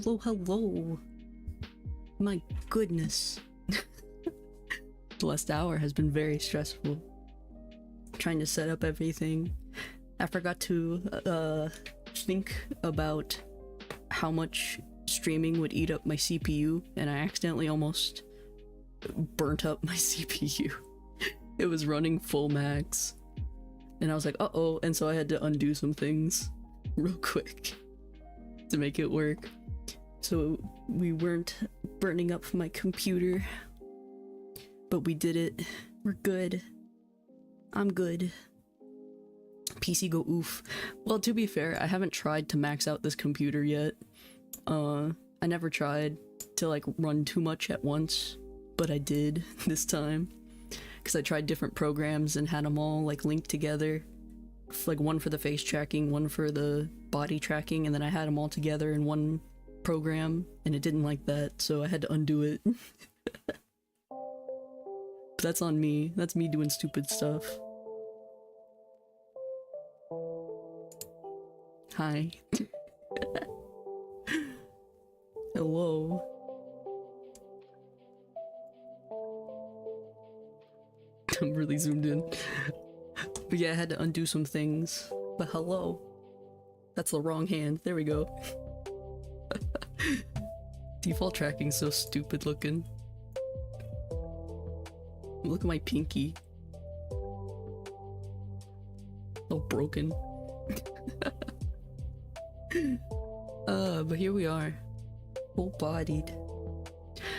Hello, hello. My goodness. The last hour has been very stressful. Trying to set up everything. I forgot to think about how much streaming would eat up my CPU, and I accidentally almost burnt up my CPU. It was running full max. And I was like, uh-oh, and so I had to undo some things real quick to make it work. So we weren't burning up my computer, but we did it. We're good. I'm good. PC go oof. Well, to be fair, I haven't tried to max out this computer yet. I never tried to like run too much at once, but I did this time. Because I tried different programs and had them all like linked together. Like one for the face tracking, one for the body tracking, and then I had them all together in one program, and it didn't like that, so I had to undo it. But that's on me. That's me doing stupid stuff. Hi. Hello. I'm really zoomed in. But yeah, I had to undo some things. But hello. That's the wrong hand. There we go. Default tracking's so stupid looking. Look at my pinky. All broken. But here we are. Full-bodied.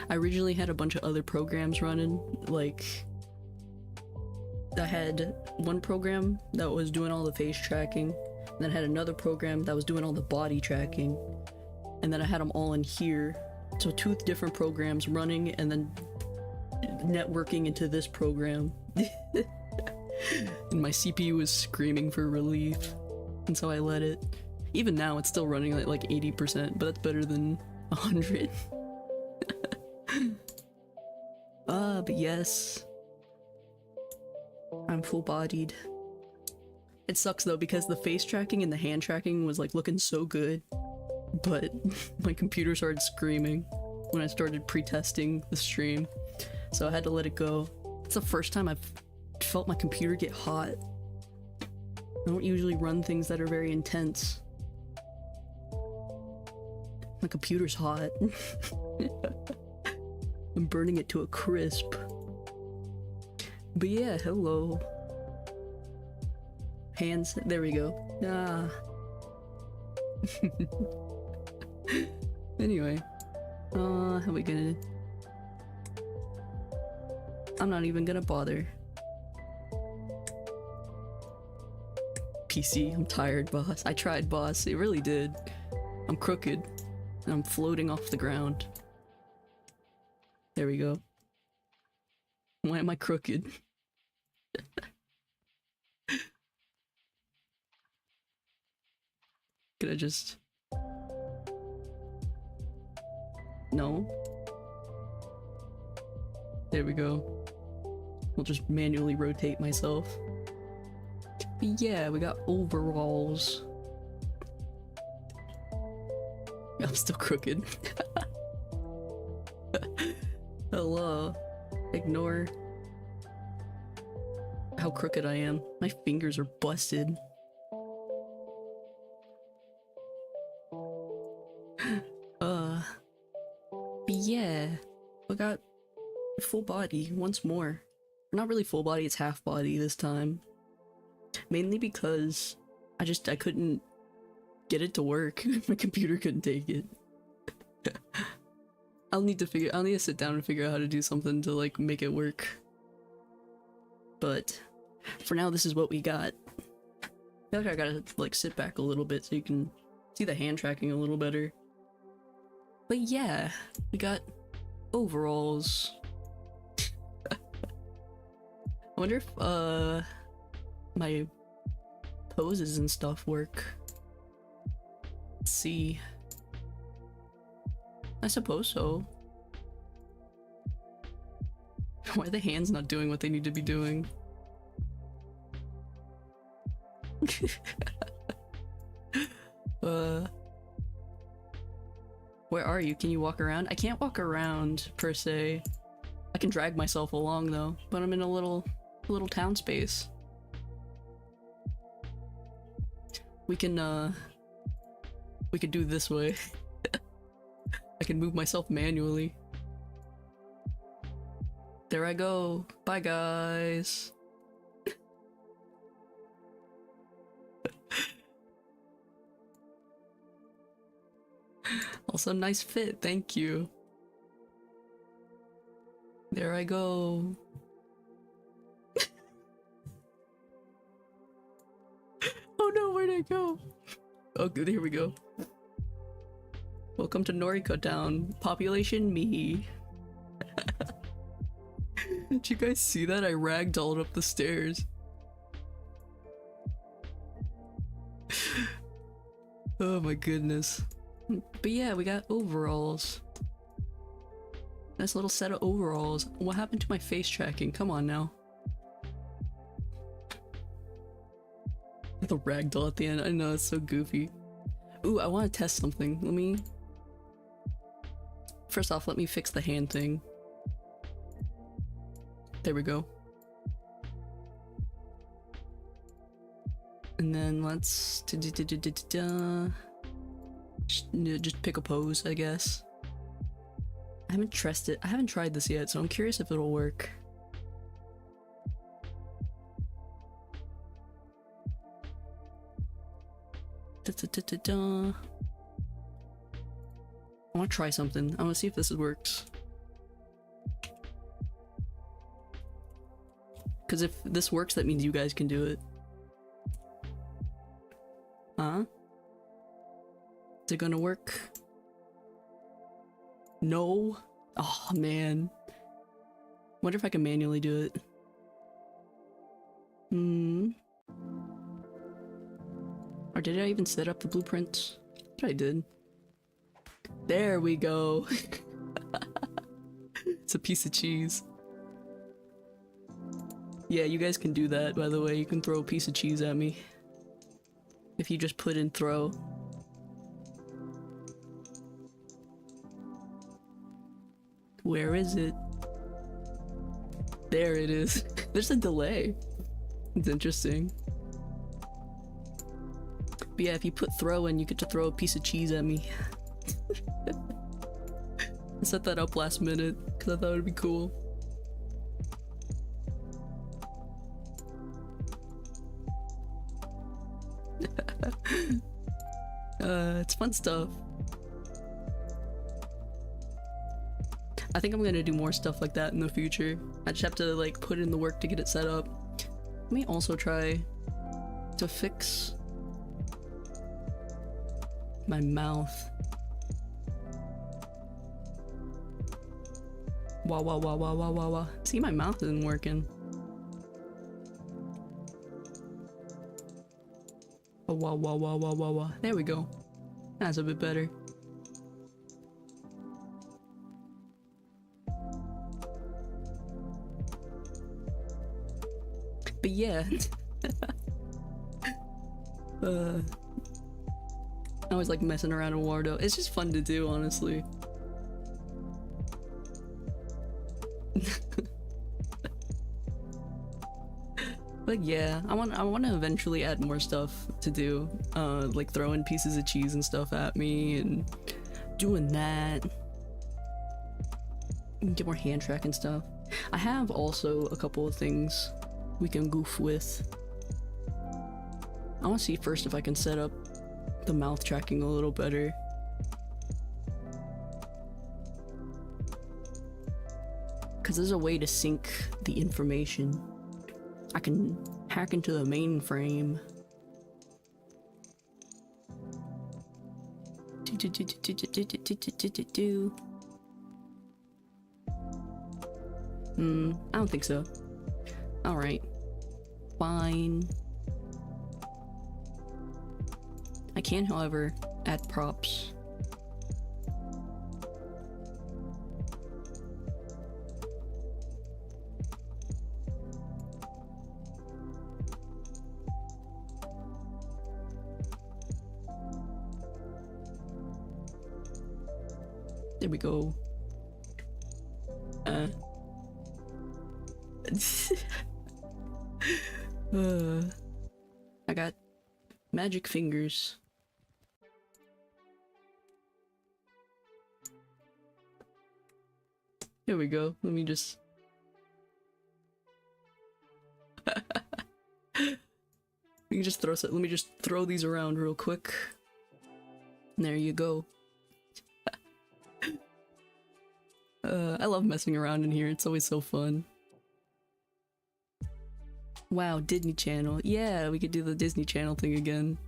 I originally had a bunch of other programs running, like I had one program that was doing all the face tracking, and then I had another program that was doing all the body tracking, and then I had them all in here. So two different programs running and then networking into this program. And my CPU was screaming for relief, and so I let it. Even now it's still running at like 80%, but that's better than 100. But yes. I'm full-bodied. It sucks though because the face tracking and the hand tracking was like looking so good, but my computer started screaming when I started pre-testing the stream, so I had to let it go. It's the first time I've felt my computer get hot. I don't usually run things that are very intense. My computer's hot. I'm burning it to a crisp. But yeah, hello. Hands, there we go. Ah. Anyway. How are we gonna... I'm not even gonna bother. PC, I'm tired, boss. I tried, boss. It really did. I'm crooked. And I'm floating off the ground. There we go. Why am I crooked? Could I just... No? There we go. I'll just manually rotate myself. But yeah, we got overalls. I'm still crooked. Hello. Ignore how crooked I am. My fingers are busted. But yeah, we got full body once more. Not really full body, it's half body this time. Mainly because I couldn't get it to work. My computer couldn't take it. I'll need to sit down and figure out how to do something to like make it work. But for now, this is what we got. I feel like I gotta like sit back a little bit so you can see the hand tracking a little better. But yeah, we got overalls. I wonder if my poses and stuff work. Let's see. I suppose so. Why are the hands not doing what they need to be doing? Where are you? Can you walk around? I can't walk around per se. I can drag myself along though, but I'm in a little town space. We could do this way. I can move myself manually. There I go. Bye guys. Also nice fit, thank you. There I go. Oh no, where'd I go? Oh good, here we go. Welcome to Noriko Town. Population me. Did you guys see that? I ragdolled up the stairs. Oh my goodness. But yeah, we got overalls. Nice little set of overalls. What happened to my face tracking? Come on now. The ragdoll at the end. I know, it's so goofy. Ooh, I want to test something. Let me... First off, let me fix the hand thing. There we go. And then let's... Just pick a pose, I guess. I haven't tried this yet, so I'm curious if it'll work. I want to try something. I want to see if this works. Because if this works, that means you guys can do it. Huh? Is it gonna work? No? Oh man. Wonder if I can manually do it. Or did I even set up the blueprints? I did. There we go. It's a piece of cheese. Yeah, you guys can do that, by the way. You can throw a piece of cheese at me. If you just put in throw. Where is it? There it is. There's a delay. It's interesting. But yeah, if you put throw in, you get to throw a piece of cheese at me. I set that up last minute because I thought it'd be cool. It's fun stuff. I think I'm gonna do more stuff like that in the future. I just have to like put in the work to get it set up. Let me also try to fix my mouth. Wah wah wah wah wah wah wah. See, my mouth isn't working. Oh, wah wah wah wah wah wah. There we go. That's a bit better. But yeah. I always like messing around in Wardo. It's just fun to do, honestly. But yeah, I want to eventually add more stuff to do, like throwing pieces of cheese and stuff at me and doing that. Get more hand track and stuff. I have also a couple of things we can goof with. I want to see first if I can set up the mouth tracking a little better. Because there's a way to sync the information. I can hack into the mainframe. I don't think so. Alright. Fine. I can, however, add props. There we go. I got magic fingers. Here we go. Let me just... We can just throw some, let me just throw these around real quick. And there you go. I love messing around in here. It's always so fun. Wow, Disney Channel. Yeah, we could do the Disney Channel thing again.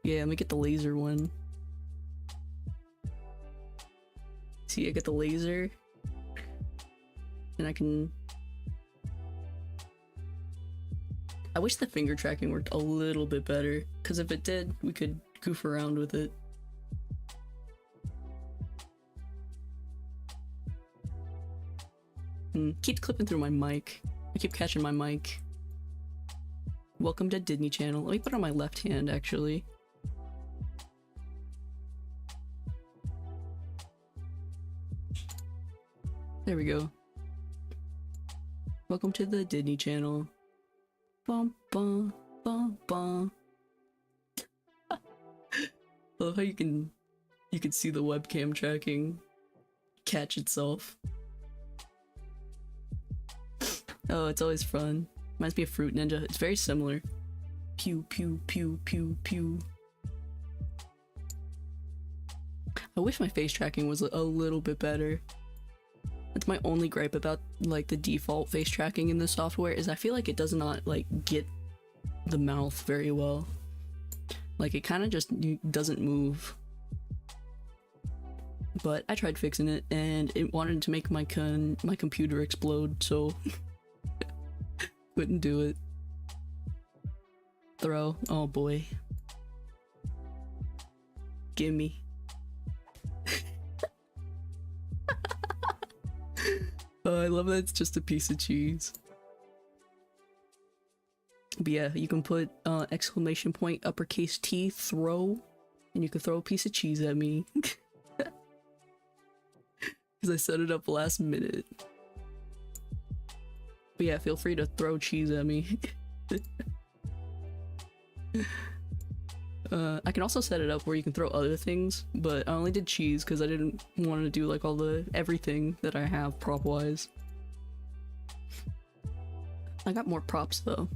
Yeah, let me get the laser one. See, I get the laser. And I can... I wish the finger tracking worked a little bit better, because if it did, we could goof around with it. Keeps clipping through my mic. I keep catching my mic. Welcome to Disney Channel. Let me put it on my left hand, actually. There we go. Welcome to the Disney Channel. Bum bum bum bum. I love how you can see the webcam tracking catch itself. Oh, it's always fun. Reminds me of Fruit Ninja. It's very similar. Pew pew pew pew pew. I wish my face tracking was a little bit better. That's my only gripe about like the default face tracking in this software, is I feel like it does not like get the mouth very well. Like it kind of just doesn't move. But I tried fixing it and it wanted to make my computer explode, so couldn't do it. Throw. Oh boy. Gimme. Oh, I love that it's just a piece of cheese. But yeah, you can put exclamation point uppercase T throw, and you can throw a piece of cheese at me. Because I set it up last minute. But yeah, feel free to throw cheese at me. I can also set it up where you can throw other things, but I only did cheese because I didn't want to do like all the everything that I have prop wise. I got more props though.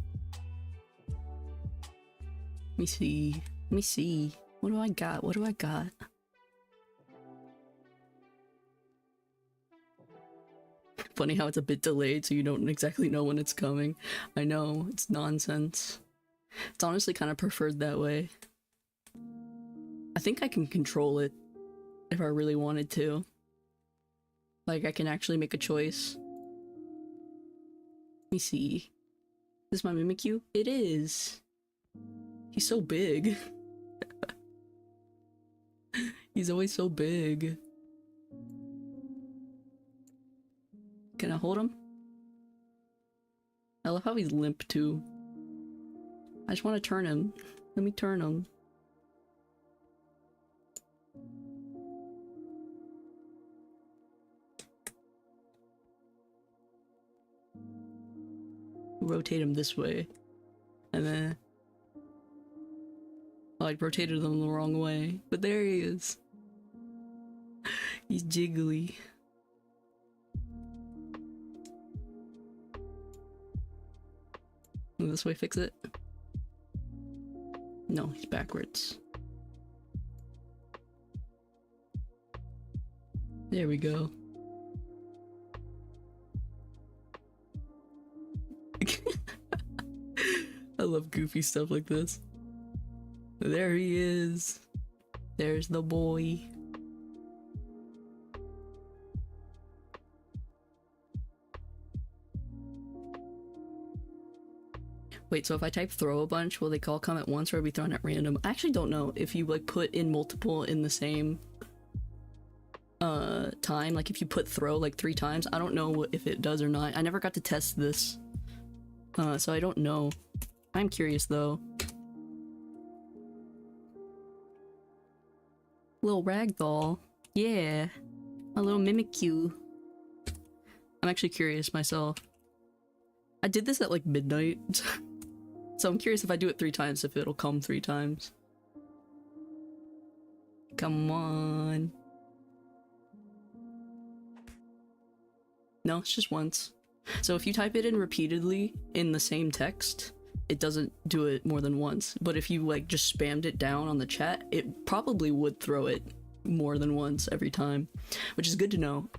Let me see. Let me see. What do I got? What do I got? Funny how it's a bit delayed, so you don't exactly know when it's coming. I know, it's nonsense. It's honestly kind of preferred that way. I think I can control it if I really wanted to. Like, I can actually make a choice. Let me see. Is this my Mimikyu? It is! He's so big. He's always so big. Can I hold him? I love how he's limp too. I just want to turn him. Let me turn him. Rotate him this way. And then... I like rotated him the wrong way. But there he is. He's jiggly. Will this way fix it? No, he's backwards. There we go. I love goofy stuff like this. There he is. There's the boy. Wait, so if I type throw a bunch, will they all come at once or will be thrown at random? I actually don't know if you like put in multiple in the same time. Like if you put throw like 3 times, I don't know if it does or not. I never got to test this. So I don't know. I'm curious though. Little ragdoll. Yeah. A little Mimikyu. I'm actually curious myself. I did this at like midnight. So I'm curious if I do it 3 times, if it'll come 3 times. Come on. No, it's just once. So if you type it in repeatedly in the same text, it doesn't do it more than once. But if you like just spammed it down on the chat, it probably would throw it more than once every time, which is good to know.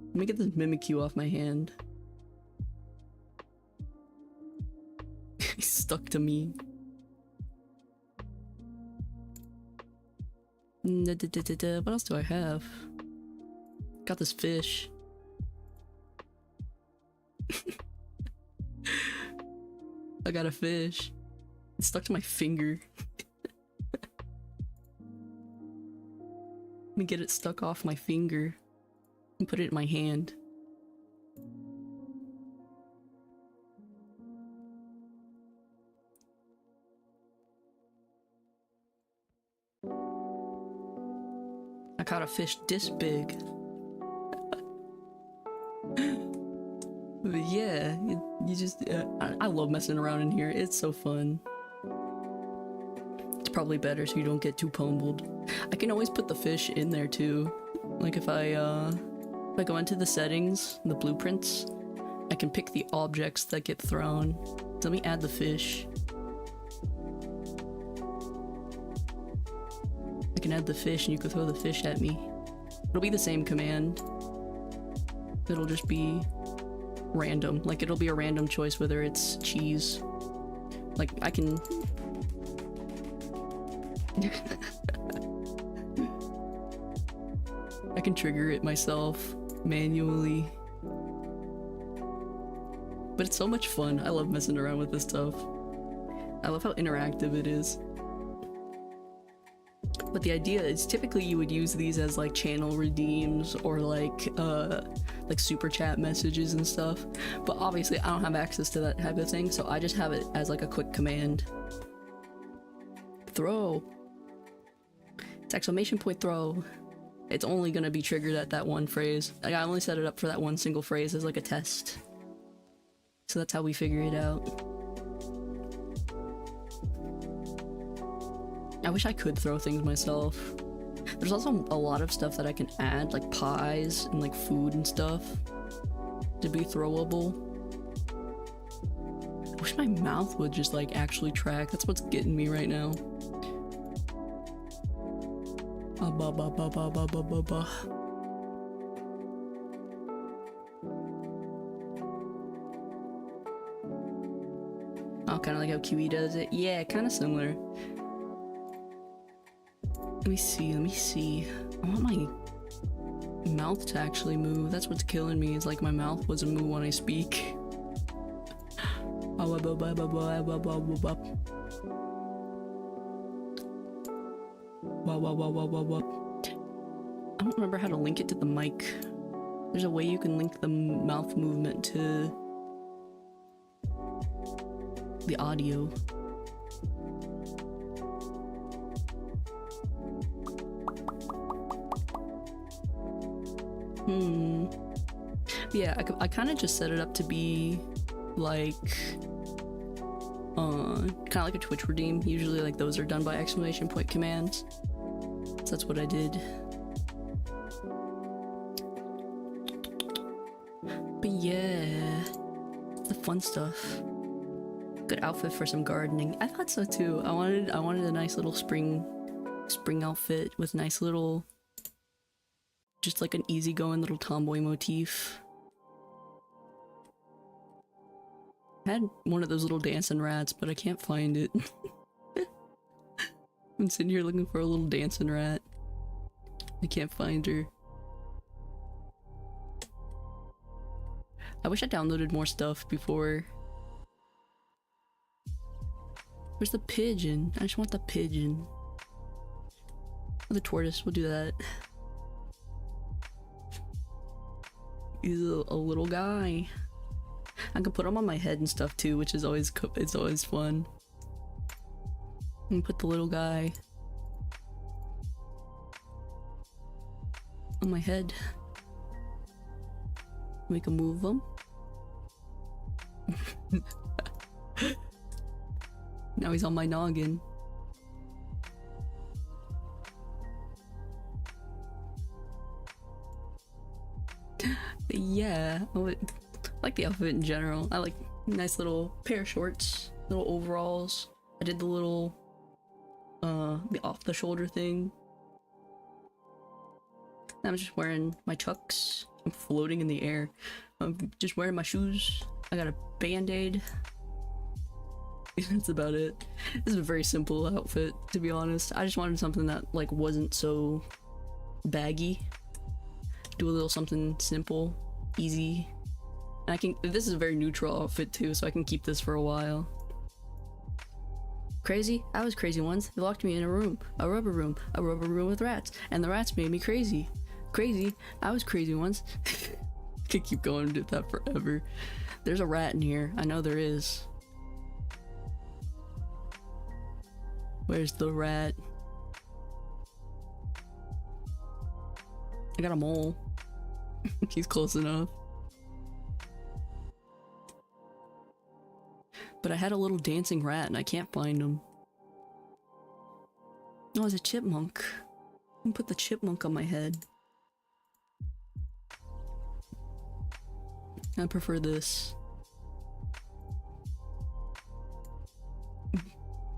Let me get this Mimikyu off my hand. He's stuck to me. What else do I have? Got this fish. I got a fish. It's stuck to my finger. Let me get it stuck off my finger and put it in my hand. I caught a fish this big. But yeah, you just, I love messing around in here. It's so fun. It's probably better so you don't get too pummeled. I can always put the fish in there too. Like if I go into the settings, the blueprints, I can pick the objects that get thrown. So let me add the fish. I can add the fish and you can throw the fish at me. It'll be the same command. It'll just be random. Like it'll be a random choice whether it's cheese. Like I can... I can trigger it myself manually. But it's so much fun. I love messing around with this stuff. I love how interactive it is. But the idea is typically you would use these as like channel redeems or like super chat messages and stuff. But obviously I don't have access to that type of thing, so I just have it as like a quick command. Throw. It's exclamation point throw. It's only gonna be triggered at that one phrase. Like I only set it up for that one single phrase as like a test. So that's how we figure it out. I wish I could throw things myself. There's also a lot of stuff that I can add, like pies and like food and stuff, to be throwable. I wish my mouth would just like actually track. That's what's getting me right now. Oh, kind of like how Kiwi does it. Yeah, kind of similar. Let me see. I want my mouth to actually move. That's what's killing me, is like my mouth doesn't move when I speak. I don't remember how to link it to the mic. There's a way you can link the mouth movement to the audio. Yeah, I kind of just set it up to be like kind of like a Twitch redeem. Usually like those are done by exclamation point commands. So that's what I did. But yeah, the fun stuff. Good outfit for some gardening. I thought so too. I wanted a nice little spring outfit with nice little, just like an easygoing little tomboy motif. I had one of those little dancing rats, but I can't find it. I'm sitting here looking for a little dancing rat. I can't find her. I wish I downloaded more stuff before. Where's the pigeon? I just want the pigeon. Or the tortoise, we'll do that. He's a little guy. I can put him on my head and stuff too, which is always fun. And put the little guy. on my head. We can move them. Now he's on my noggin. Yeah, I like the outfit in general. I like nice little pair of shorts, little overalls. I did the little, the off-the-shoulder thing. I'm just wearing my chucks. I'm floating in the air. I'm just wearing my shoes. I got a band-aid. That's about it. This is a very simple outfit, to be honest. I just wanted something that like wasn't so baggy. Do a little something simple, easy. And I can, this is a very neutral outfit too, so I can keep this for a while. Crazy? I was crazy once. They locked me in a room, a rubber room with rats, and the rats made me crazy. Crazy? I was crazy once. I could keep going with that forever. There's a rat in here. I know there is. Where's the rat? I got a mole. He's close enough. But I had a little dancing rat and I can't find him. No, it's a chipmunk. I can put the chipmunk on my head. I prefer this.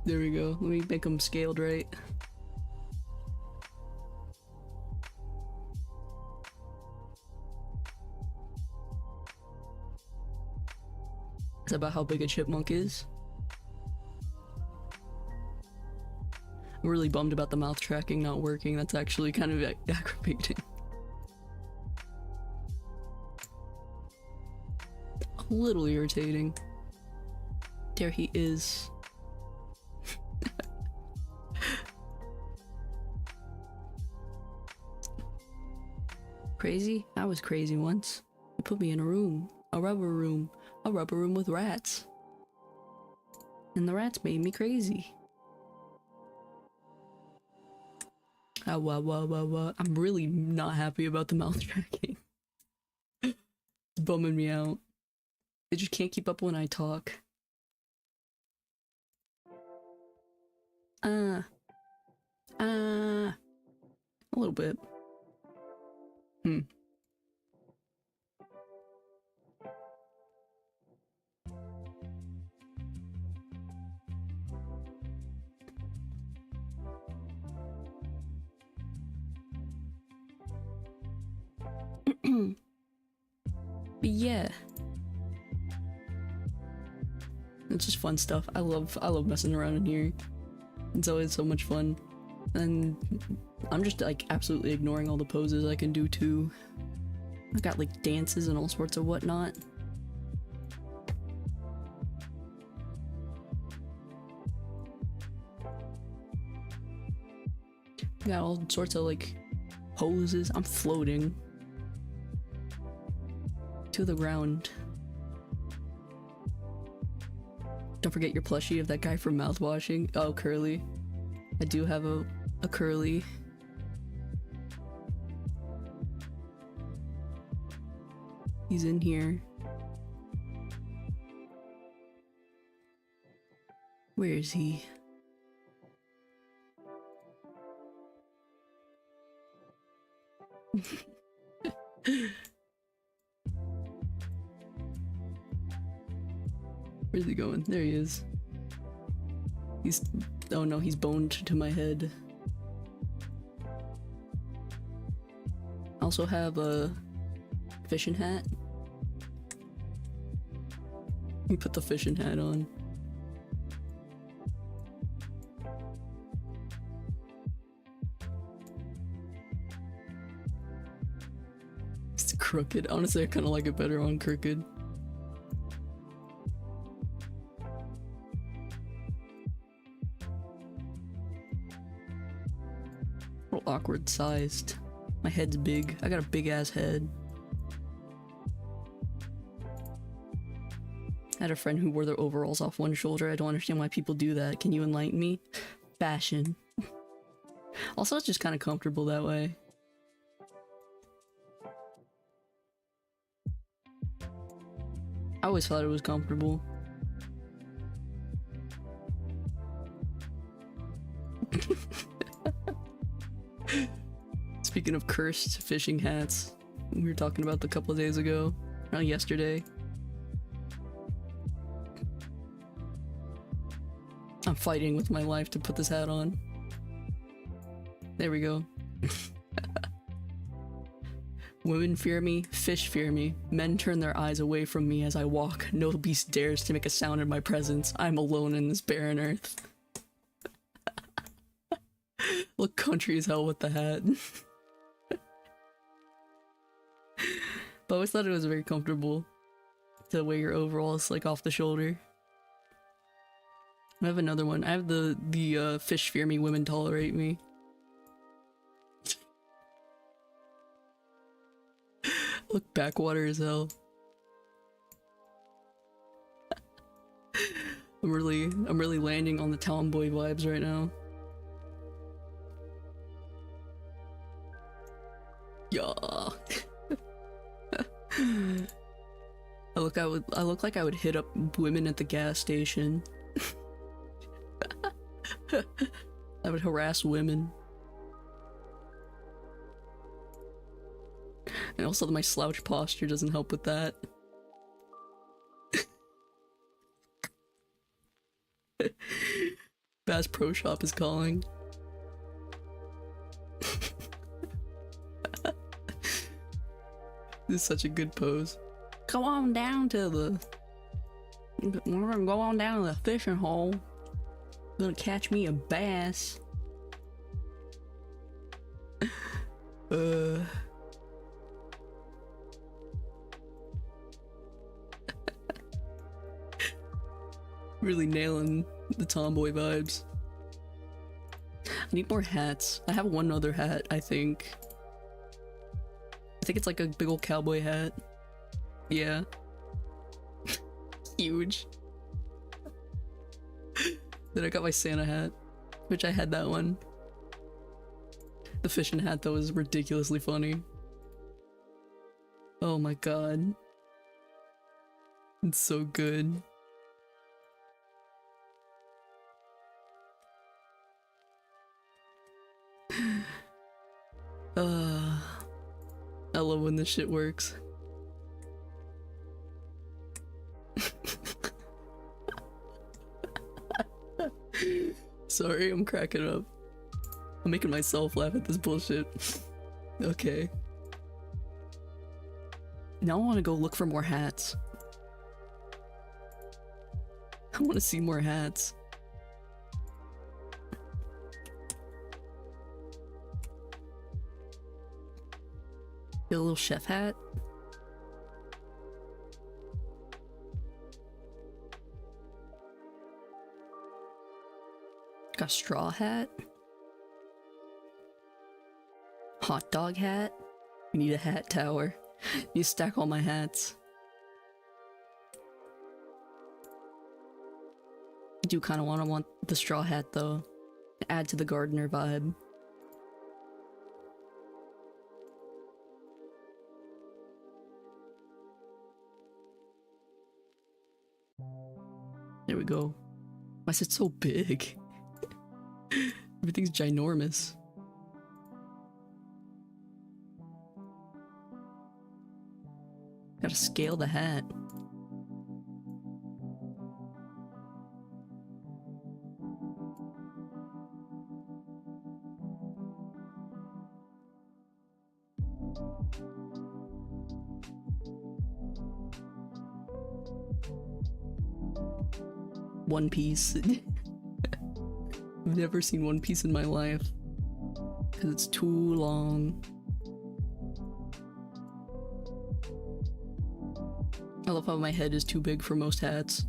There we go. Let me make them scaled right. Is that about how big a chipmunk is? I'm really bummed about the mouth tracking not working. That's actually kind of aggravating. A little irritating. There he is. Crazy? I was crazy once. They put me in a room. A rubber room with rats. And the rats made me crazy. I'm really not happy about the mouth tracking. It's bumming me out. They just can't keep up when I talk. A little bit. But yeah, it's just fun stuff. I love messing around in here. It's always so much fun, and I'm just like absolutely ignoring all the poses I can do too. I got like dances and all sorts of whatnot. Got all sorts of like poses. I'm floating to the ground. Don't forget your plushie of that guy from mouthwashing. Oh, Curly. I do have a Curly. He's in here. Where is he? Where's he going? There he is. He's... oh no, he's boned to my head. I also have a fishing hat. Let me put the fishing hat on. It's crooked. Honestly, I kind of like it better on crooked. A little awkward sized. My head's big. I got a big ass head. I had a friend who wore their overalls off one shoulder. I don't understand why people do that. Can you enlighten me? Fashion. Also, it's just kind of comfortable that way. I always thought it was comfortable. Speaking of cursed fishing hats, we were talking about a couple of days ago, not yesterday. I'm fighting with my life to put this hat on. There we go. Women fear me, fish fear me, men turn their eyes away from me as I walk. No beast dares to make a sound in my presence. I'm alone in this barren earth. Look country as hell with the hat. But I always thought it was very comfortable to wear your overalls like off the shoulder. I have another one. I have the fish fear me, women tolerate me. Look backwater as hell. I'm really landing on the tomboy vibes right now. Yeah. I look like I would hit up women at the gas station. I would harass women. And also my slouch posture doesn't help with that. Bass Pro Shop is calling. This is such a good pose. Go on down to the... We're gonna go on down to the fishing hole. Gonna catch me a bass. Really nailing the tomboy vibes. I need more hats. I have one other hat, I think. I think it's like a big old cowboy hat. Yeah. Huge. Then I got my Santa hat, which I had that one. The fishing hat though is ridiculously funny. Oh my god. It's so good. I love when this shit works. Sorry, I'm cracking up. I'm making myself laugh at this bullshit. Okay. Now I want to go look for more hats. I want to see more hats. Get a little chef hat. Got a straw hat. Hot dog hat. We need a hat tower. You stack all my hats. I do kind of want the straw hat though. Add to the gardener vibe. There we go. Why is it so big? Everything's ginormous. Gotta scale the hat. One Piece. I've never seen One Piece in my life because it's too long. I love how my head is too big for most hats.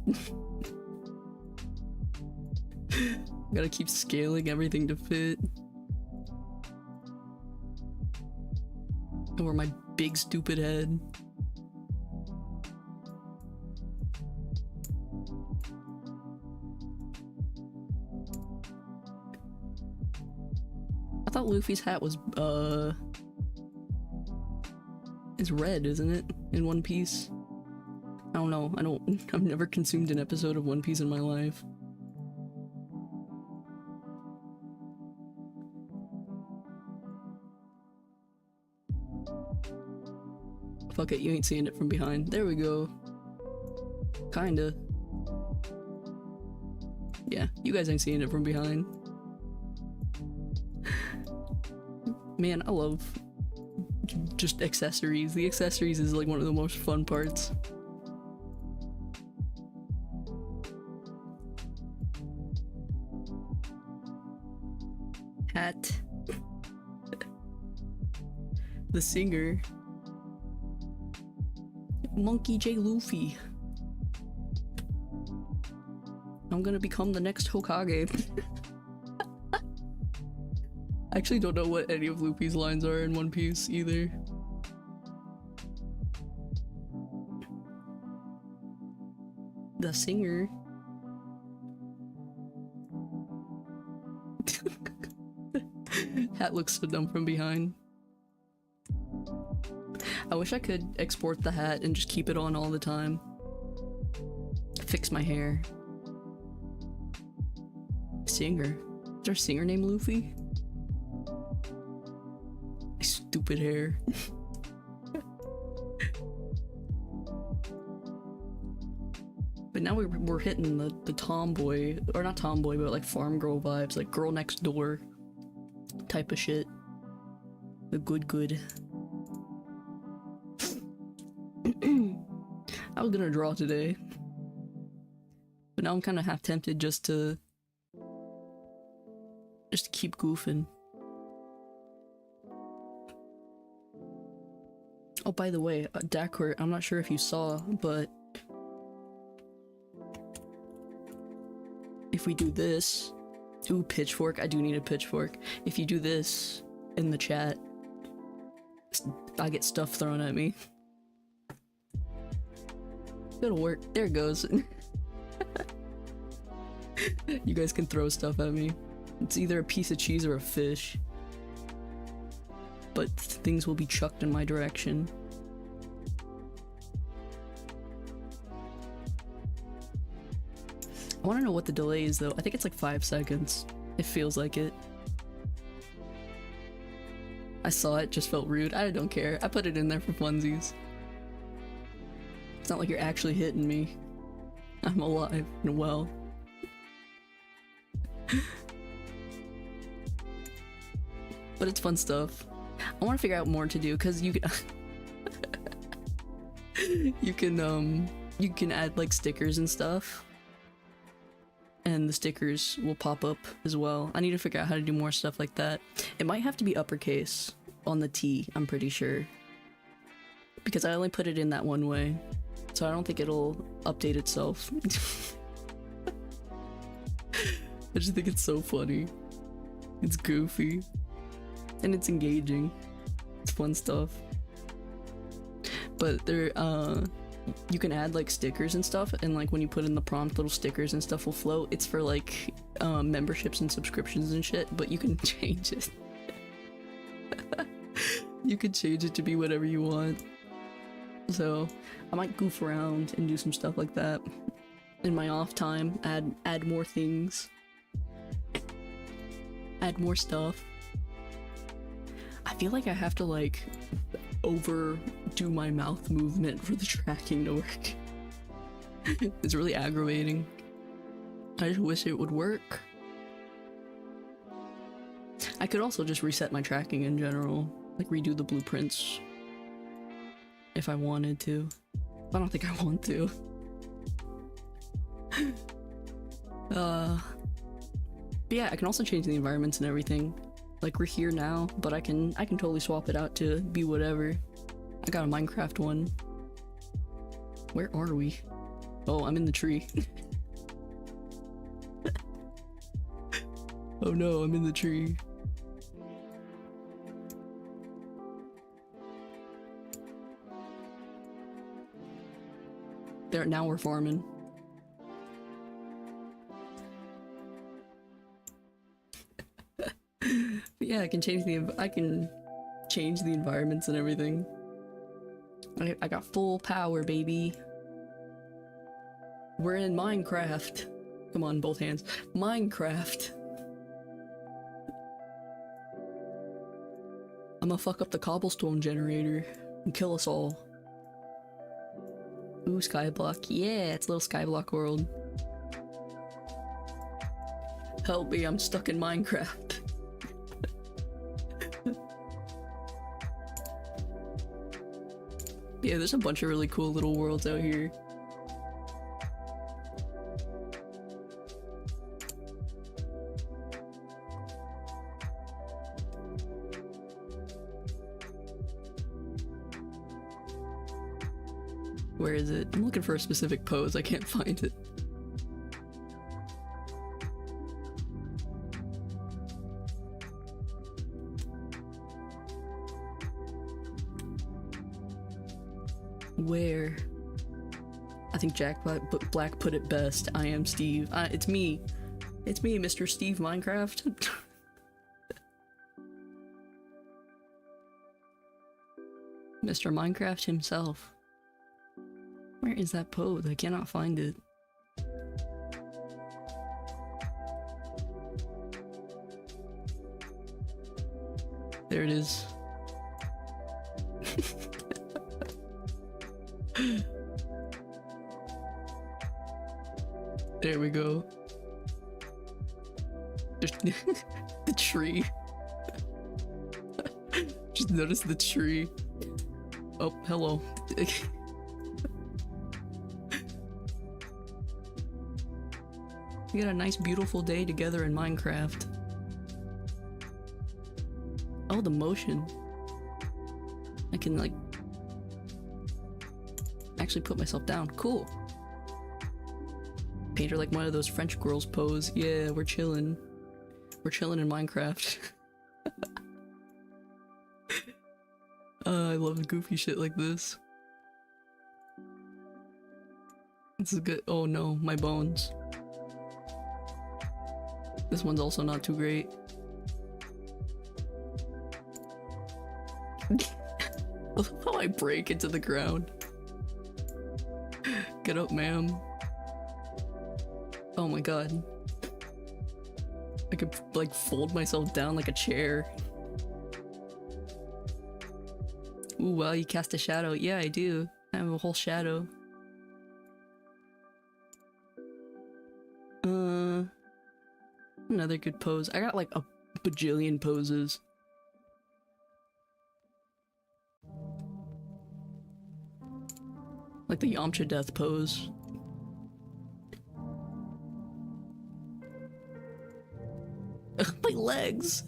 Gotta keep scaling everything to fit. Over my big stupid head. I thought Luffy's hat was, is red, isn't it? In One Piece? I don't know. I've never consumed an episode of One Piece in my life. Fuck it, you ain't seeing it from behind. There we go. Kinda. Yeah, you guys ain't seeing it from behind. Man, I love just accessories. The accessories is like one of the most fun parts. Hat. The singer. Monkey J. Luffy. I'm gonna become the next Hokage. I actually don't know what any of Luffy's lines are in One Piece either. The singer. Hat looks so dumb from behind. I wish I could export the hat and just keep it on all the time. Fix my hair. Singer. Is there a singer named Luffy? My stupid hair. But now we're hitting the tomboy, or not tomboy, but like farm girl vibes, like girl next door type of shit. The good. I was gonna draw today, but now I'm kind of half tempted just to keep goofing. Oh, by the way, Dakor, I'm not sure if you saw, but if we do this, ooh, pitchfork, I do need a pitchfork. If you do this in the chat, I get stuff thrown at me. It'll work. There it goes. You guys can throw stuff at me. It's either a piece of cheese or a fish. But things will be chucked in my direction. I want to know what the delay is though. I think it's like 5 seconds. It feels like it. I saw it, just felt rude. I don't care. I put it in there for funsies. It's not like you're actually hitting me. I'm alive and well. But it's fun stuff. I want to figure out more to do because you can you can add like stickers and stuff, and the stickers will pop up as well. I need to figure out how to do more stuff like that. It might have to be uppercase on the T, I'm pretty sure, because I only put it in that one way, so I don't think it'll update itself. I just think it's so funny. It's goofy. And it's engaging. It's fun stuff. But there, you can add like stickers and stuff, and like when you put in the prompt, little stickers and stuff will float. It's for like memberships and subscriptions and shit, but you can change it. You can change it to be whatever you want. So I might goof around and do some stuff like that in my off time. Add more things. Add more stuff. I feel like I have to like overdo my mouth movement for the tracking to work. It's really aggravating. I just wish it would work. I could also just reset my tracking in general, like redo the blueprints if I wanted to. I don't think I want to. But yeah, I can also change the environments and everything. Like we're here now, but I can totally swap it out to be whatever. I got a Minecraft one. Where are we? Oh, I'm in the tree. Oh no, I'm in the tree. There, now we're farming. But yeah, I can change the environments and everything. I got full power, baby. We're in Minecraft. Come on, both hands. Minecraft. I'm gonna fuck up the cobblestone generator and kill us all. Ooh, skyblock. Yeah, it's a little skyblock world. Help me, I'm stuck in Minecraft. Yeah, there's a bunch of really cool little worlds out here. Where is it? I'm looking for a specific pose, I can't find it. Where? I think Jack Black put it best. I am Steve. It's me. It's me, Mr. Steve Minecraft. Mr. Minecraft himself. Where is that pose? I cannot find it. There it is. There we go. Just the tree. Just notice the tree. Oh, hello. We got a nice beautiful day together in Minecraft. Oh, the motion. I can like actually put myself down. Cool. Paint her like one of those French girls pose. Yeah, we're chilling. We're chilling in Minecraft. I love goofy shit like this. This is good. Oh no, my bones. This one's also not too great. I love how I break into the ground. Get up, ma'am. Oh my god. I could like fold myself down like a chair. Ooh, wow, you cast a shadow. Yeah, I do. I have a whole shadow. Another good pose. I got like a bajillion poses. Like the Yamcha death pose. Ugh, my legs!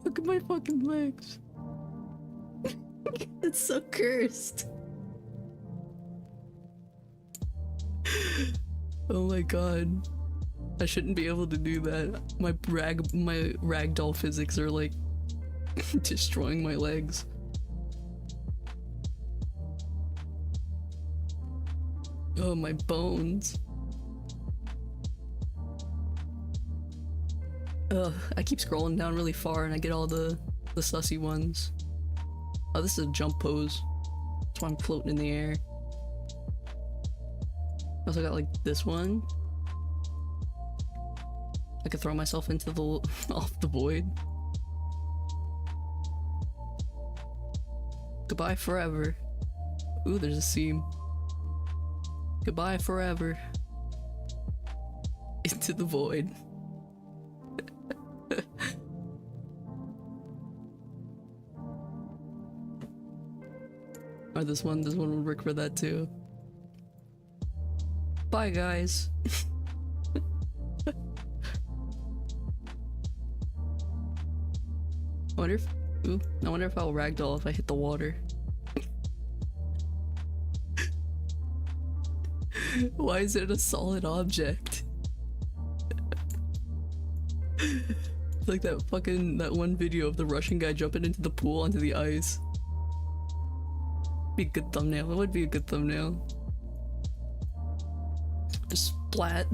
Look at my fucking legs. It's so cursed. Oh my god. I shouldn't be able to do that. My ragdoll physics are like destroying my legs. Oh, my bones. Ugh, I keep scrolling down really far and I get all the sussy ones. Oh, this is a jump pose. That's why I'm floating in the air. I also got like this one. I could throw myself into the off the void. Goodbye forever. Ooh, there's a seam. Goodbye forever. Into the void. Or this one would work for that too. Bye guys. I wonder if I'll ragdoll if I hit the water. Why is it a solid object? It's like that one video of the Russian guy jumping into the pool onto the ice. Be a good thumbnail. It would be a good thumbnail. Just splat.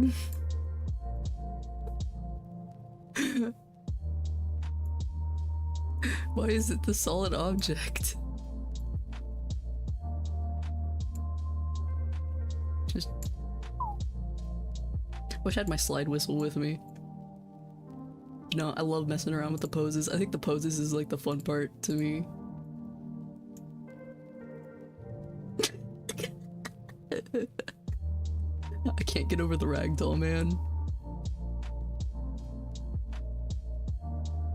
Why is it the solid object? Wish I had my slide whistle with me. No, I love messing around with the poses. I think the poses is like the fun part to me. I can't get over the ragdoll, man.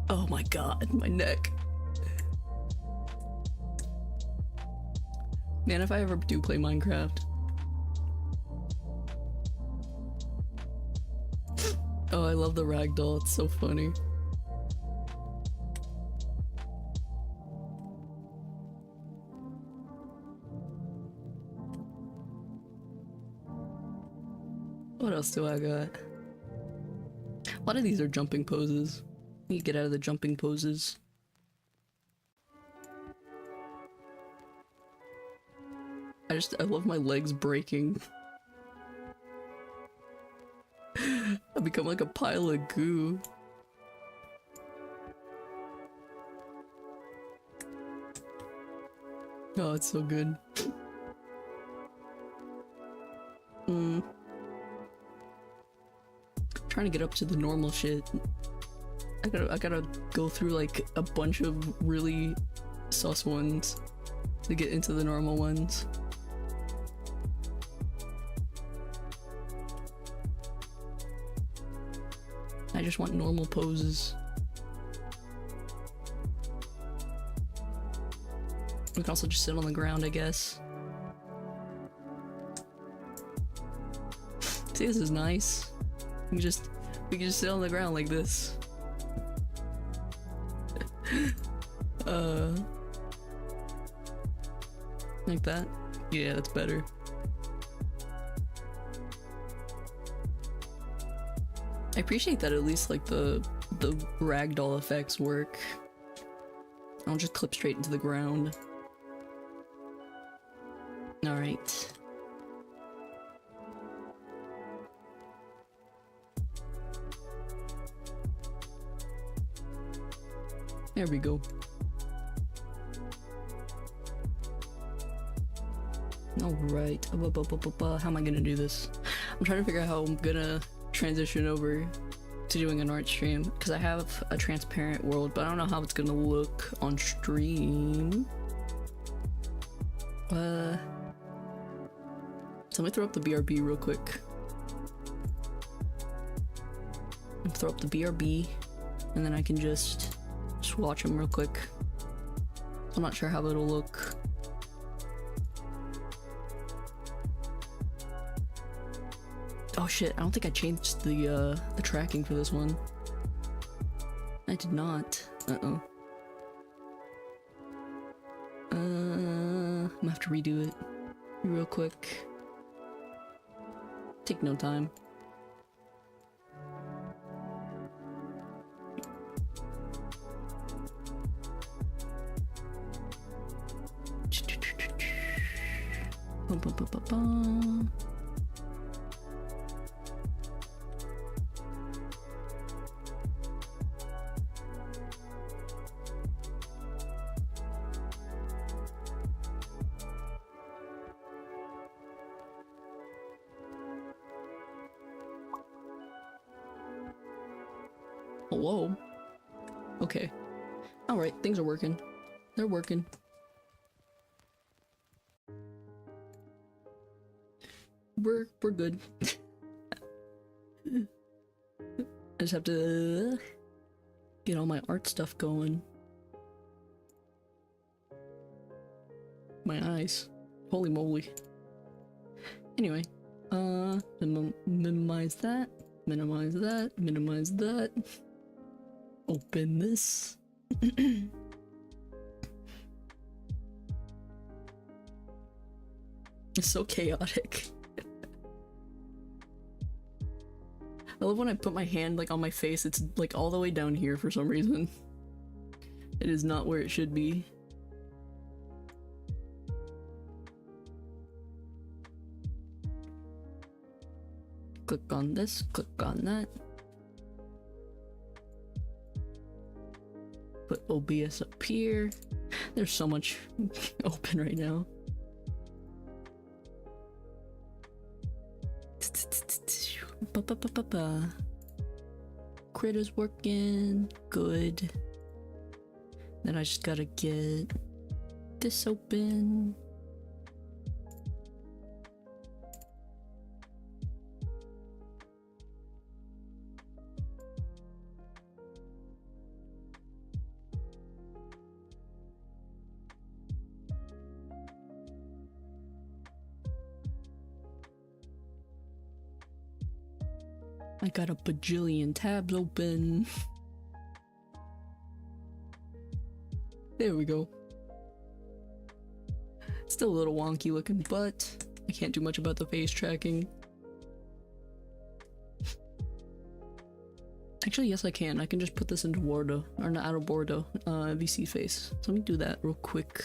Oh my god, my neck. Man, if I ever do play Minecraft. Oh, I love the ragdoll, it's so funny. What else do I got? A lot of these are jumping poses. You get out of the jumping poses. I love my legs breaking. I become like a pile of goo. Oh, it's so good. Trying to get up to the normal shit. I gotta go through like a bunch of really sus ones to get into the normal ones. I just want normal poses. We can also just sit on the ground, I guess. See, this is nice. We can just sit on the ground like this. Like that? Yeah, that's better. I appreciate that at least like the ragdoll effects work. I don't just clip straight into the ground. Alright. There we go. Alright. How am I gonna do this? I'm trying to figure out how I'm gonna transition over to doing an art stream, because I have a transparent world, but I don't know how it's gonna look on stream. So let me throw up the BRB real quick. Throw up the BRB, and then I can just watch them real quick. I'm not sure how it'll look. Oh shit, I don't think I changed the tracking for this one. I did not. Uh-oh. I'm gonna have to redo it real quick. Take no time. Whoa. Okay. Alright, things are working. They're working. We're good. I just have to get all my art stuff going. My eyes. Holy moly. Anyway, minimize that, minimize that, minimize that. Open this. It's so chaotic. I love when I put my hand like on my face, it's like all the way down here for some reason. It is not where it should be. Click on this, click on that. Put OBS up here. There's so much open right now. Critter's working good. Then I just gotta get this open. I got a bajillion tabs open. There we go. Still a little wonky looking, but I can't do much about the face tracking. Actually, yes I can. I can just put this into Bordeaux, or not out of Bordeaux, VC face. So let me do that real quick.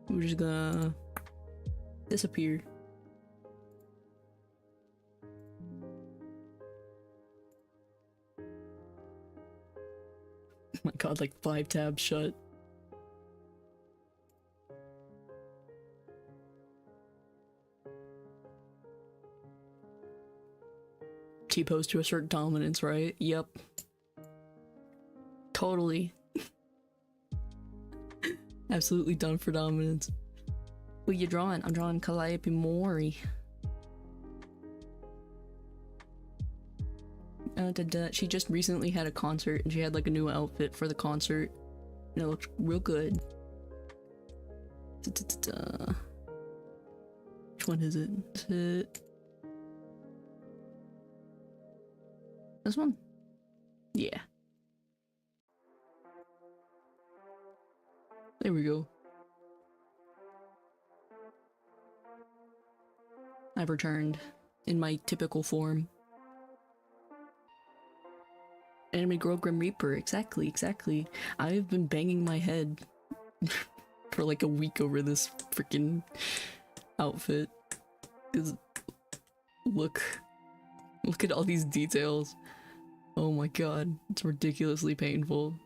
We're just gonna disappear. Oh my god, like 5 tabs shut. T-pose to assert dominance, right? Yep. Totally. Absolutely done for dominance. What you drawing? I'm drawing Calliope Mori. She just recently had a concert and she had like a new outfit for the concert. And it looked real good. Which one is it? Is it this one? Yeah. There we go. I've returned in my typical form. Anime Girl Grim Reaper, exactly. I've been banging my head for like a week over this freaking outfit. 'Cause look at all these details. Oh my god, it's ridiculously painful.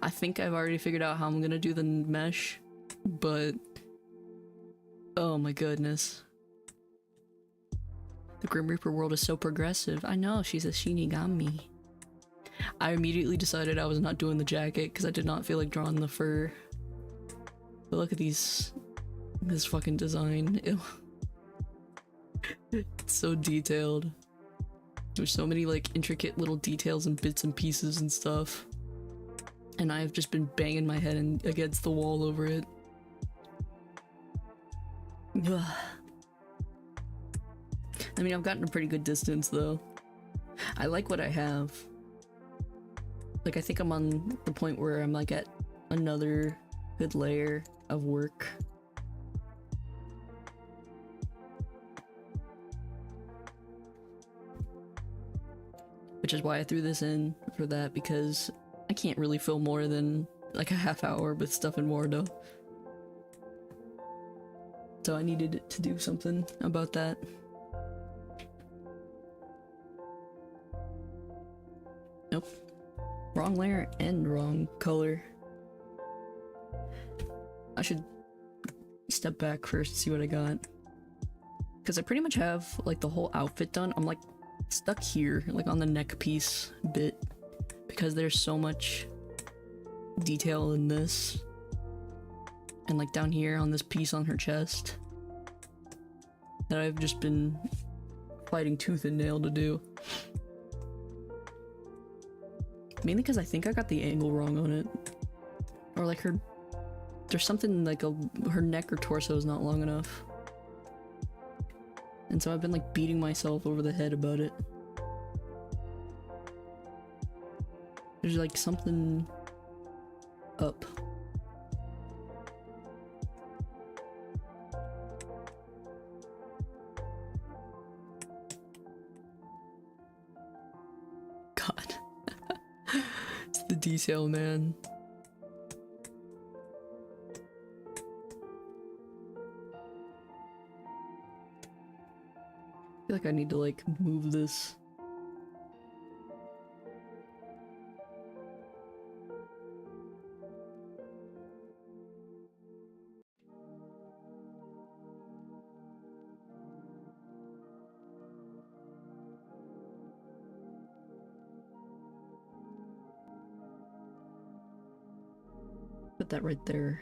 I think I've already figured out how I'm gonna do the mesh, but oh my goodness. The Grim Reaper world is so progressive. I know, she's a Shinigami. I immediately decided I was not doing the jacket because I did not feel like drawing the fur. But look at this fucking design. Ew. It's so detailed. There's so many like intricate little details and bits and pieces and stuff. And I've just been banging my head against the wall over it. Ugh. I mean, I've gotten a pretty good distance though. I like what I have. Like, I think I'm on the point where I'm like at another good layer of work. Which is why I threw this in for that, because I can't really fill more than like a half hour with stuff in Wardo. So I needed to do something about that. Nope. Wrong layer and wrong color. I should step back first, see what I got. Because I pretty much have like the whole outfit done. I'm like stuck here, like on the neck piece bit, because there's so much detail in this. And like down here on this piece on her chest that I've just been fighting tooth and nail to do. Mainly because I think I got the angle wrong on it. Or like there's something like her neck or torso is not long enough. And so I've been like beating myself over the head about it. There's like something up. God. It's the detail, man. I feel like I need to like move this. Put that right there.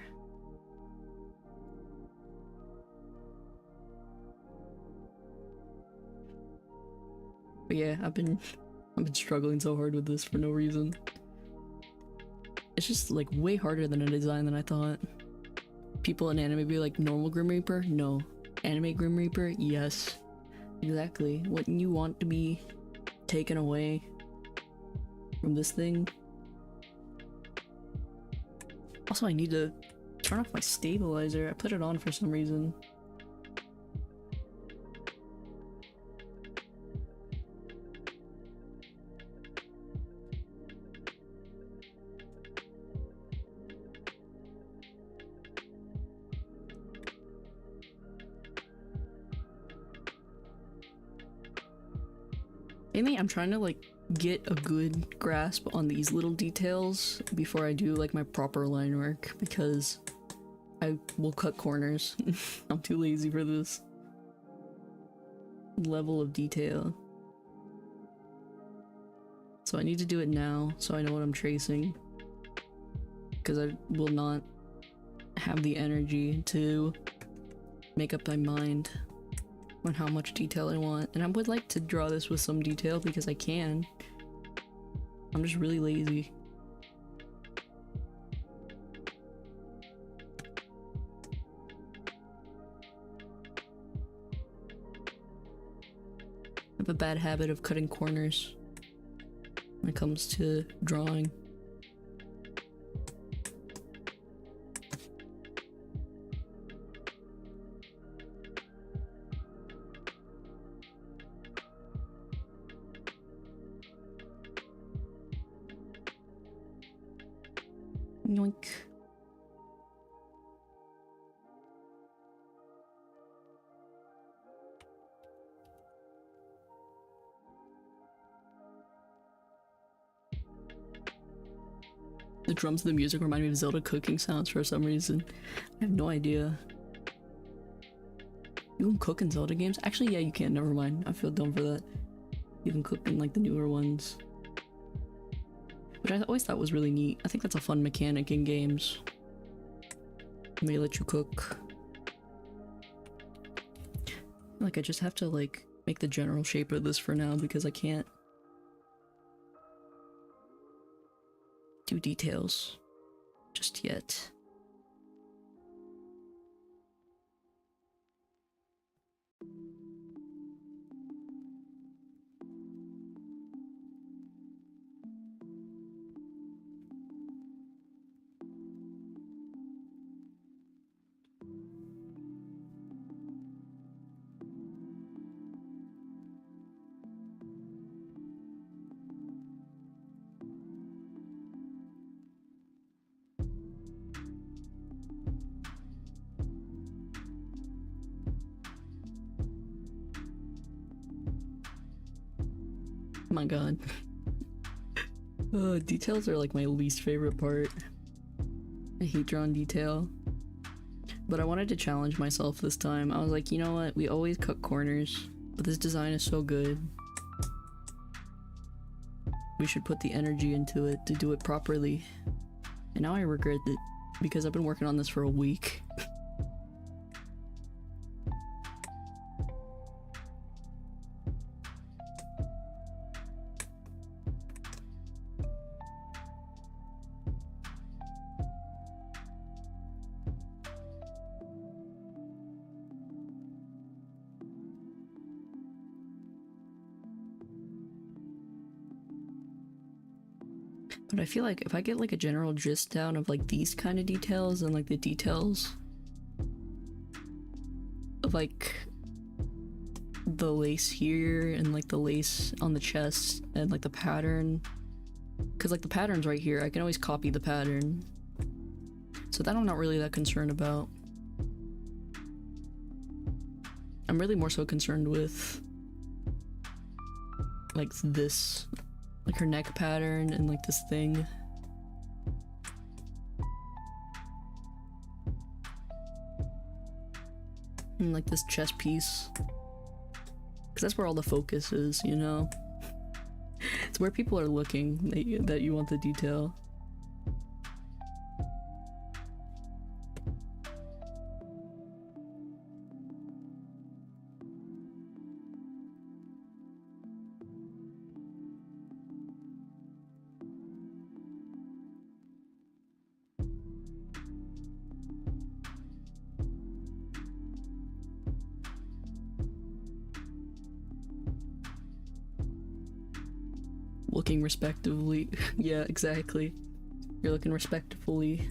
But yeah, I've been struggling so hard with this for no reason. It's just like way harder than a design than I thought. People in anime be like, normal Grim Reaper? No. Anime Grim Reaper? Yes. Exactly. Wouldn't you want to be taken away from this thing? Also, I need to turn off my stabilizer. I put it on for some reason. Mainly, I'm trying to like get a good grasp on these little details before I do like my proper line work, because I will cut corners. I'm too lazy for this level of detail. So I need to do it now so I know what I'm tracing, because I will not have the energy to make up my mind on how much detail I want. And I would like to draw this with some detail because I can. I'm just really lazy. I have a bad habit of cutting corners when it comes to drawing. Yoink. The drums and the music remind me of Zelda cooking sounds for some reason. I have no idea. You can cook in Zelda games? Actually, yeah, you can. Never mind. I feel dumb for that. You can cook in like the newer ones, which I always thought was really neat. I think that's a fun mechanic in games. They let you cook. Like, I just have to like make the general shape of this for now because I can't do details just yet. My god. Details are like my least favorite part. I hate drawing detail. But I wanted to challenge myself this time. I was like, you know what? We always cut corners, but this design is so good. We should put the energy into it to do it properly. And now I regret it because I've been working on this for a week. But I feel like if I get like a general gist down of like these kind of details and like the details of like the lace here and like the lace on the chest and like the pattern, because like the pattern's right here, I can always copy the pattern. So that I'm not really that concerned about. I'm really more so concerned with like this, like her neck pattern and like this thing. And like this chest piece. Because that's where all the focus is, you know? It's where people are looking that you want the detail. looking respectively. Yeah, exactly. You're looking respectfully.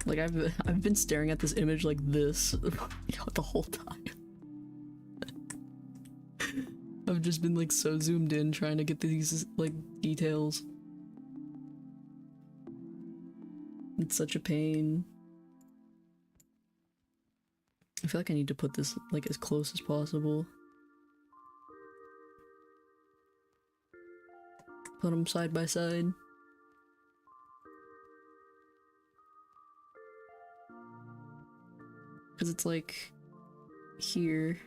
Like I've been staring at this image like this the whole time. I've just been like so zoomed in trying to get these like details. It's such a pain. I feel like I need to put this like as close as possible. Put them side by side. Because it's like here.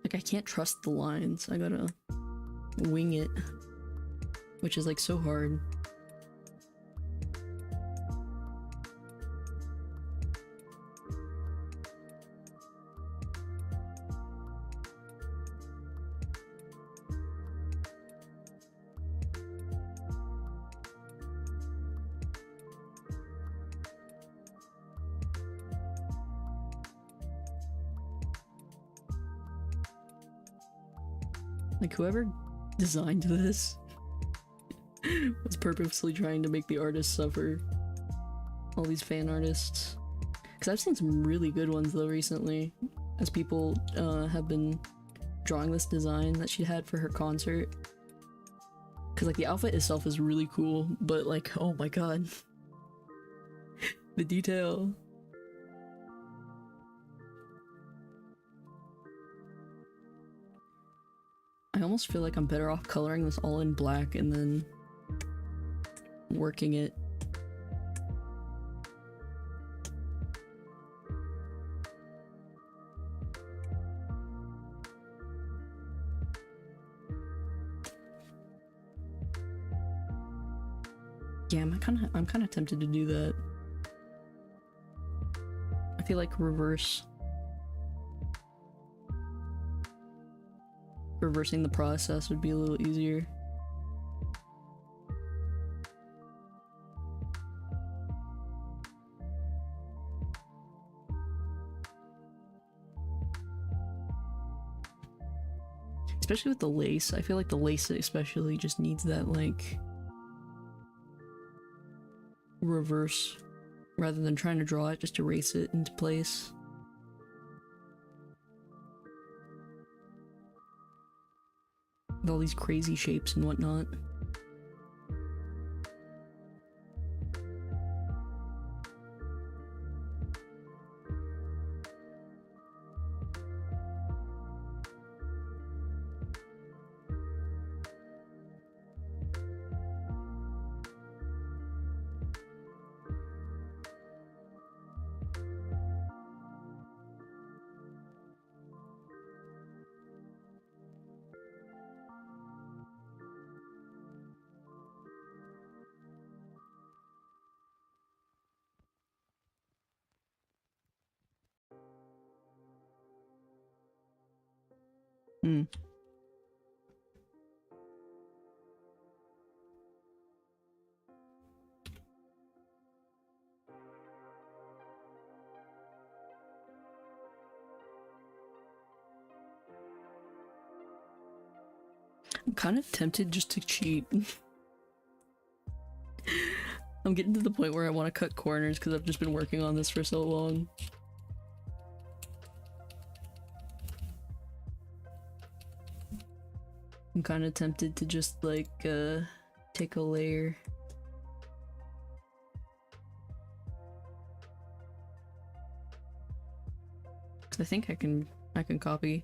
Like I can't trust the lines. I gotta wing it, which is like so hard. Like whoever designed this was purposely trying to make the artist suffer. All these fan artists. Because I've seen some really good ones though recently, as people have been drawing this design that she had for her concert. Because like the outfit itself is really cool, but like, oh my god. The detail. I almost feel like I'm better off coloring this all in black and then working it. Yeah, I'm kind of tempted to do that. I feel like reversing the process would be a little easier. Especially with the lace. I feel like the lace especially just needs that like reverse rather than trying to draw it, just erase it into place. With all these crazy shapes and whatnot. Hmm. I'm kind of tempted just to cheat. I'm getting to the point where I want to cut corners because I've just been working on this for so long. I'm kind of tempted to just like take a layer. Cause I think I can copy.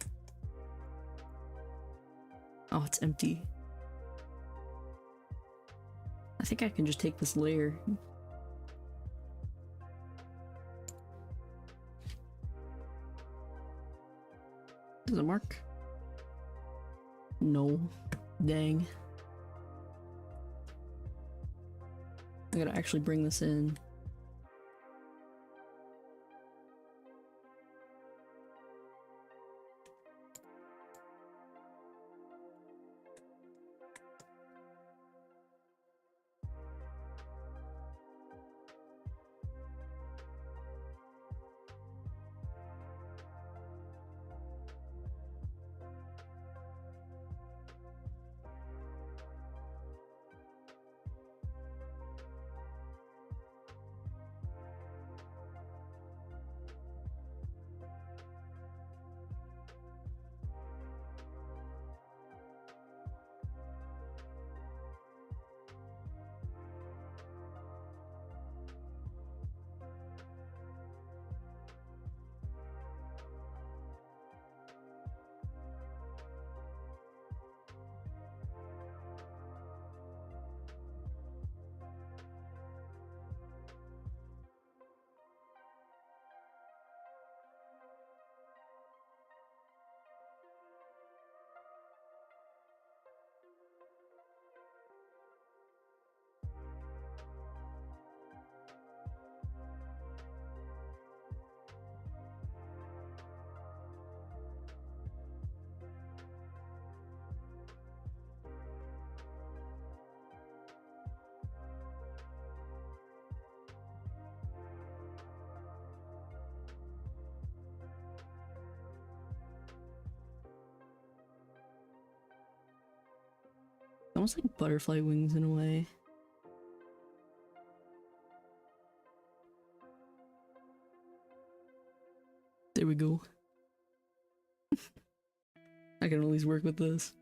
Oh, it's empty. I think I can just take this layer. Does it mark? No. Dang. I gotta actually bring this in. almost like butterfly wings in a way. There we go. I can at least work with this.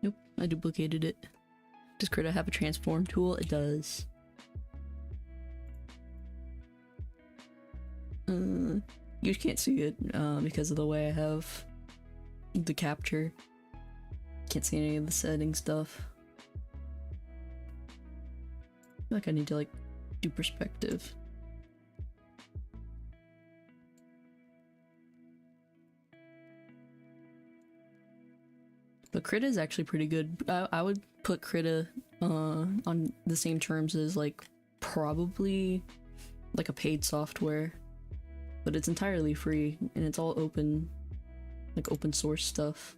Nope, I duplicated it. Does Krita have a transform tool? It does. You can't see it because of the way I have the capture. Can't see any of the setting stuff. I feel like I need to like do perspective. But Krita is actually pretty good. I would put Krita on the same terms as like probably like a paid software, but it's entirely free and it's all open, like open source stuff,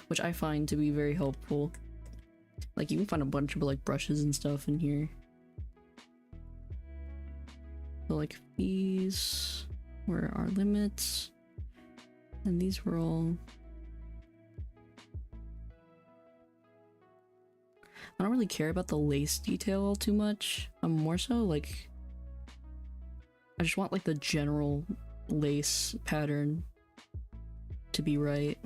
which I find to be very helpful. Like you can find a bunch of like brushes and stuff in here. So like these were our limits, and these were all. I don't really care about the lace detail all too much. I'm more so like, I just want like the general lace pattern to be right.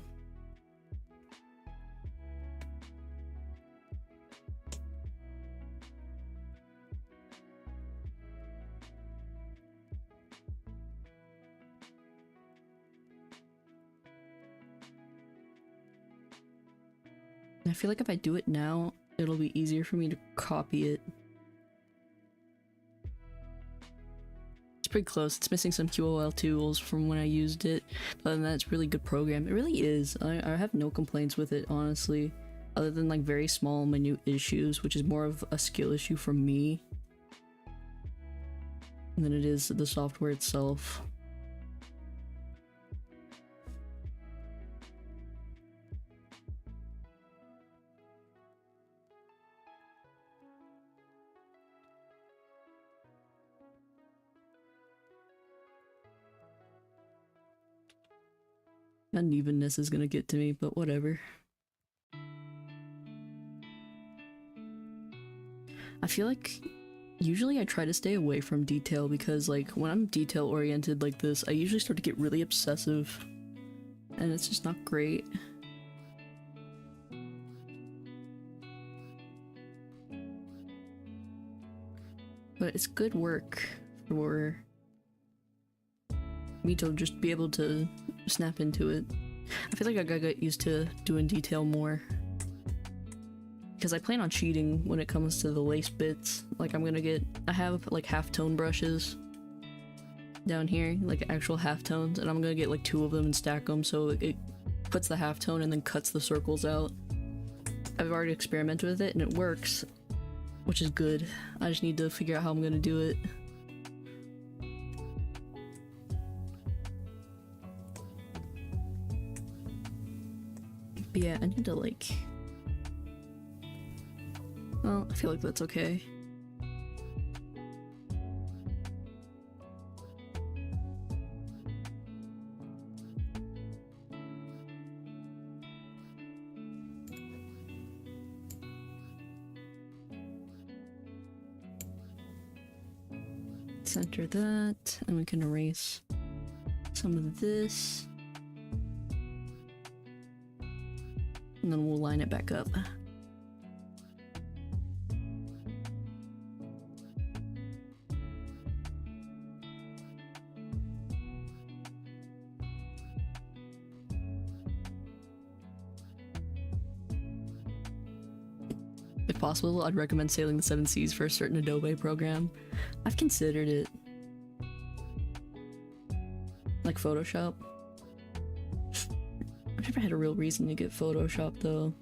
I feel like if I do it now, it'll be easier for me to copy it. It's pretty close. It's missing some QOL tools from when I used it, but other than that, it's a really good program. It really is. I have no complaints with it, honestly, other than like very small, minute issues, which is more of a skill issue for me than it is the software itself. Unevenness is gonna get to me, but whatever. I feel like usually I try to stay away from detail because like when I'm detail oriented like this, I usually start to get really obsessive and it's just not great. But it's good work for me to just be able to snap into it. I feel like I gotta get used to doing detail more, because I plan on cheating when it comes to the lace bits. Like I have like half-tone brushes down here, like actual half-tones, and I'm gonna get like 2 of them and stack them so it puts the half-tone and then cuts the circles out. I've already experimented with it and it works, which is good. I just need to figure out how I'm gonna do it. But yeah, I need to like... Well, I feel like that's okay. Center that, and we can erase some of this. And then we'll line it back up. if possible, I'd recommend sailing the seven seas for a certain Adobe program. I've considered it. Like Photoshop. I've never had a real reason to get Photoshop though.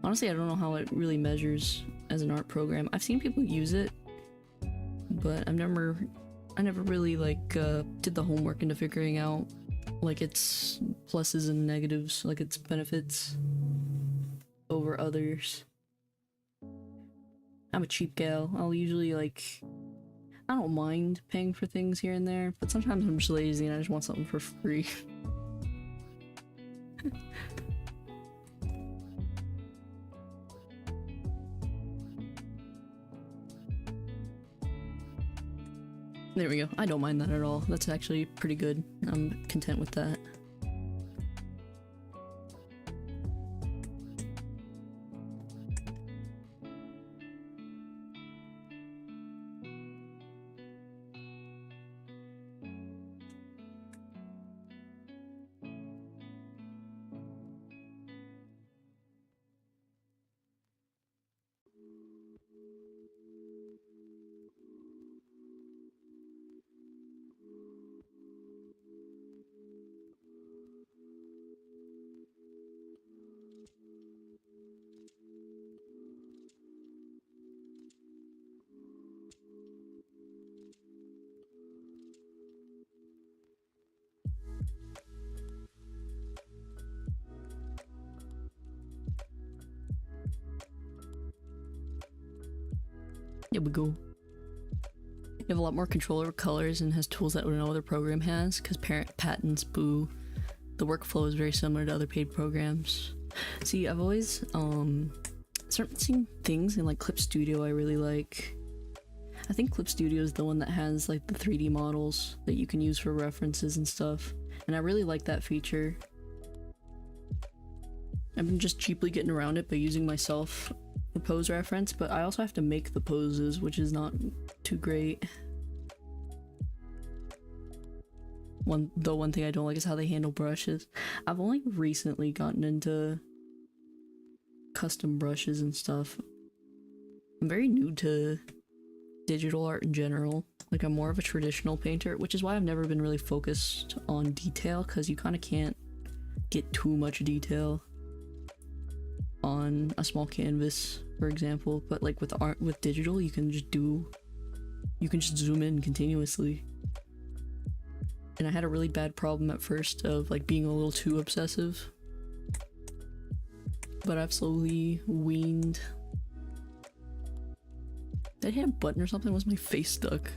Honestly, I don't know how it really measures as an art program. I've seen people use it, but I never really like did the homework into figuring out like its pluses and negatives, like its benefits over others. I'm a cheap gal. I'll usually like, I don't mind paying for things here and there, but sometimes I'm just lazy and I just want something for free. There we go. I don't mind that at all. That's actually pretty good. I'm content with that. There we go. You have a lot more control over colors and has tools that no other program has, because parent patents, boo. The workflow is very similar to other paid programs. See, I've always seen things in like Clip Studio I really like. I think Clip Studio is the one that has like the 3D models that you can use for references and stuff, and I really like that feature. I've been just cheaply getting around it by using myself the pose reference, but I also have to make the poses, which is not too great. One thing I don't like is how they handle brushes. I've only recently gotten into custom brushes and stuff. I'm very new to digital art in general. Like, I'm more of a traditional painter, which is why I've never been really focused on detail, because you kind of can't get too much detail on a small canvas, for example. But like with art, with digital, you can just zoom in continuously. And I had a really bad problem at first of like being a little too obsessive, but I've slowly weaned. Did I hit a button or something? Was my face stuck?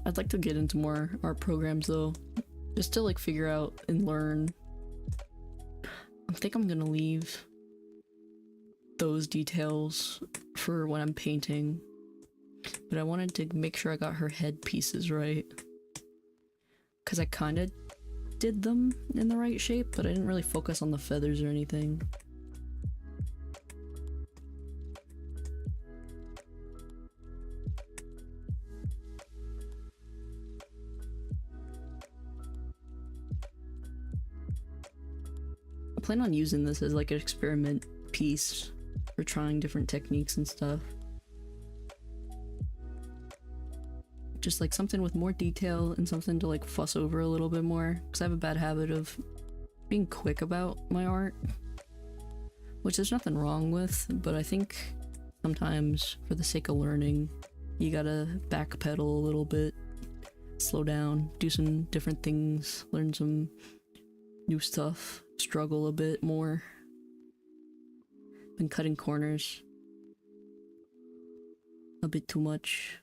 I'd like to get into more art programs though, just to like figure out and learn. I think I'm gonna leave those details for when I'm painting, but I wanted to make sure I got her head pieces right, because I kind of did them in the right shape, but I didn't really focus on the feathers or anything. I plan on using this as like an experiment piece for trying different techniques and stuff. Just like something with more detail and something to like fuss over a little bit more, because I have a bad habit of being quick about my art, which there's nothing wrong with, but I think sometimes for the sake of learning, you gotta backpedal a little bit, slow down, do some different things, learn some new stuff, struggle a bit more. Been cutting corners a bit too much.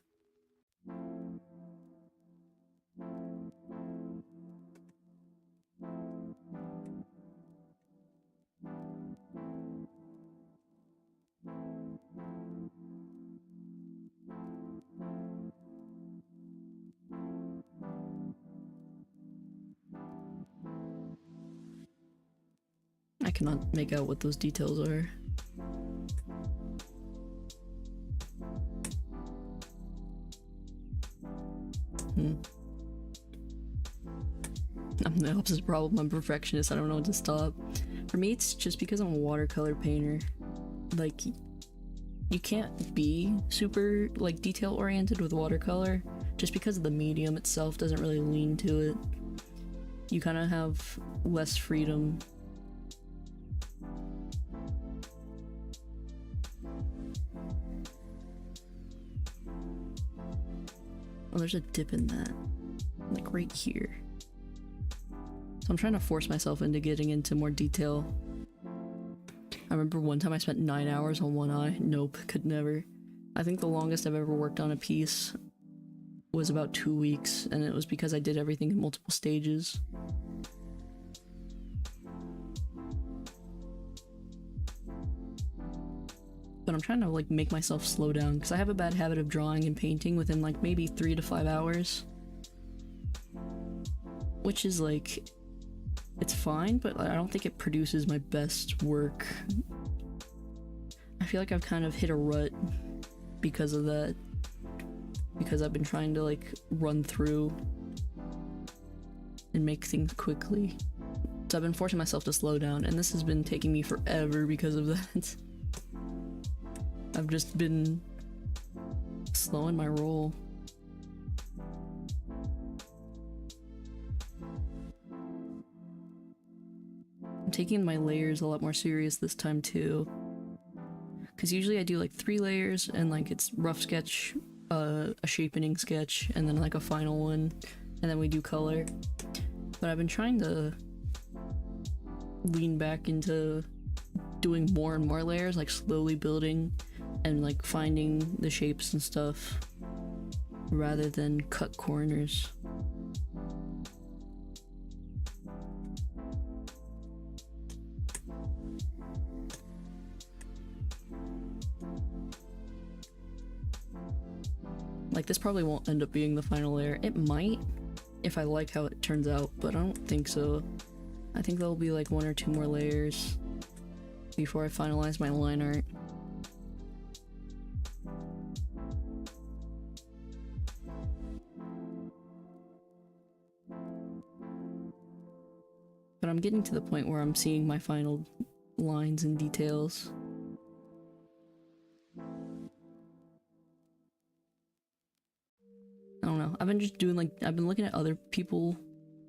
I cannot make out what those details are. the opposite problem. I'm a perfectionist. I don't know when to stop. For me, it's just because I'm a watercolor painter. Like, you can't be super, like, detail-oriented with watercolor, just because the medium itself doesn't really lean to it. You kind of have less freedom. Oh, there's a dip in that. Like, right here. So I'm trying to force myself into getting into more detail. I remember one time I spent 9 hours on one eye. Nope, could never. I think the longest I've ever worked on a piece was about 2 weeks, and it was because I did everything in multiple stages. But I'm trying to like make myself slow down, because I have a bad habit of drawing and painting within like maybe 3 to 5 hours. Which is like, it's fine, but I don't think it produces my best work. I feel like I've kind of hit a rut because of that. Because I've been trying to like run through and make things quickly. So I've been forcing myself to slow down, and this has been taking me forever because of that. I've just been slowing my roll. I'm taking my layers a lot more serious this time too. Because usually I do like 3 layers and like it's rough sketch, a shapening sketch, and then like a final one, and then we do color. But I've been trying to lean back into doing more and more layers, like slowly building and like finding the shapes and stuff rather than cut corners. Like, this probably won't end up being the final layer. It might, if I like how it turns out, but I don't think so. I think there'll be like 1 or 2 more layers before I finalize my line art. But I'm getting to the point where I'm seeing my final lines and details. I don't know. I've been just doing like, I've been looking at other people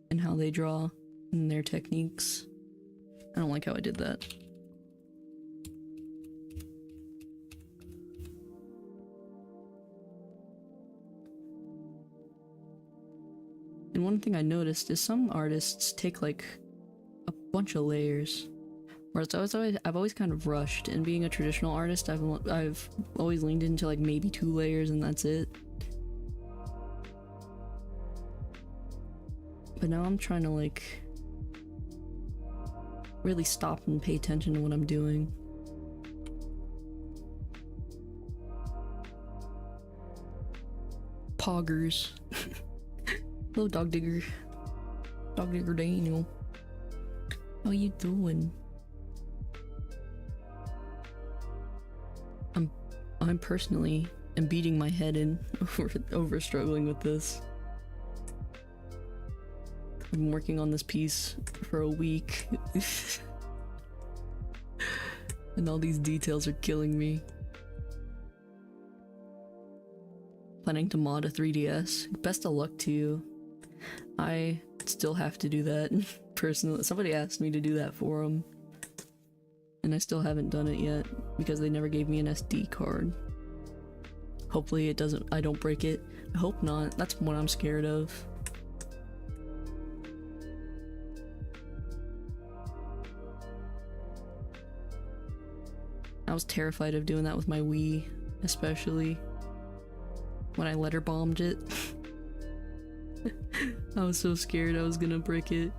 and how they draw and their techniques. I don't like how I did that. And one thing I noticed is some artists take like a bunch of layers. Whereas I've always kind of rushed, and being a traditional artist, I've always leaned into like maybe 2 layers and that's it. But now I'm trying to like really stop and pay attention to what I'm doing. Poggers. Hello, Dog Digger. Dog Digger Daniel. How you doing? I'm personally am beating my head in over struggling with this. I've been working on this piece for a week. And all these details are killing me. Planning to mod a 3DS. Best of luck to you. I still have to do that personally. Somebody asked me to do that for them, and I still haven't done it yet because they never gave me an SD card. Hopefully I don't break it. I hope not. That's what I'm scared of. I was terrified of doing that with my Wii, especially when I letter bombed it. I was so scared I was gonna break it.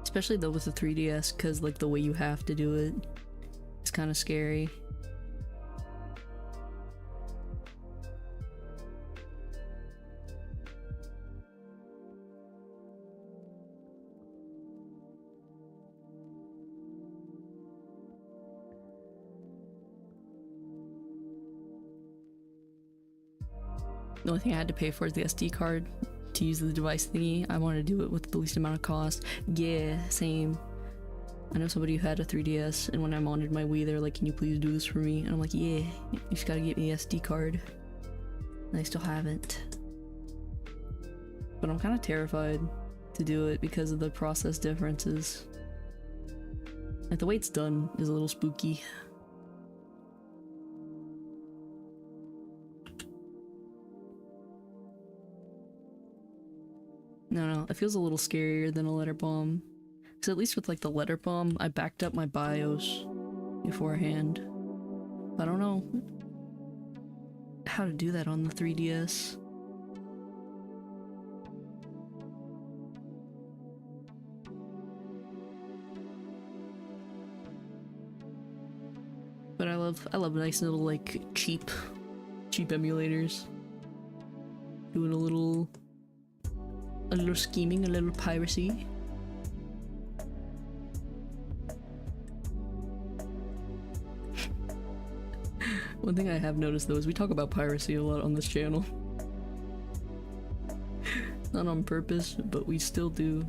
Especially though with the 3DS, because like the way you have to do it, it's kind of scary. The only thing I had to pay for is the SD card to use the device thingy. I wanted to do it with the least amount of cost. Yeah, same. I know somebody who had a 3DS, and when I modded my Wii, they're like, can you please do this for me? And I'm like, yeah, you just gotta get me the SD card. And I still haven't. But I'm kind of terrified to do it because of the process differences. Like, the way it's done is a little spooky. No, it feels a little scarier than a letter bomb. Because at least with like the letter bomb, I backed up my BIOS beforehand. I don't know how to do that on the 3DS. But I love nice little like cheap emulators. Doing a little scheming, a little piracy. One thing I have noticed though is we talk about piracy a lot on this channel. Not on purpose, but we still do.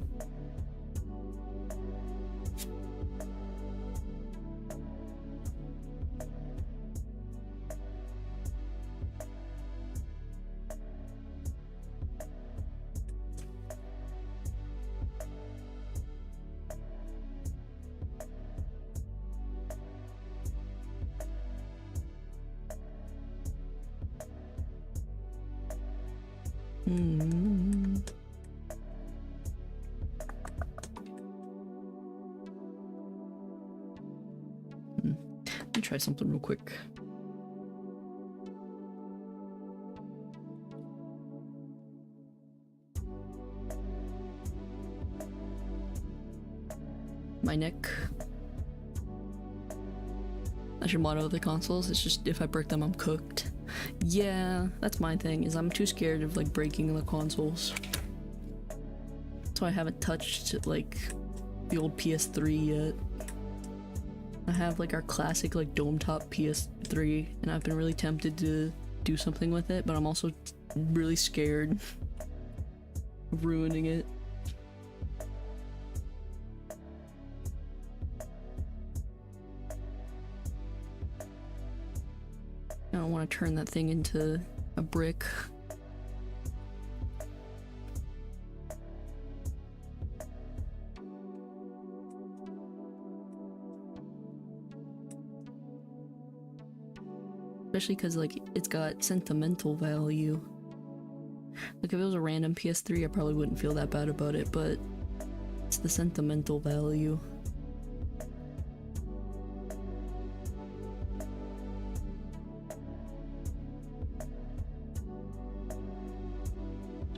Let me try something real quick. My neck. That's your motto of the consoles. It's just if I break them, I'm cooked. Yeah, that's my thing, is I'm too scared of like breaking the consoles. That's why I haven't touched like the old PS3 yet. I have like our classic like dome top PS3 and I've been really tempted to do something with it, but I'm also really scared of ruining it. I don't want to turn that thing into a brick. Especially because like it's got sentimental value. Like if it was a random PS3 I probably wouldn't feel that bad about it, but it's the sentimental value.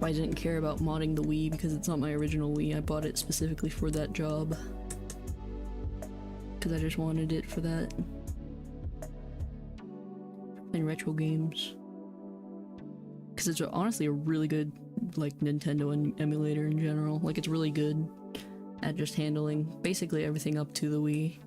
I didn't care about modding the Wii because it's not my original Wii. I bought it specifically for that job. Because I just wanted it for that. And retro games. Because it's honestly a really good, like, Nintendo emulator in general. Like, it's really good at just handling basically everything up to the Wii.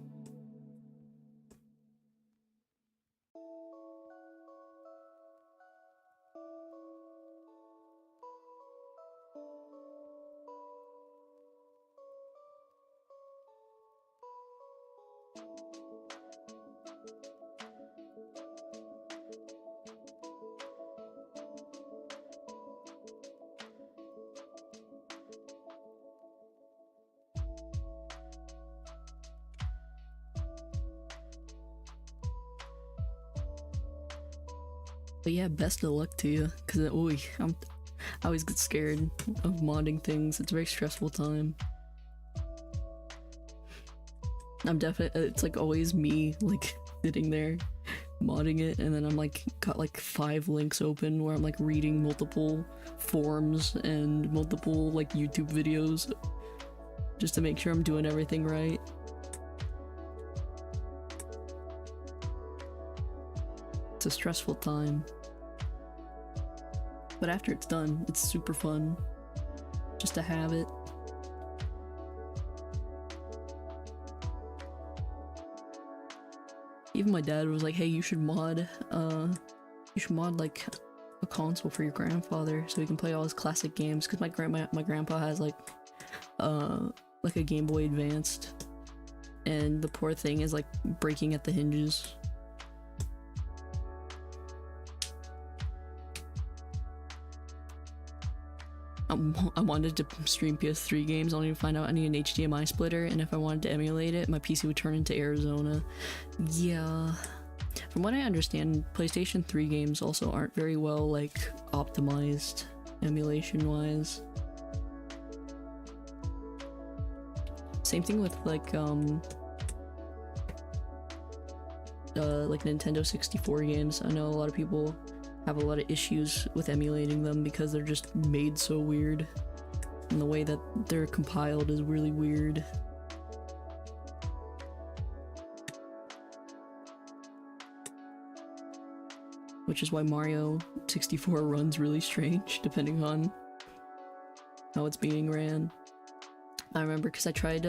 But yeah, best of luck to you, because I always get scared of modding things. It's a very stressful time. I'm definitely, it's like always me, like, sitting there modding it, and then I'm like, got like 5 links open where I'm like reading multiple forums and multiple like YouTube videos just to make sure I'm doing everything right. It's a stressful time. But after it's done, it's super fun. Just to have it. Even my dad was like, hey, you should mod like a console for your grandfather so he can play all his classic games. Because my grandpa has like a Game Boy Advanced, and the poor thing is like breaking at the hinges. I wanted to stream PS3 games only to find out I need an HDMI splitter, and if I wanted to emulate it, my PC would turn into Arizona. Yeah. From what I understand, PlayStation 3 games also aren't very well, like, optimized emulation-wise. Same thing with, like Nintendo 64 games. I know a lot of people have a lot of issues with emulating them because they're just made so weird, and the way that they're compiled is really weird. Which is why Mario 64 runs really strange depending on how it's being ran. I remember because I tried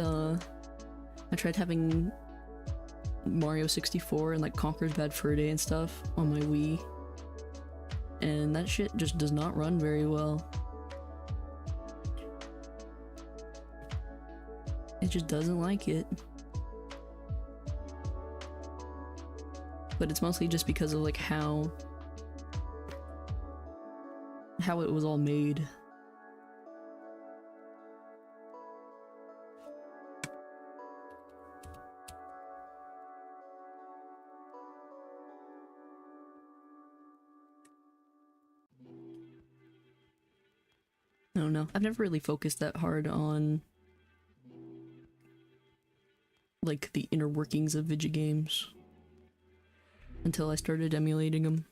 having Mario 64 and like Conker's Bad Fur Day and stuff on my Wii, and that shit just does not run very well. It just doesn't like it. But it's mostly just because of like how it was all made. I don't know. I've never really focused that hard on like the inner workings of video games until I started emulating them.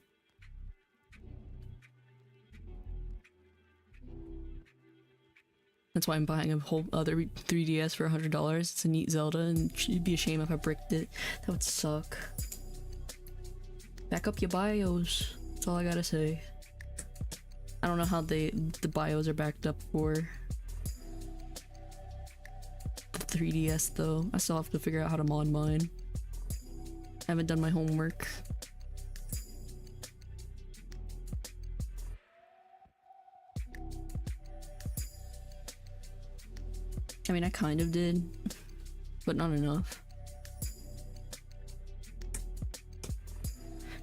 That's why I'm buying a whole other 3DS for $100. It's a neat Zelda, and it'd be a shame if I bricked it. That would suck. Back up your BIOS. That's all I gotta say. I don't know how the BIOS are backed up for the 3DS though. I still have to figure out how to mod mine. I haven't done my homework. I mean, I kind of did, but not enough.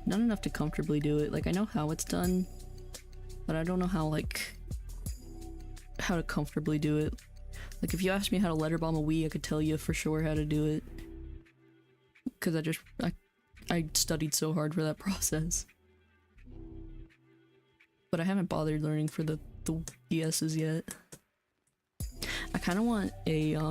Not enough to comfortably do it. Like, I know how it's done, but I don't know how, like, how to comfortably do it. Like, if you asked me how to letter bomb a Wii, I could tell you for sure how to do it. Because I studied so hard for that process. But I haven't bothered learning for the DS's yet. I kind of want a, I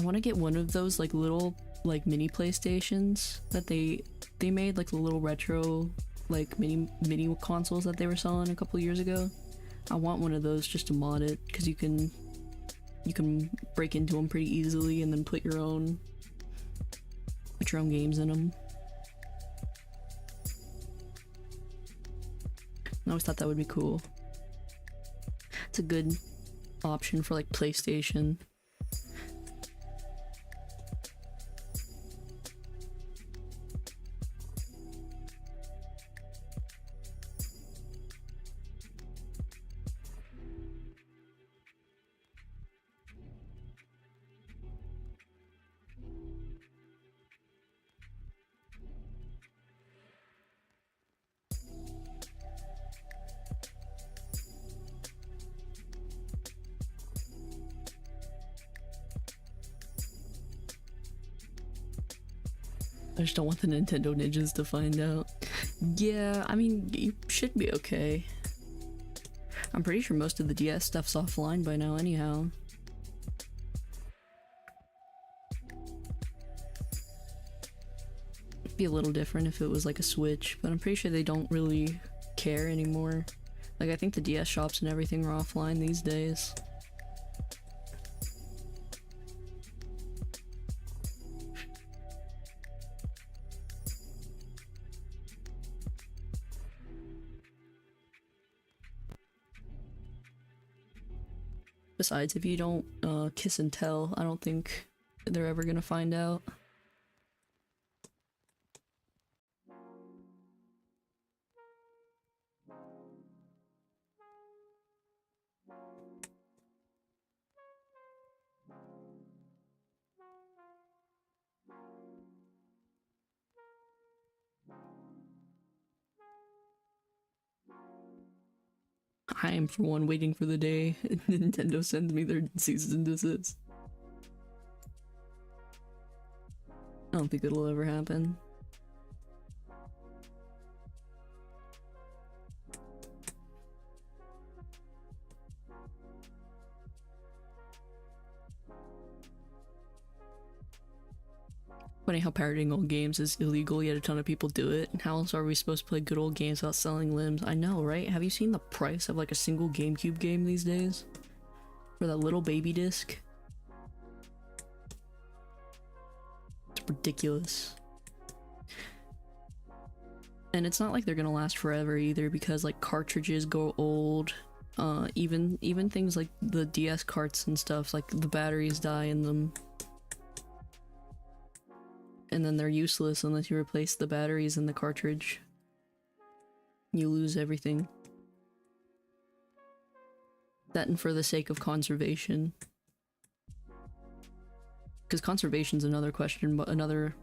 want to get one of those, like, little, like, mini PlayStations that they made, like, the little retro, like, mini consoles that they were selling a couple years ago. I want one of those just to mod it, because you can break into them pretty easily and then put your own games in them. I always thought that would be cool. It's a good option for like PlayStation. I just don't want the Nintendo ninjas to find out. Yeah, I mean, you should be okay. I'm pretty sure most of the DS stuff's offline by now anyhow. It'd be a little different if it was like a Switch, but I'm pretty sure they don't really care anymore. Like, I think the DS shops and everything are offline these days. Besides, if you don't kiss and tell, I don't think they're ever gonna find out. I am for one waiting for the day Nintendo sends me their cease and desist. I don't think it'll ever happen. Funny how pirating old games is illegal, yet a ton of people do it. How else are we supposed to play good old games without selling limbs? I know, right? Have you seen the price of like a single GameCube game these days? For that little baby disc? It's ridiculous. And it's not like they're gonna last forever either, because like cartridges go old. Even things like the DS carts and stuff, like the batteries die in them. And then they're useless unless you replace the batteries in the cartridge. You lose everything. That and for the sake of conservation. Because conservation's another question, but another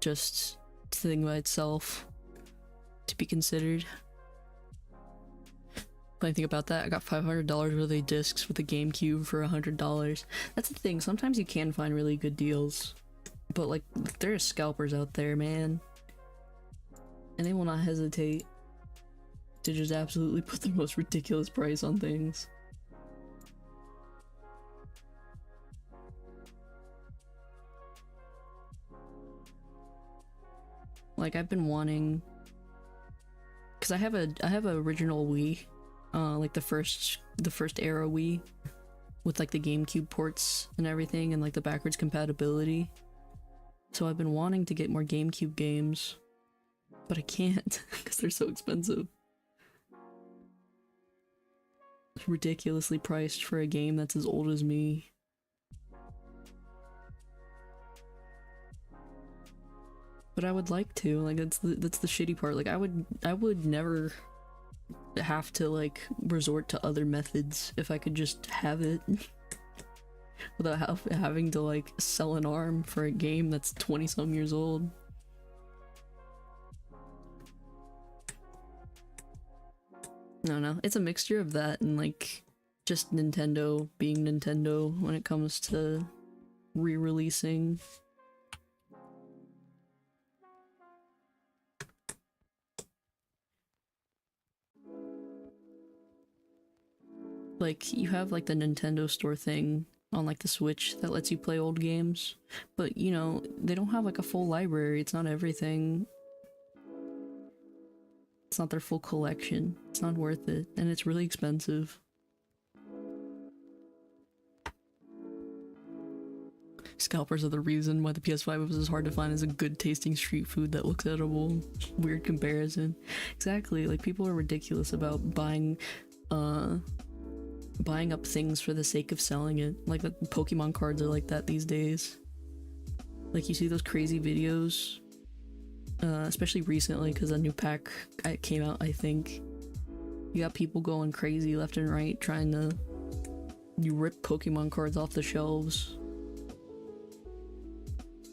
just thing by itself to be considered. Funny thing about that, I got $500 worth of discs with the GameCube for $100. That's the thing, sometimes you can find really good deals. But like, there's scalpers out there, man. And they will not hesitate to just absolutely put the most ridiculous price on things. Like, I've been wanting... Cause I have a original Wii. Like the first era Wii. With like the GameCube ports and everything, and like the backwards compatibility. So I've been wanting to get more GameCube games, but I can't because they're so expensive. It's ridiculously priced for a game that's as old as me. But I would like to, like that's the shitty part. Like I would never have to like resort to other methods if I could just have it. Without having to like sell an arm for a game that's 20-some years old. I don't know, it's a mixture of that and like just Nintendo being Nintendo when it comes to re-releasing. Like, you have like the Nintendo Store thing on like the Switch that lets you play old games, but you know, they don't have like a full library. It's not everything. It's not their full collection. It's not worth it, and it's really expensive. Scalpers are the reason why the PS5 was as hard to find as a good tasting street food that looks edible. Weird comparison. Exactly, like people are ridiculous about buying up things for the sake of selling it. Like the Pokemon cards are like that these days. Like you see those crazy videos, especially recently because a new pack came out, I think. You got people going crazy left and right trying to rip Pokemon cards off the shelves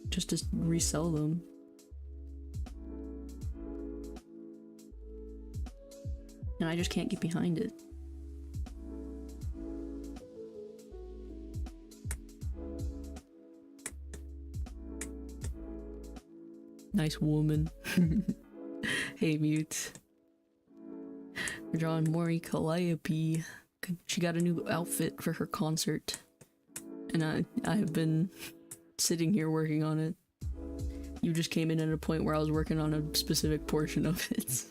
just to resell them. And I just can't get behind it. Nice woman. Hey, Mute. We're drawing Mori Calliope. She got a new outfit for her concert. And I have been sitting here working on it. You just came in at a point where I was working on a specific portion of it.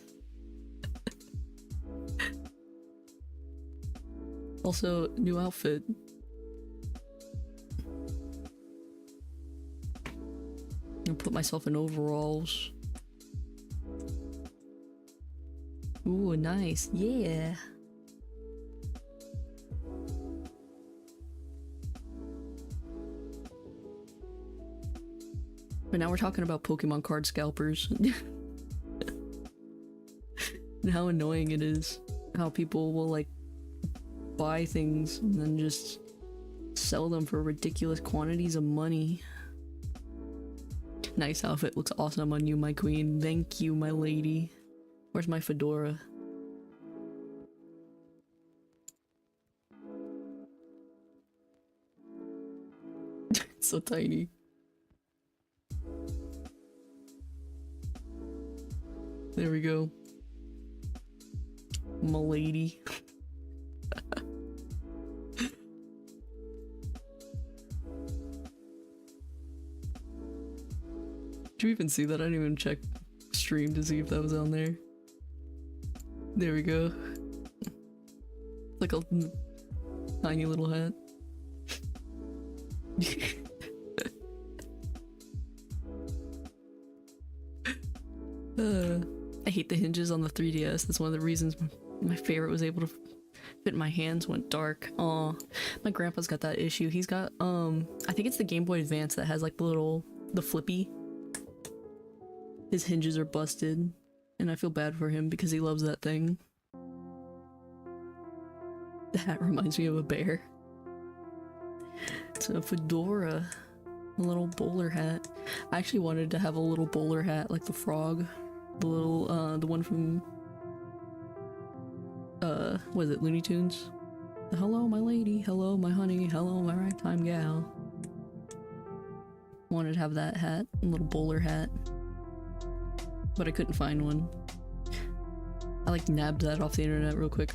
Also, new outfit. I'll put myself in overalls. Ooh, nice. Yeah. But now we're talking about Pokemon card scalpers. And how annoying it is. How people will like buy things and then just sell them for ridiculous quantities of money. Nice outfit, looks awesome on you, my queen. Thank you, my lady. Where's my fedora? So tiny. There we go. M'lady. Did you even see that? I didn't even check stream to see if that was on there. There we go. Like a tiny little hat. I hate the hinges on the 3DS. That's one of the reasons my favorite was able to fit in my hands went dark. Aw, my grandpa's got that issue. He's got I think it's the Game Boy Advance that has like the flippy. His hinges are busted, and I feel bad for him because he loves that thing. The hat reminds me of a bear. It's a fedora, a little bowler hat. I actually wanted to have a little bowler hat like the frog, the little the one from what is it, Looney Tunes? Hello my lady, hello my honey, hello my ragtime gal. Wanted to have that hat, a little bowler hat, but I couldn't find one. I like nabbed that off the internet real quick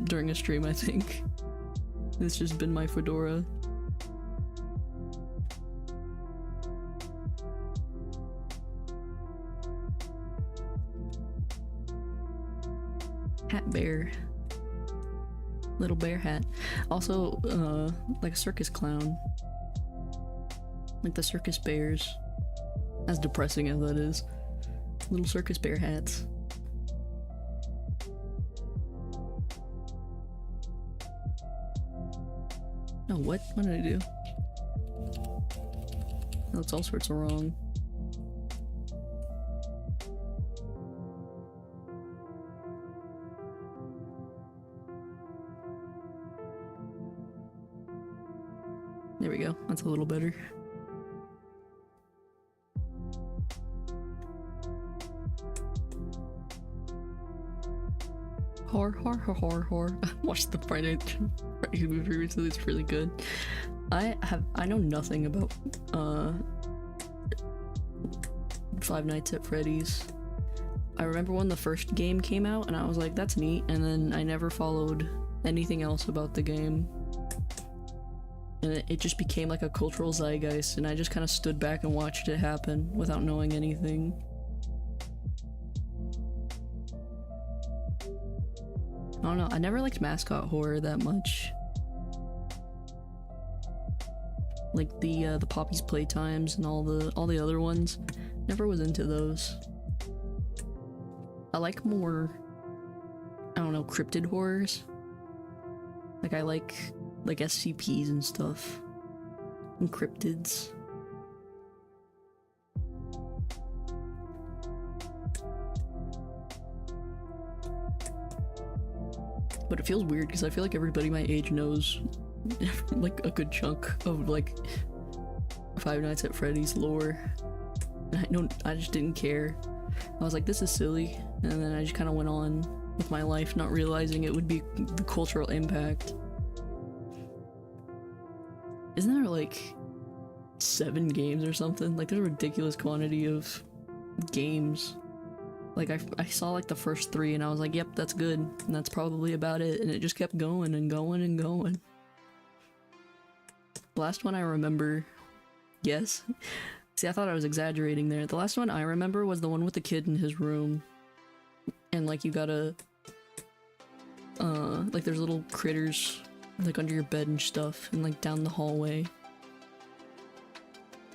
during a stream, I think. It's just been my fedora. Hat bear. Little bear hat. Also, like a circus clown. Like the circus bears. As depressing as that is. Little circus bear hats. Oh, what? What did I do? That's all sorts of wrong. There we go. That's a little better. Horror. I watched the Friday movie recently. It's really good. I know nothing about Five Nights at Freddy's. I remember when the first game came out and I was like, that's neat, and then I never followed anything else about the game. And it just became like a cultural zeitgeist, and I just kind of stood back and watched it happen without knowing anything. I don't know, I never liked mascot horror that much. Like the Poppy's Playtimes and all the other ones. Never was into those. I like more, I don't know, cryptid horrors. Like I like SCPs and stuff. And cryptids. But it feels weird because I feel like everybody my age knows like a good chunk of like Five Nights at Freddy's lore. And I just didn't care. I was like, this is silly, and then I just kind of went on with my life, not realizing it would be the cultural impact. Isn't there like 7 games or something? Like there's a ridiculous quantity of games. Like I saw like the first 3 and I was like, yep, that's good, and that's probably about it, and it just kept going and going and going. The last one I remember, yes. See, I thought I was exaggerating there. The last one I remember was the one with the kid in his room. And like you gotta, like there's little critters like under your bed and stuff, and like down the hallway.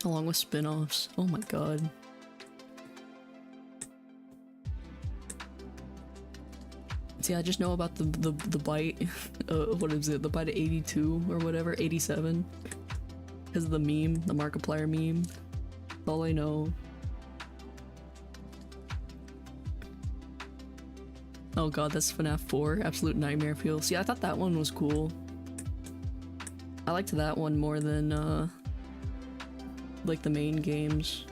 Along with spin-offs. Oh my god. See, I just know about the bite, what is it, the bite of 82 or whatever, 87. Because of the meme, the Markiplier meme. That's all I know. Oh god, that's FNAF 4, Absolute Nightmare Fuel. See, I thought that one was cool. I liked that one more than, like the main games.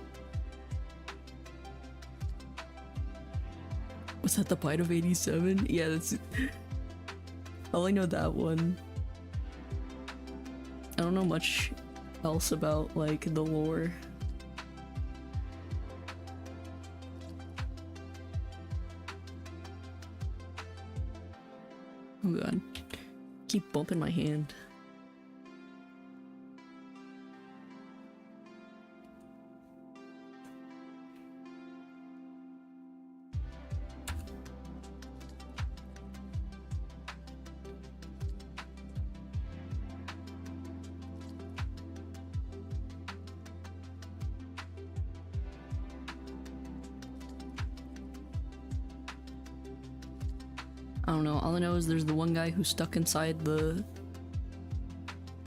Was that the bite of 87? Yeah, that's... I only know that one. I don't know much else about like the lore. Oh god. Keep bumping my hand. I don't know, all I know is there's the one guy who's stuck inside the...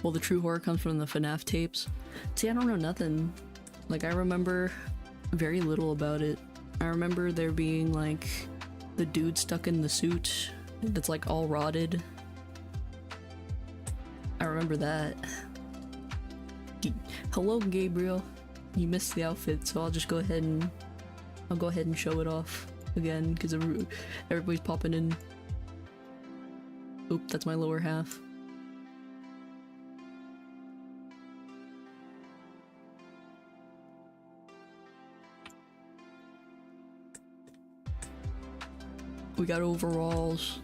Well, the true horror comes from the FNAF tapes. See, I don't know nothing. Like, I remember very little about it. I remember there being, like, the dude stuck in the suit that's, like, all rotted. I remember that. Hello, Gabriel. You missed the outfit, so I'll just go ahead and... I'll go ahead and show it off again, because everybody's popping in. Oop, that's my lower half. We got overalls.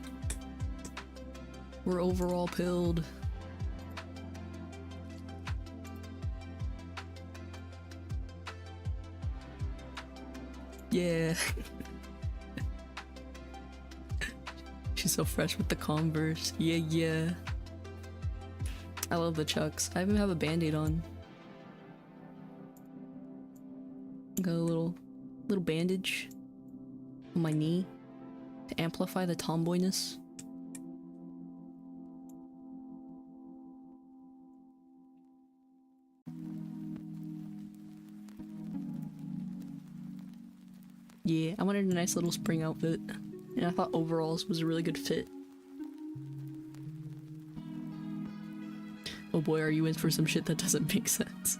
We're overall pilled. Yeah. She's so fresh with the Converse. Yeah, yeah. I love the Chucks. I even have a band-aid on. Got a little bandage on my knee to amplify the tomboyness. Yeah, I wanted a nice little spring outfit, and I thought overalls was a really good fit. Oh boy, are you in for some shit that doesn't make sense.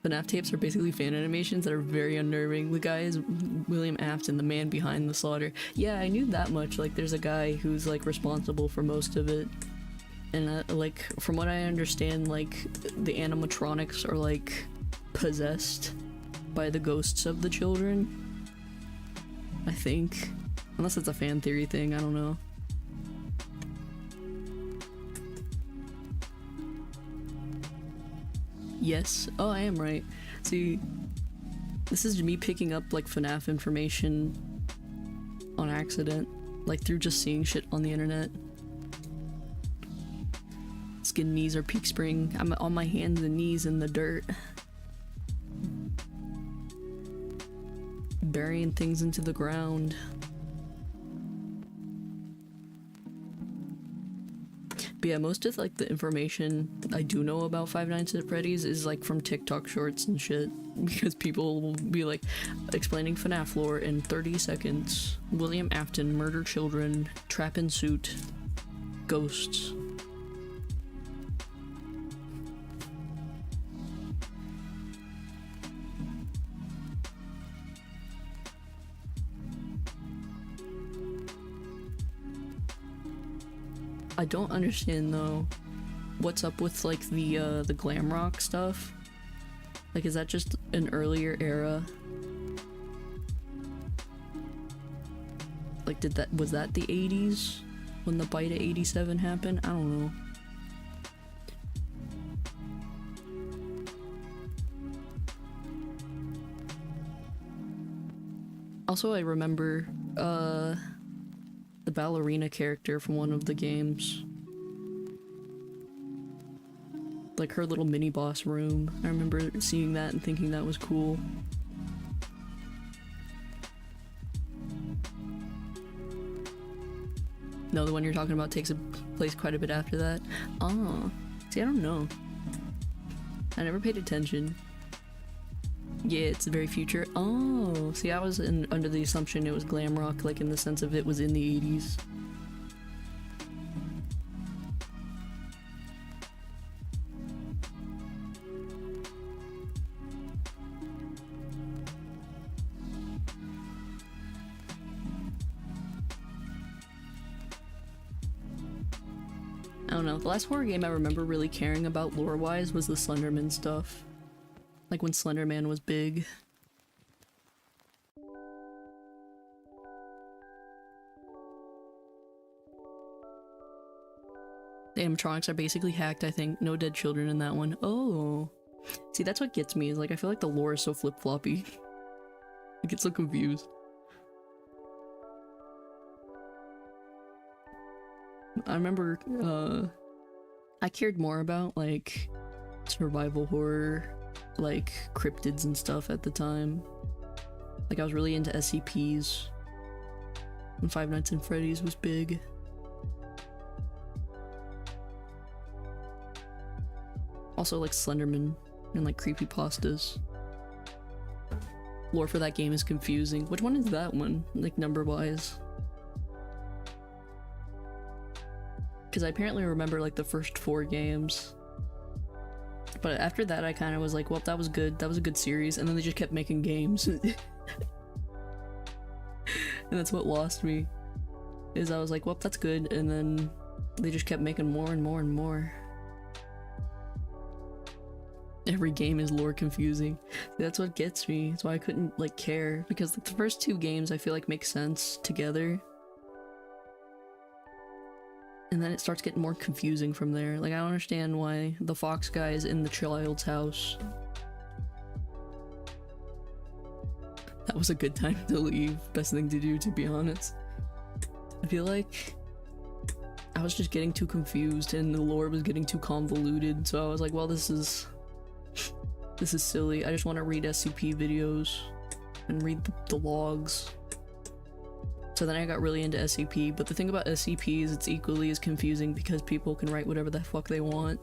FNAF tapes are basically fan animations that are very unnerving. The guy is William Afton, the man behind the slaughter. Yeah, I knew that much. Like, there's a guy who's, like, responsible for most of it. And, like, from what I understand, like, the animatronics are, like, possessed by the ghosts of the children. I think. Unless it's a fan theory thing, I don't know. Yes. Oh, I am right. See, this is me picking up, like, FNAF information on accident. Like, through just seeing shit on the internet. Skin knees or peak spring. I'm on my hands and knees in the dirt. Burying things into the ground. But yeah, most of, like, the information I do know about Five Nights at Freddy's is, like, from TikTok shorts and shit. Because people will be, like, explaining FNAF lore in 30 seconds. William Afton, murder children, trap in suit, ghosts. I don't understand though, what's up with, like, the glam rock stuff? Like, is that just an earlier era? Like, was that the 80s? When the bite of 87 happened? I don't know. Also, I remember, the ballerina character from one of the games. Like, her little mini-boss room. I remember seeing that and thinking that was cool. No, the one you're talking about takes place quite a bit after that. Oh. See, I don't know. I never paid attention. Yeah, it's the very future. Oh, see, I was under the assumption it was glam rock, like, in the sense of it was in the 80s. I don't know, the last horror game I remember really caring about lore-wise was the Slenderman stuff. Like when Slenderman was big. The animatronics are basically hacked, I think. No dead children in that one. Oh. See, that's what gets me, is like I feel like the lore is so flip-floppy. I get so confused. I remember, I cared more about, like, survival horror, like, cryptids and stuff at the time. Like, I was really into SCPs. When Five Nights at Freddy's was big. Also, like, Slenderman and, like, creepypastas. Lore for that game is confusing. Which one is that one? Like, number-wise? Because I apparently remember like the first 4 games, but after that I kind of was like, well, that was good, that was a good series, and then they just kept making games. And that's what lost me, is I was like, well, that's good, and then they just kept making more and more and more. Every game is lore confusing. That's what gets me. That's why I couldn't like care, because like, the first 2 games I feel like make sense together. And then it starts getting more confusing from there. Like, I don't understand why the fox guy is in the child's house. That was a good time to leave. Best thing to do, to be honest. I feel like I was just getting too confused and the lore was getting too convoluted, so I was like, well, this is silly. I just want to read SCP videos and read the logs. So then I got really into SCP, but the thing about SCP is it's equally as confusing because people can write whatever the fuck they want,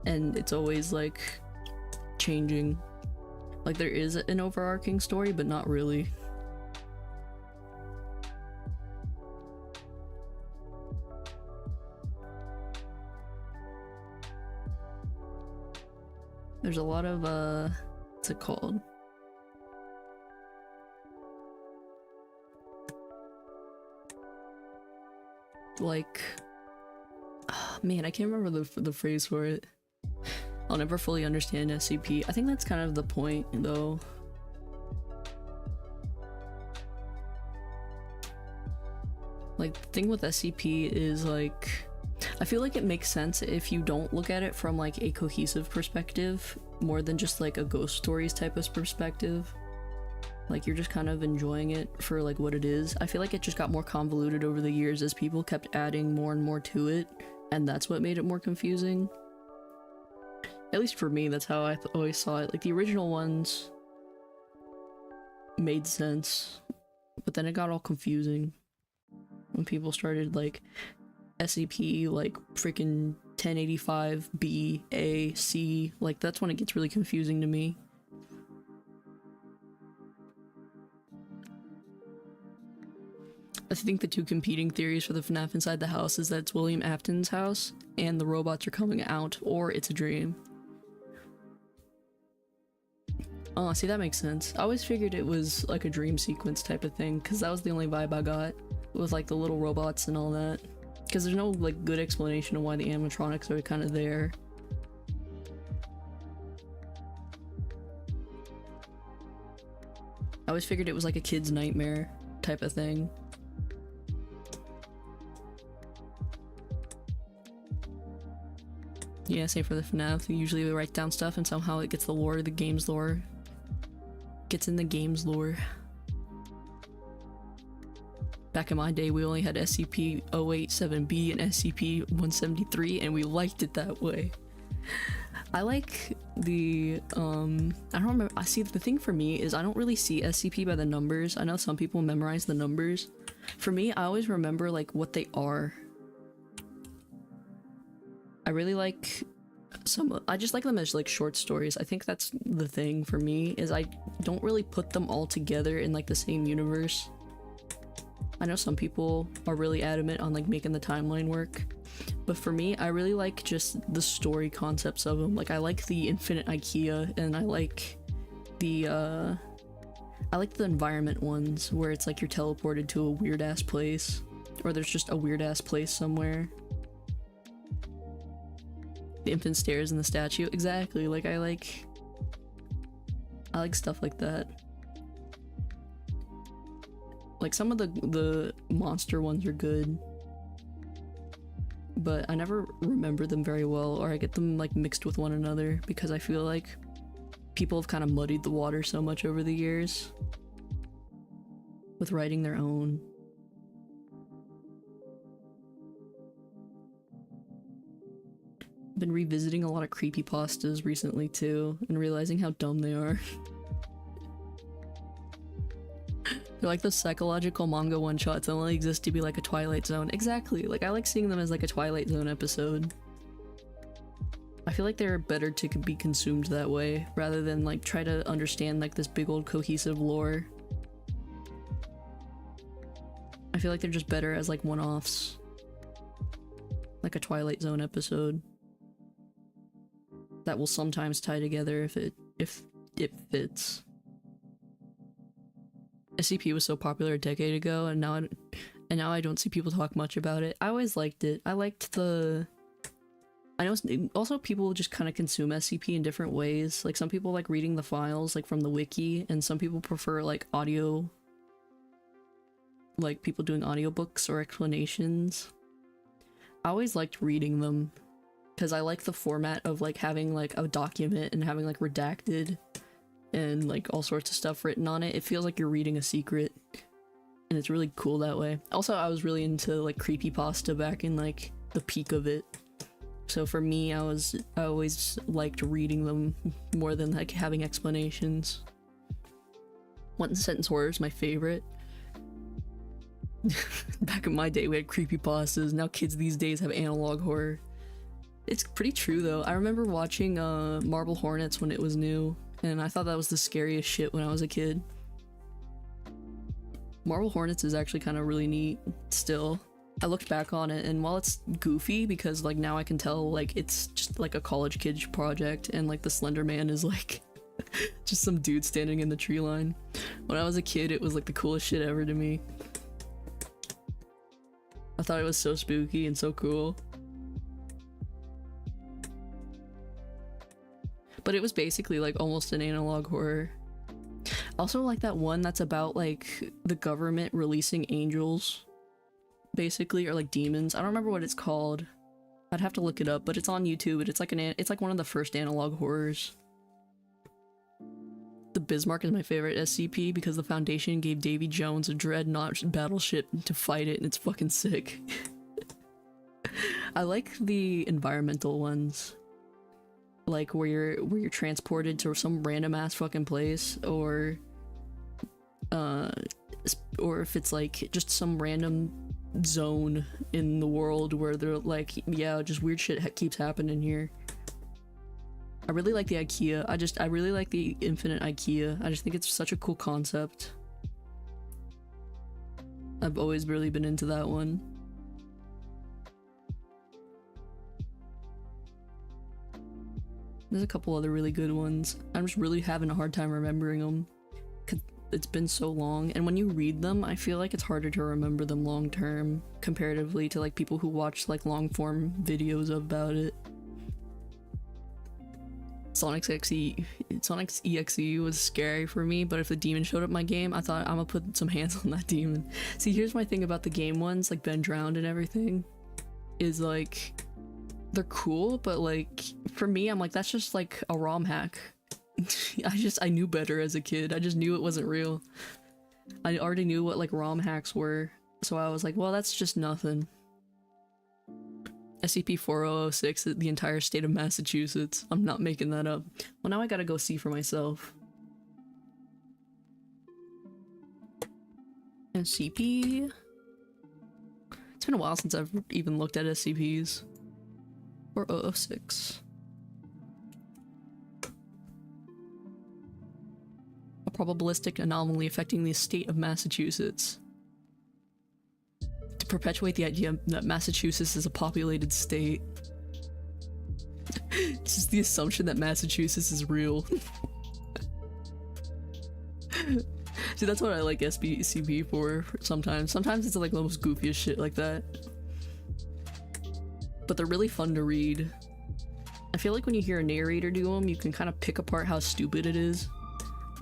and it's always like changing. Like there is an overarching story, but not really. There's a lot of what's it called? Like, man, I can't remember the phrase for it. I'll never fully understand SCP. I think that's kind of the point, though. Like, the thing with SCP is, like, I feel like it makes sense if you don't look at it from, like, a cohesive perspective, more than just, like, a ghost stories type of perspective. Like, you're just kind of enjoying it for, like, what it is. I feel like it just got more convoluted over the years as people kept adding more and more to it, and that's what made it more confusing. At least for me, that's how I always saw it. Like, the original ones made sense, but then it got all confusing when people started, like, SCP, like, freaking 1085, B, A, C. Like, that's when it gets really confusing to me. I think the 2 competing theories for the FNAF inside the house is that it's William Afton's house and the robots are coming out, or it's a dream. Oh, see, that makes sense. I always figured it was like a dream sequence type of thing, because that was the only vibe I got, with like the little robots and all that. Because there's no like good explanation of why the animatronics are kind of there. I always figured it was like a kid's nightmare type of thing. Yeah, same for the FNAF. Usually we write down stuff and somehow it gets the lore, the game's lore. Gets in the game's lore. Back in my day, we only had SCP-087-B and SCP-173, and we liked it that way. I like the, I don't remember, I see, the thing for me is I don't really see SCP by the numbers. I know some people memorize the numbers. For me, I always remember, like, what they are. I really like I just like them as like short stories. I think that's the thing for me, is I don't really put them all together in like the same universe. I know some people are really adamant on like making the timeline work, but for me, I really like just the story concepts of them. Like I like the infinite IKEA, and I like the environment ones where it's like you're teleported to a weird ass place, or there's just a weird ass place somewhere. The infant stares in the statue. Exactly, like I like stuff like that. Like some of the monster ones are good, but I never remember them very well, or I get them like mixed with one another because I feel like people have kind of muddied the water so much over the years with writing their own. Been revisiting a lot of creepypastas recently too, and realizing how dumb they are. They're like those psychological manga one-shots that only exist to be like a Twilight Zone. Exactly, like I like seeing them as like a Twilight Zone episode. I feel like they're better to be consumed that way, rather than like try to understand like this big old cohesive lore. I feel like they're just better as like one-offs. Like a Twilight Zone episode. That will sometimes tie together if it fits. SCP was so popular a decade ago, and now I don't see people talk much about it. I always liked it. I liked the... I know also people just kind of consume SCP in different ways. Like some people like reading the files like from the wiki, and some people prefer like audio, like people doing audiobooks or explanations. I always liked reading them because I like the format of like having like a document and having like redacted and like all sorts of stuff written on it. It feels like you're reading a secret, and it's really cool that way. Also, I was really into like creepypasta back in like the peak of it. So for me, I always liked reading them more than like having explanations. One Sentence Horror is my favorite. Back in my day, we had creepypastas. Now kids these days have analog horror. It's pretty true though. I remember watching Marble Hornets when it was new, and I thought that was the scariest shit when I was a kid. Marble Hornets is actually kind of really neat still. I looked back on it, and while it's goofy because like now I can tell like it's just like a college kid's project, and like the Slender Man is like just some dude standing in the tree line. When I was a kid, it was like the coolest shit ever to me. I thought it was so spooky and so cool. But it was basically like almost an analog horror. Also like that one that's about like the government releasing angels, basically, or like demons. I don't remember what it's called. I'd have to look it up, but it's on YouTube, and it's like one of the first analog horrors. The Bismarck is my favorite SCP because the Foundation gave Davy Jones a dreadnought battleship to fight it, and it's fucking sick. I like the environmental ones. Like where you're transported to some random ass fucking place, or if it's like just some random zone in the world where they're like, yeah, just weird shit keeps happening here. I really like the IKEA. I really like the infinite IKEA. I just think it's such a cool concept. I've always really been into that one. There's a couple other really good ones. I'm just really having a hard time remembering them, 'cause it's been so long, and when you read them, I feel like it's harder to remember them long term comparatively to like people who watch like long form videos about it. Sonic's EXE was scary for me, but if the demon showed up in my game, I thought I'm gonna put some hands on that demon. See, here's my thing about the game ones, like Ben Drowned and everything, is like they're cool, but like for me, I'm like, that's just like a ROM hack. I knew better as a kid. I just knew it wasn't real. I already knew what like ROM hacks were, so I was like, well, that's just nothing. SCP-4006, the entire state of Massachusetts. I'm not making that up. Well, now I gotta go see for myself. SCP... It's been a while since I've even looked at SCPs. Or 006. A probabilistic anomaly affecting the state of Massachusetts. To perpetuate the idea that Massachusetts is a populated state. It's just the assumption that Massachusetts is real. See, that's what I like SCP for sometimes. Sometimes it's like the most goofiest shit like that. But they're really fun to read. I feel like when you hear a narrator do them, you can kind of pick apart how stupid it is.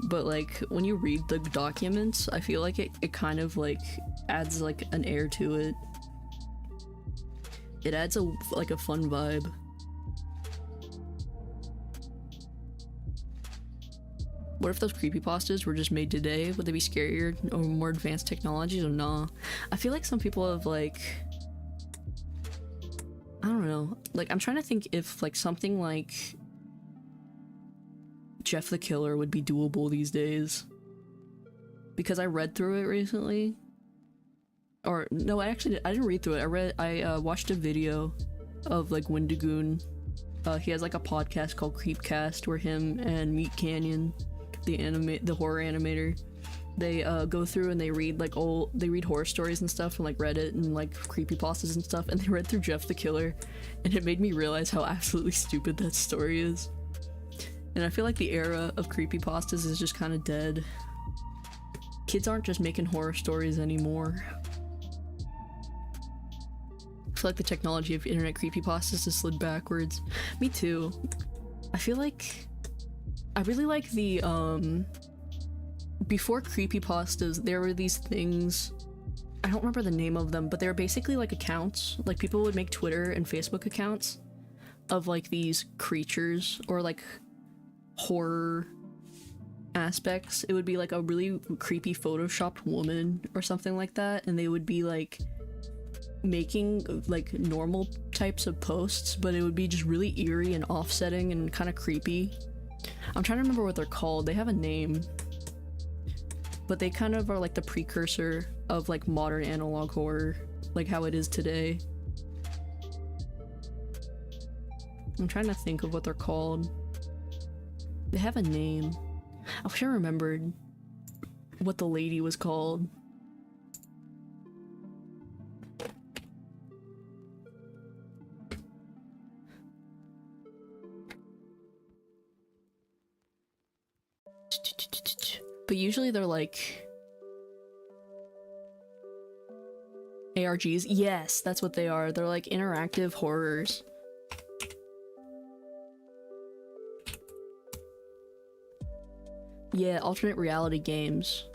But like when you read the documents, I feel like it kind of like adds like an air to it. It adds like a fun vibe. What if those creepypastas were just made today? Would they be scarier or more advanced technologies or nah? I feel like some people have like, I don't know, like I'm trying to think if like something like Jeff the Killer would be doable these days. Because I read through it recently. Or no, I didn't read through it. I watched a video of like Wendigoon. He has like a podcast called Creepcast where him and Meat Canyon, the horror animator, they go through and they read like horror stories and stuff from like Reddit and like creepypastas and stuff, and they read through Jeff the Killer, and it made me realize how absolutely stupid that story is. And I feel like the era of creepypastas is just kind of dead. Kids aren't just making horror stories anymore. I feel like the technology of internet creepypastas has slid backwards. Me too. I feel like I really like the before creepypastas there were these things, I don't remember the name of them, but they were basically like accounts. Like people would make Twitter and Facebook accounts of like these creatures or like horror aspects. It would be like a really creepy photoshopped woman or something like that, and they would be like making like normal types of posts, but it would be just really eerie and offsetting and kind of creepy. I'm trying to remember what they're called. They have a name, but they kind of are like the precursor of like modern analog horror, like how it is today. I'm trying to think of what they're called. They have a name. I wish I remembered what the lady was called. But usually they're like ARGs. Yes, that's what they are. They're like interactive horrors. Yeah, alternate reality games.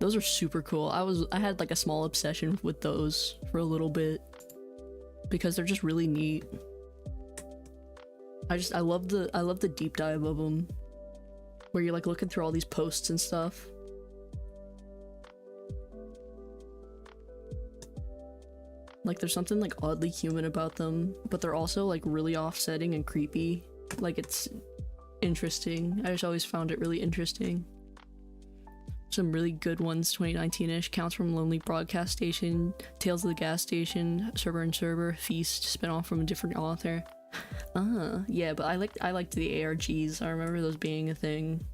Those are super cool. I had like a small obsession with those for a little bit because they're just really neat. I love the deep dive of them, where you're like looking through all these posts and stuff. Like there's something like oddly human about them, but they're also like really offsetting and creepy. Like it's interesting. I just always found it really interesting. Some really good ones, 2019-ish, Counts from Lonely Broadcast Station, Tales of the Gas Station, Server and Server, Feast, spin-off from a different author. Yeah, but I liked the ARGs. I remember those being a thing.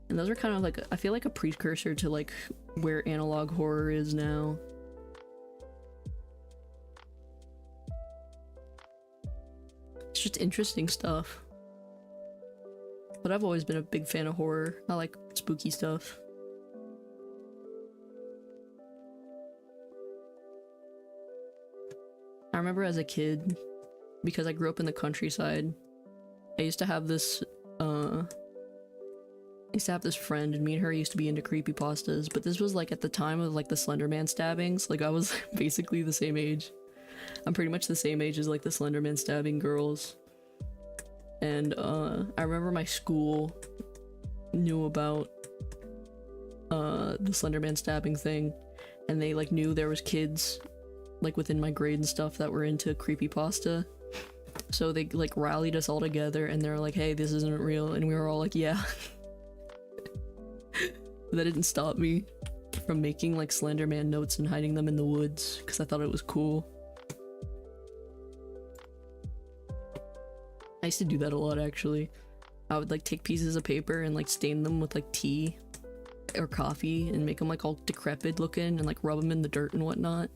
And those are kind of like, I feel like a precursor to like where analog horror is now. It's just interesting stuff. But I've always been a big fan of horror. I like spooky stuff. I remember as a kid, because I grew up in the countryside, I used to have this friend, and me and her used to be into creepypastas, but this was like at the time of like the Slender Man stabbings. Like I was basically the same age. I'm pretty much the same age as like the Slender Man stabbing girls. And I remember my school knew about the Slender Man stabbing thing, and they like knew there was kids like within my grade and stuff that were into creepypasta. So they like rallied us all together and they're like, hey, this isn't real, and we were all like, yeah. That didn't stop me from making like Slender Man notes and hiding them in the woods because I thought it was cool. I used to do that a lot, actually. I would like take pieces of paper and like stain them with like tea or coffee and make them like all decrepit looking and like rub them in the dirt and whatnot.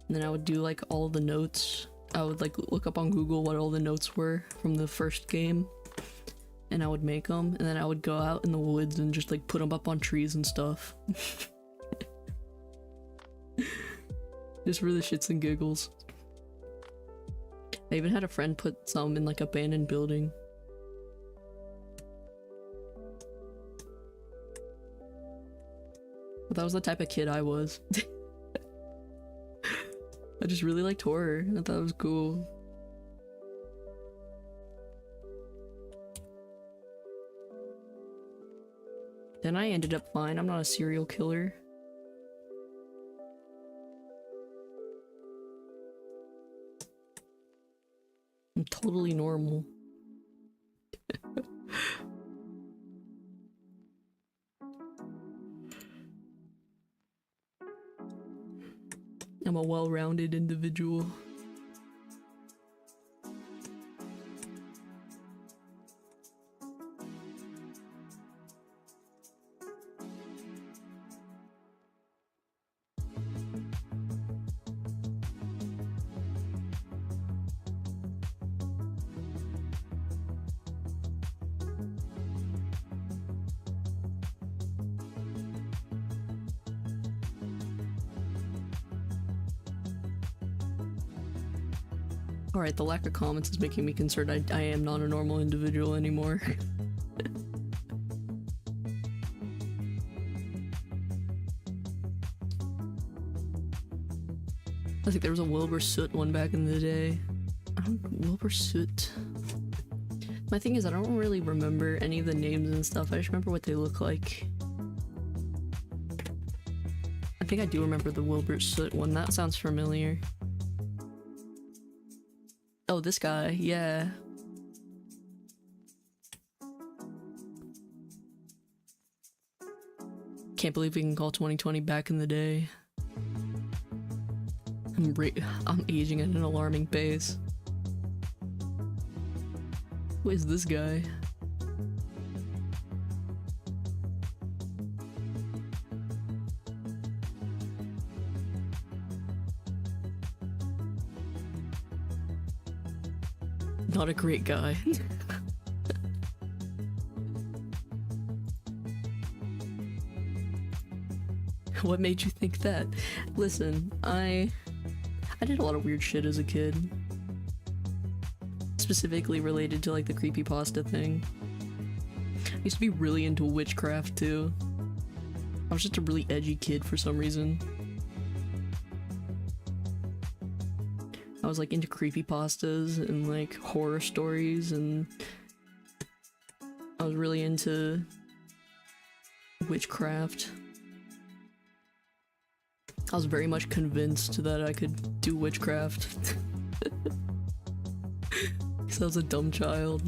And then I would do like all the notes. I would like look up on Google what all the notes were from the first game, and I would make them, and then I would go out in the woods and just like put them up on trees and stuff. Just for the shits and giggles. I even had a friend put some in like abandoned building. But that was the type of kid I was. I just really liked horror. I thought it was cool. Then I ended up fine. I'm not a serial killer. I'm totally normal. I'm a well-rounded individual. Alright, the lack of comments is making me concerned I am not a normal individual anymore. I think there was a Wilbur Soot one back in the day. Wilbur Soot. My thing is I don't really remember any of the names and stuff, I just remember what they look like. I think I do remember the Wilbur Soot one, that sounds familiar. Oh, this guy, yeah. Can't believe we can call 2020 back in the day. I'm aging at an alarming pace. Who is this guy? Not a great guy. What made you think that? Listen, I did a lot of weird shit as a kid. Specifically related to like the creepypasta thing. I used to be really into witchcraft too. I was just a really edgy kid for some reason. I was like into creepypastas and like horror stories, and I was really into witchcraft. I was very much convinced that I could do witchcraft. Because I was a dumb child.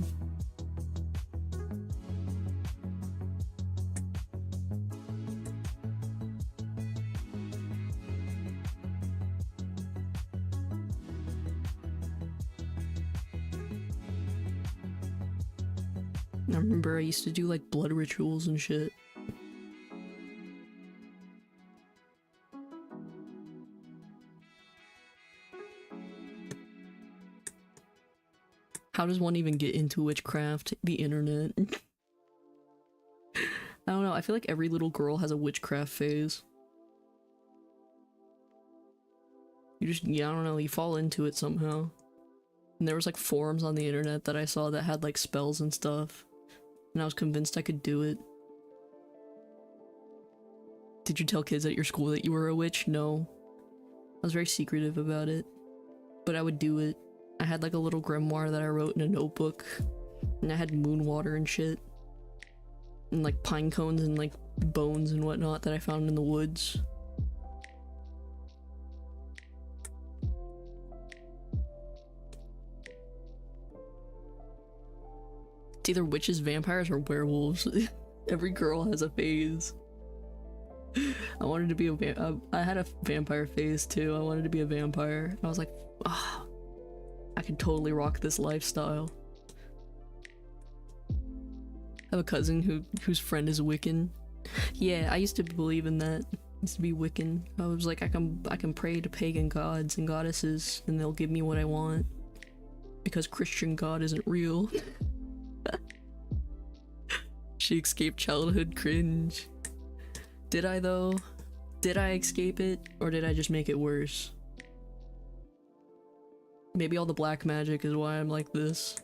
I remember I used to do like blood rituals and shit. How does one even get into witchcraft? The internet. I don't know, I feel like every little girl has a witchcraft phase. You just, yeah, I don't know, you fall into it somehow. And there was like forums on the internet that I saw that had like spells and stuff. And I was convinced I could do it. Did you tell kids at your school that you were a witch? No. I was very secretive about it. But I would do it. I had like a little grimoire that I wrote in a notebook. And I had moon water and shit. And like pine cones and like bones and whatnot that I found in the woods. It's either witches, vampires, or werewolves. Every girl has a phase. I wanted to be a I had a vampire phase too. I wanted to be a vampire. And I was like, ah, I could totally rock this lifestyle. I have a cousin whose friend is Wiccan. Yeah, I used to believe in that. I used to be Wiccan. I was like, I can pray to pagan gods and goddesses and they'll give me what I want. Because Christian God isn't real. She escaped childhood cringe. Did I though? Did I escape it? Or did I just make it worse? Maybe all the black magic is why I'm like this.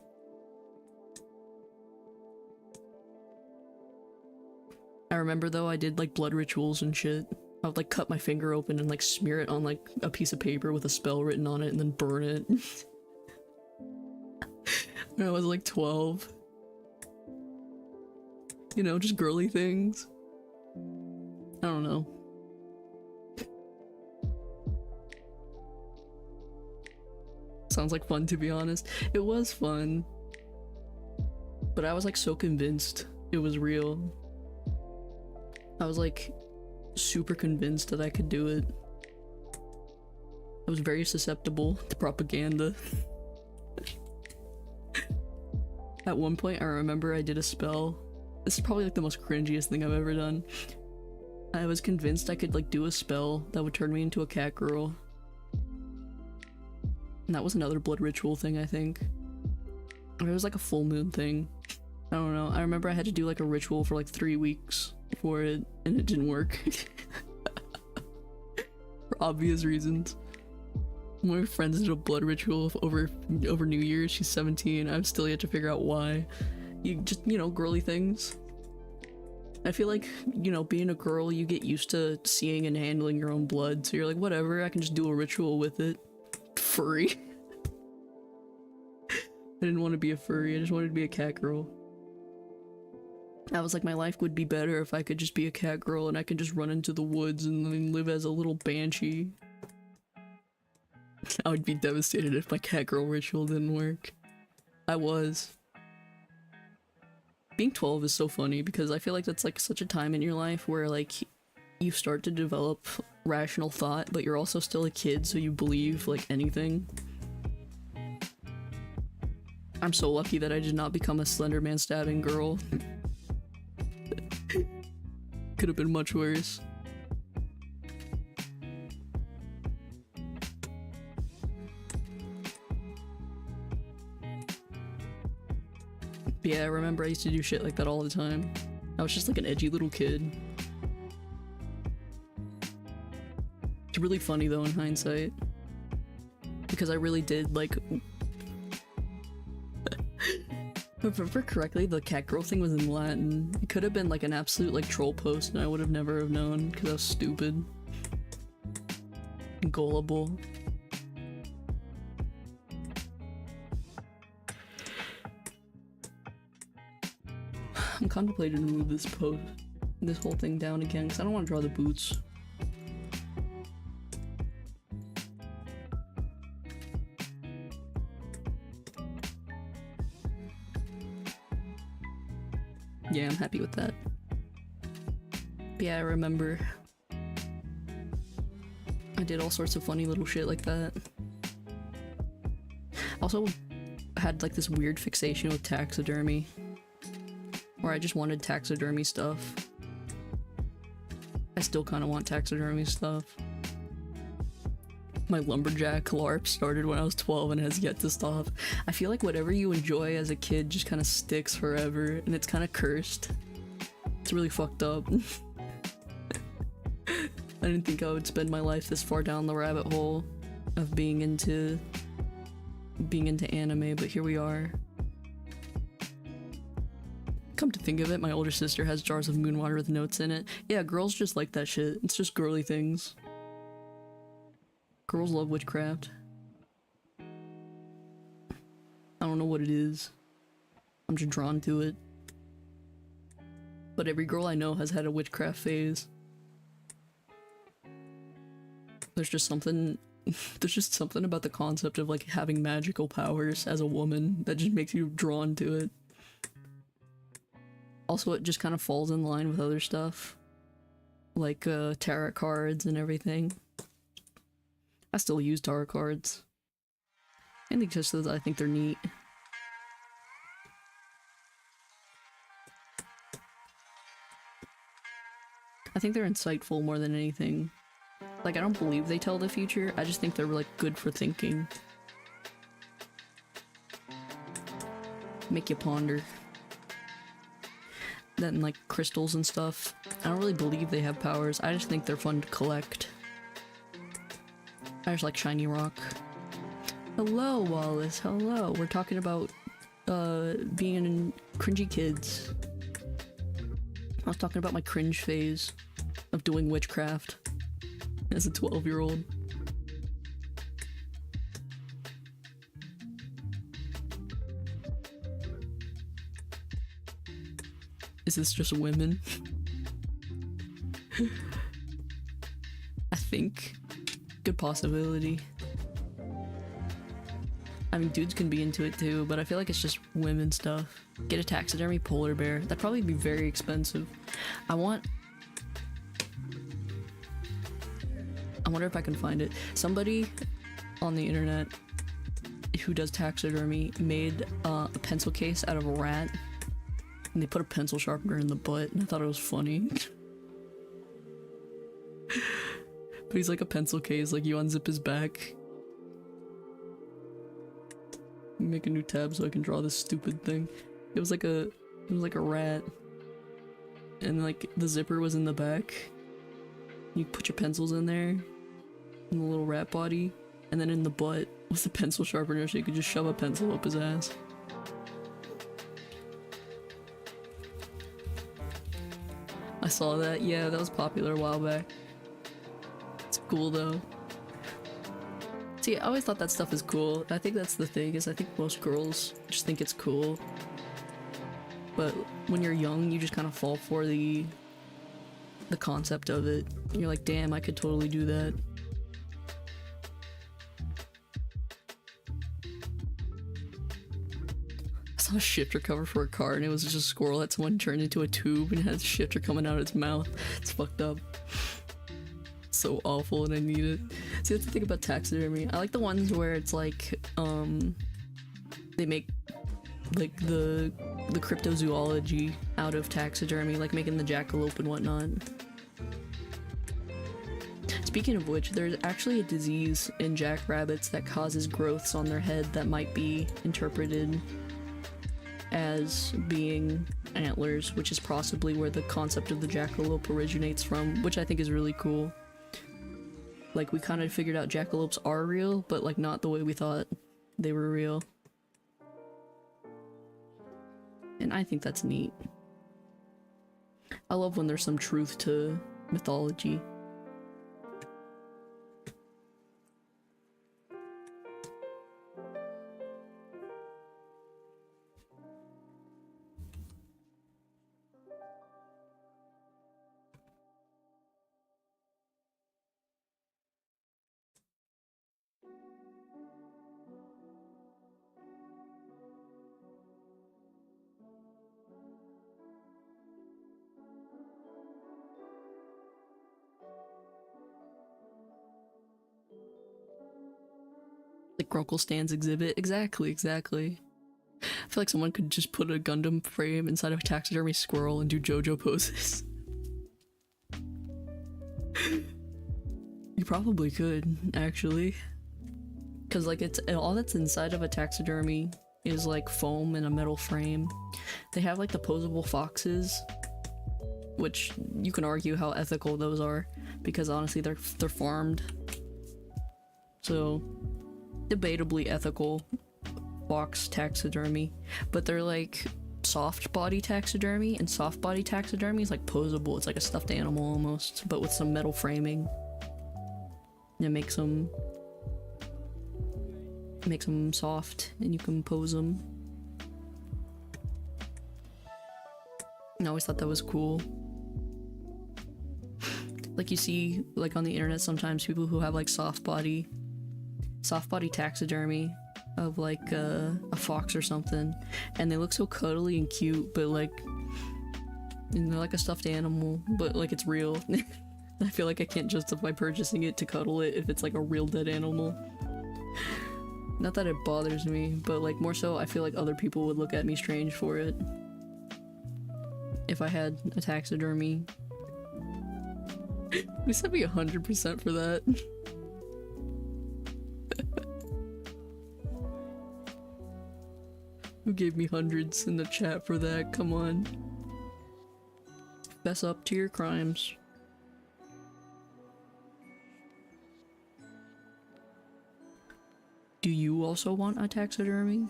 I remember though I did like blood rituals and shit. I would like cut my finger open and like smear it on like a piece of paper with a spell written on it and then burn it. When I was like 12. You know, just girly things. I don't know. Sounds like fun, to be honest. It was fun. But I was like so convinced it was real. I was like super convinced that I could do it. I was very susceptible to propaganda. At one point I remember I did a spell. This is probably like the most cringiest thing I've ever done. I was convinced I could like do a spell that would turn me into a cat girl. And that was another blood ritual thing, I think. Or it was like a full moon thing. I don't know. I remember I had to do like a ritual for like 3 weeks for it, and it didn't work. For obvious reasons. One of my friends did a blood ritual over New Year's. She's 17. I'm still yet to figure out why. You just, you know, girly things. I feel like, you know, being a girl, you get used to seeing and handling your own blood, so you're like, whatever, I can just do a ritual with it. Furry. I didn't want to be a furry, I just wanted to be a cat girl. I was like, my life would be better if I could just be a cat girl and I could just run into the woods and then live as a little banshee. I would be devastated if my cat girl ritual didn't work. I was. Being 12 is so funny because I feel like that's like such a time in your life where like you start to develop rational thought, but you're also still a kid, so you believe like anything. I'm so lucky that I did not become a Slender Man stabbing girl. Could have been much worse. But yeah, I remember I used to do shit like that all the time. I was just like an edgy little kid. It's really funny though in hindsight. Because I really did like... If I remember correctly, the cat girl thing was in Latin. It could have been like an absolute like troll post and I would have never have known because I was stupid. And gullible. I'm contemplating to move this whole thing down again because I don't want to draw the boots. Yeah, I'm happy with that. But yeah, I remember I did all sorts of funny little shit like that. Also had like this weird fixation with taxidermy, where I just wanted taxidermy stuff. I still kind of want taxidermy stuff. My lumberjack LARP started when I was 12 and has yet to stop. I feel like whatever you enjoy as a kid just kind of sticks forever, and it's kind of cursed. It's really fucked up. I didn't think I would spend my life this far down the rabbit hole of being into anime, but here we are. Come to think of it, my older sister has jars of moon water with notes in it. Yeah, girls just like that shit. It's just girly things. Girls love witchcraft. I don't know what it is. I'm just drawn to it. But every girl I know has had a witchcraft phase. There's just something about the concept of like having magical powers as a woman that just makes you drawn to it. Also, it just kind of falls in line with other stuff. Like tarot cards and everything. I still use tarot cards. Mainly just because I think they're neat. I think they're insightful more than anything. Like, I don't believe they tell the future, I just think they're like good for thinking. Make you ponder. Then like crystals and stuff, I don't really believe they have powers, I just think they're fun to collect. I just like shiny rock. Hello, Wallace. Hello. We're talking about being cringy kids. I was talking about my cringe phase of doing witchcraft as a 12-year-old. Is this just women? I think. Good possibility. I mean, dudes can be into it too, but I feel like it's just women stuff. Get a taxidermy polar bear. That'd probably be very expensive. I wonder if I can find it. Somebody on the internet who does taxidermy made a pencil case out of a rat, and they put a pencil sharpener in the butt, and I thought it was funny. But he's like a pencil case, like you unzip his back. Make a new tab so I can draw this stupid thing. It was like a rat, and like the zipper was in the back. You put your pencils in there, in the little rat body, and then in the butt was the pencil sharpener, so you could just shove a pencil up his ass. I saw that. Yeah, that was popular a while back. It's cool though. See, I always thought that stuff is cool. I think that's the thing, is I think most girls just think it's cool. But when you're young, you just kind of fall for the concept of it. You're like, damn, I could totally do that. I saw a shifter cover for a car, and it was just a squirrel that someone turned into a tube and had a shifter coming out of its mouth. It's fucked up. So awful, and I need it. See, that's the thing about taxidermy. I like the ones where it's like, they make like the cryptozoology out of taxidermy, like making the jackalope and whatnot. Speaking of which, there's actually a disease in jackrabbits that causes growths on their head that might be interpreted as being antlers, which is possibly where the concept of the jackalope originates from, which I think is really cool. Like, we kind of figured out jackalopes are real, but like not the way we thought they were real. And I think that's neat. I love when there's some truth to mythology. The Grunkle Stands exhibit. Exactly. I feel like someone could just put a Gundam frame inside of a taxidermy squirrel and do JoJo poses. You probably could, actually. Cause like it's all that's inside of a taxidermy is like foam and a metal frame. They have like the posable foxes, which you can argue how ethical those are, because honestly they're farmed. So debatably ethical fox taxidermy, but they're like soft body taxidermy, and soft body taxidermy is like posable. It's like a stuffed animal almost, but with some metal framing. It makes them soft, and you can pose them. I always thought that was cool. Like you see, like on the internet sometimes, people who have like soft body taxidermy of like a fox or something, and they look so cuddly and cute, but like, and they're like a stuffed animal, but like it's real. I feel like I can't justify purchasing it to cuddle it if it's like a real dead animal. Not that it bothers me, but like more so I feel like other people would look at me strange for it if I had a taxidermy. We sent me 100% for that. Who gave me hundreds in the chat for that? Come on. Fess up to your crimes. Do you also want a taxidermy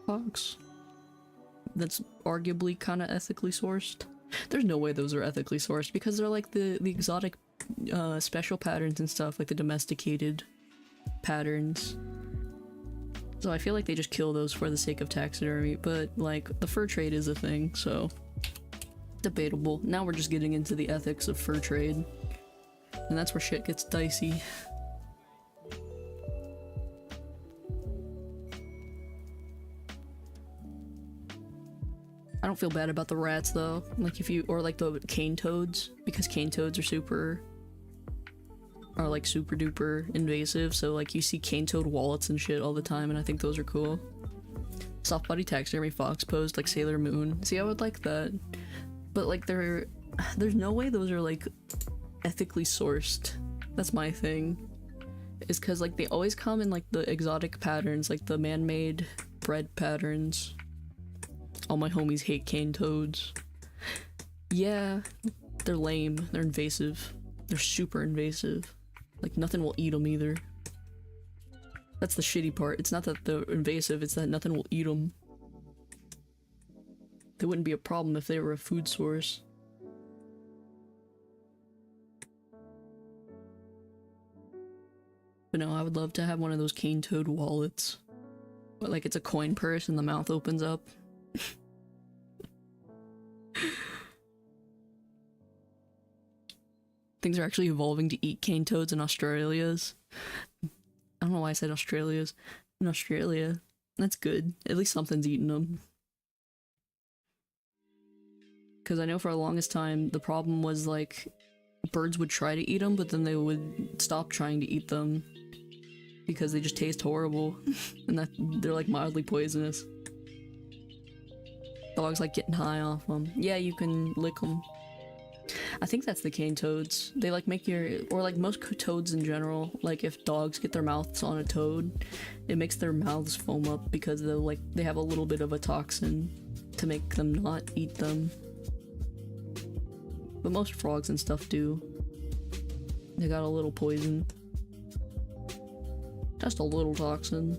fox? That's arguably kind of ethically sourced. There's no way those are ethically sourced because they're like the exotic special patterns and stuff, like the domesticated patterns. So I feel like they just kill those for the sake of taxidermy, but like the fur trade is a thing, so debatable. Now we're just getting into the ethics of fur trade, and that's where shit gets dicey. I don't feel bad about the rats though, like if you, or like the cane toads, because cane toads are like super duper invasive, so like you see cane toad wallets and shit all the time, and I think those are cool. Soft body taxidermy fox posed like Sailor Moon. See, I would like that, but like there's no way those are like ethically sourced. That's my thing, is because like they always come in like the exotic patterns, like the man-made bread patterns. All my homies hate cane toads. Yeah, they're lame, they're invasive, they're super invasive. Like nothing will eat them either. That's the shitty part. It's not that they're invasive, it's that nothing will eat them. They wouldn't be a problem if they were a food source. But no, I would love to have one of those cane toad wallets. But like it's a coin purse and the mouth opens up. Things are actually evolving to eat cane toads in Australia's. I don't know why I said Australia's. In Australia. That's good. At least something's eating them. Because I know for the longest time, the problem was like birds would try to eat them, but then they would stop trying to eat them because they just taste horrible and that they're like mildly poisonous. Dogs like getting high off them. Yeah, you can lick them. I think that's the cane toads. They like make your, or like most toads in general, like if dogs get their mouths on a toad, it makes their mouths foam up because they have a little bit of a toxin to make them not eat them. But most frogs and stuff do. They got a little poison. Just a little toxin.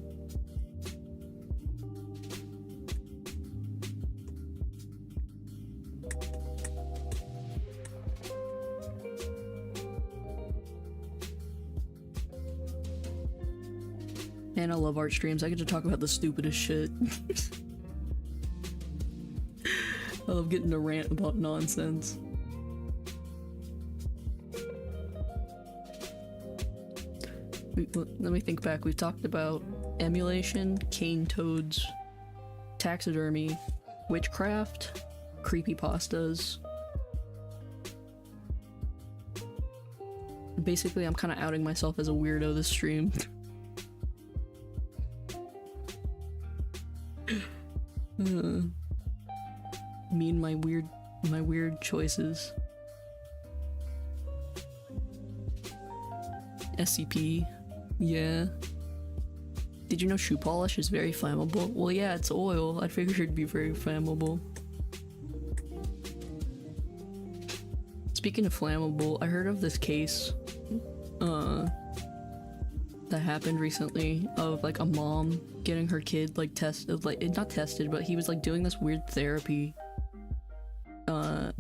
And I love art streams. I get to talk about the stupidest shit. I love getting to rant about nonsense. Let me think back. We've talked about emulation, cane toads, taxidermy, witchcraft, creepypastas. Basically, I'm kind of outing myself as a weirdo this stream. Me and my weird choices. SCP. Yeah. Did you know shoe polish is very flammable? Well, yeah, it's oil. I figured it'd be very flammable. Speaking of flammable, I heard of this case that happened recently of like a mom getting her kid like tested, like not tested, but he was like doing this weird therapy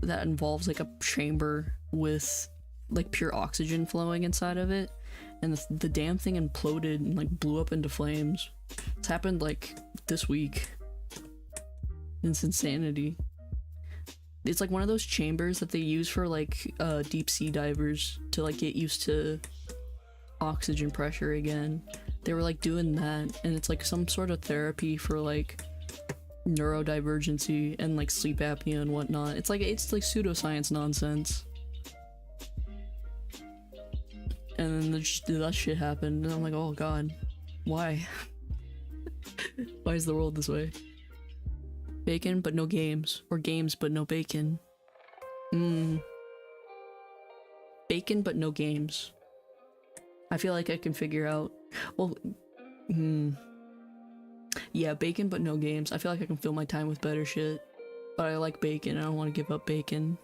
that involves like a chamber with like pure oxygen flowing inside of it, and the damn thing imploded and like blew up into flames. It's happened like this week. It's insanity. It's like one of those chambers that they use for like deep sea divers to like get used to oxygen pressure again. They were like doing that, and it's like some sort of therapy for like neurodivergency and like sleep apnea and whatnot. It's like pseudoscience nonsense. And then that shit happened, and I'm like, oh god, why? Why is the world this way? Bacon but no games, or games but no bacon. Bacon but no games. I feel like I can figure out, well, yeah, bacon but no games. I feel like I can fill my time with better shit, but I like bacon and I don't want to give up bacon.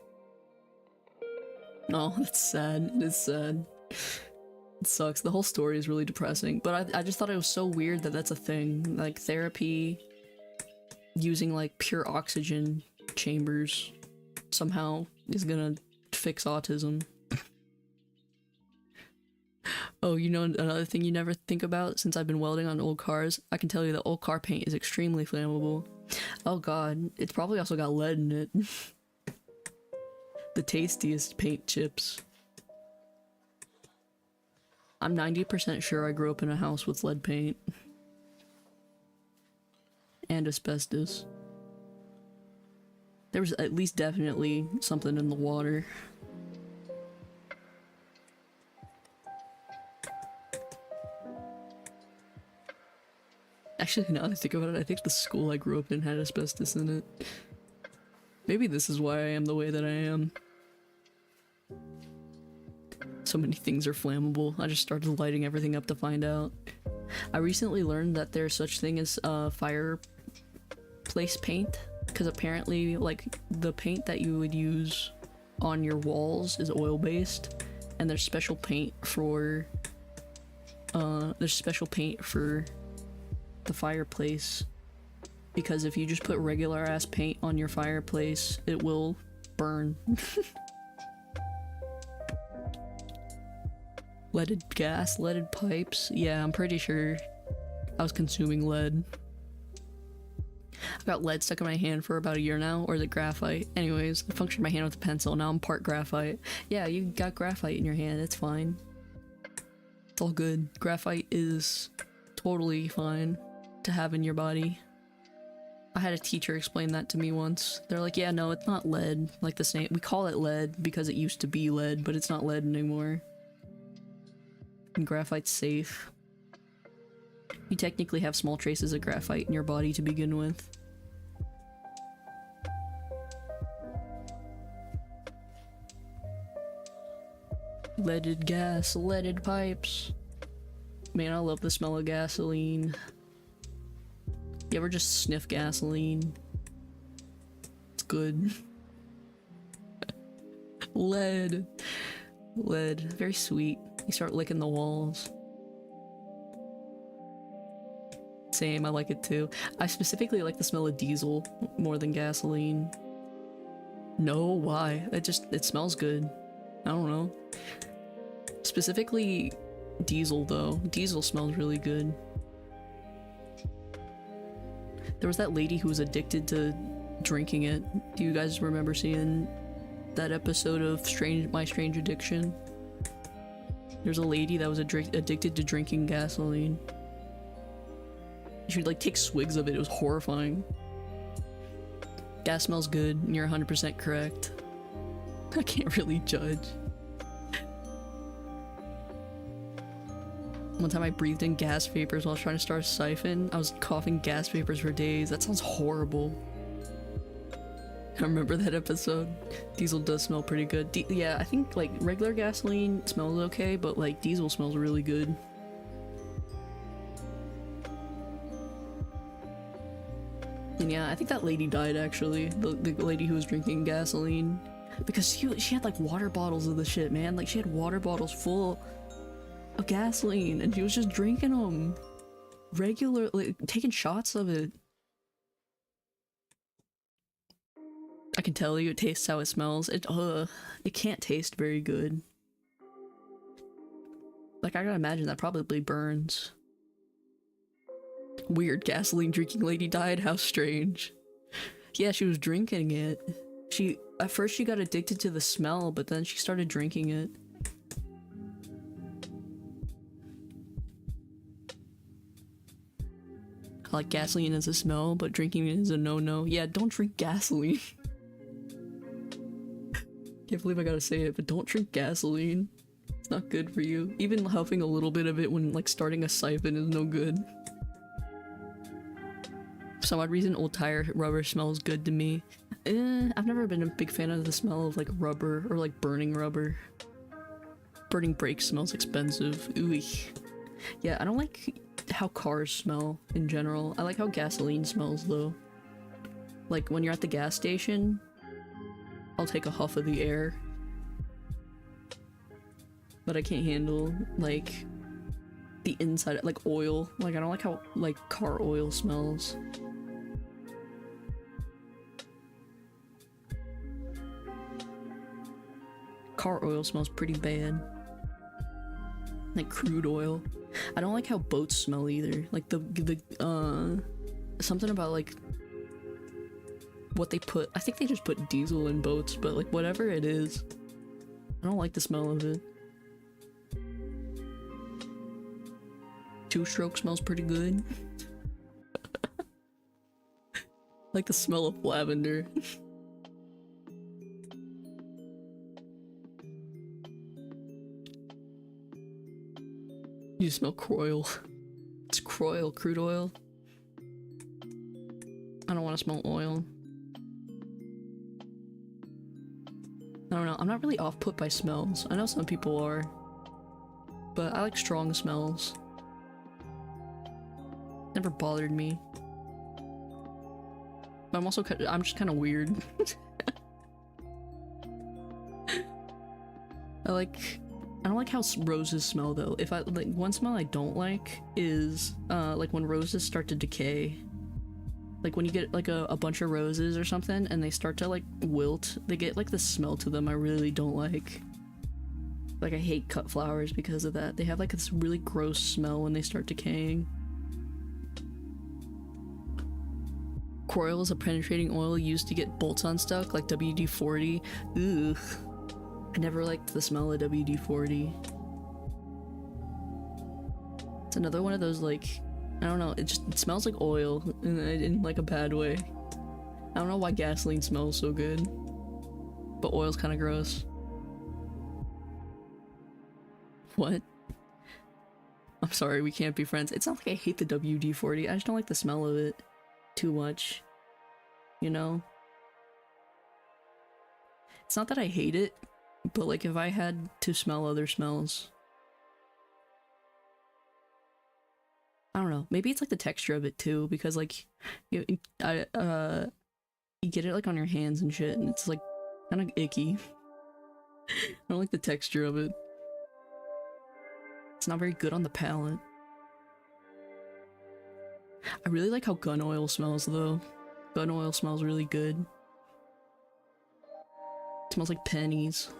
No, that's sad. It is sad. It sucks. The whole story is really depressing, but I just thought it was so weird that that's a thing. Like, therapy using, like, pure oxygen chambers somehow is gonna fix autism. Oh, you know another thing you never think about since I've been welding on old cars? I can tell you that old car paint is extremely flammable. Oh god, it's probably also got lead in it. The tastiest paint chips. I'm 90% sure I grew up in a house with lead paint. And asbestos. There was at least definitely something in the water. Actually, now that I think about it, I think the school I grew up in had asbestos in it. Maybe this is why I am the way that I am. So many things are flammable. I just started lighting everything up to find out. I recently learned that there's such thing as fireplace paint, because apparently, like, the paint that you would use on your walls is oil-based, and there's special paint for the fireplace, because if you just put regular ass paint on your fireplace, it will burn. Leaded gas, leaded pipes. Yeah, I'm pretty sure I was consuming lead. I've got lead stuck in my hand for about a year now, or is it graphite? Anyways, I punctured my hand with a pencil, now I'm part graphite. Yeah, you got graphite in your hand, it's fine. It's all good. Graphite is totally fine to have in your body. I had a teacher explain that to me once. They're like, yeah, no, it's not lead. Like the same, we call it lead because it used to be lead, but it's not lead anymore. And graphite's safe. You technically have small traces of graphite in your body to begin with. Leaded gas, leaded pipes. Man, I love the smell of gasoline. You ever just sniff gasoline? It's good. Lead. Lead. Very sweet. You start licking the walls. Same, I like it too. I specifically like the smell of diesel more than gasoline. No, why? It smells good. I don't know. Specifically diesel though. Diesel smells really good. There was that lady who was addicted to drinking it. Do you guys remember seeing that episode of My Strange Addiction? There's a lady that was addicted to drinking gasoline. She would like take swigs of it. It was horrifying. Gas smells good, and you're 100% correct. I can't really judge. One time I breathed in gas vapors while I was trying to start a siphon. I was coughing gas vapors for days. That sounds horrible. I remember that episode. Diesel does smell pretty good. Yeah, I think like regular gasoline smells okay, but like diesel smells really good. And yeah, I think that lady died actually. The lady who was drinking gasoline. Because she had like water bottles of the shit, man. Like she had water bottles full of gasoline and she was just drinking them regularly, taking shots of it. I can tell you it tastes how it smells. It can't taste very good. Like I gotta imagine that probably burns. Weird gasoline drinking lady died, how strange. Yeah, she was drinking it. At first she got addicted to the smell, but then she started drinking it. I like gasoline as a smell, but drinking it is a no-no. Yeah, don't drink gasoline. Can't believe I gotta say it, but don't drink gasoline. It's not good for you. Even huffing a little bit of it when like starting a siphon is no good. For some odd reason, old tire rubber smells good to me. I've never been a big fan of the smell of like rubber or like burning rubber. Burning brakes smells expensive. Ooh. Yeah, I don't like how cars smell in general. I like how gasoline smells though. Like when you're at the gas station, I'll take a huff of the air. but I can't handle like the inside, like oil. Like I don't like how like car oil smells. Car oil smells pretty bad. Like crude oil. I don't like how boats smell either. Like the something about like what they put. I think they just put diesel in boats, but like whatever it is, I don't like the smell of it. Two-stroke smells pretty good. Like the smell of lavender. You smell croil. It's croil, crude oil. I don't want to smell oil. I don't know, I'm not really off-put by smells. I know some people are. But I like strong smells. Never bothered me. But I'm just kind of weird. I don't like how roses smell though. If I like one smell I don't like is like when roses start to decay. Like when you get like a bunch of roses or something and they start to like wilt, they get like the smell to them I really don't like. Like I hate cut flowers because of that. They have like this really gross smell when they start decaying. Croil is a penetrating oil used to get bolts unstuck, like WD-40. Ugh. I never liked the smell of WD-40. It's another one of those like, I don't know, it smells like oil in like a bad way. I don't know why gasoline smells so good, but oil's kind of gross. What? I'm sorry, we can't be friends. It's not like I hate the WD-40, I just don't like the smell of it too much, you know? It's not that I hate it, but like if I had to smell other smells, I don't know, maybe it's like the texture of it too, because like you get it like on your hands and shit and it's like kind of icky. I don't like the texture of it. It's not very good on the palate. I really like how gun oil smells though. Gun oil smells really good. It smells like pennies.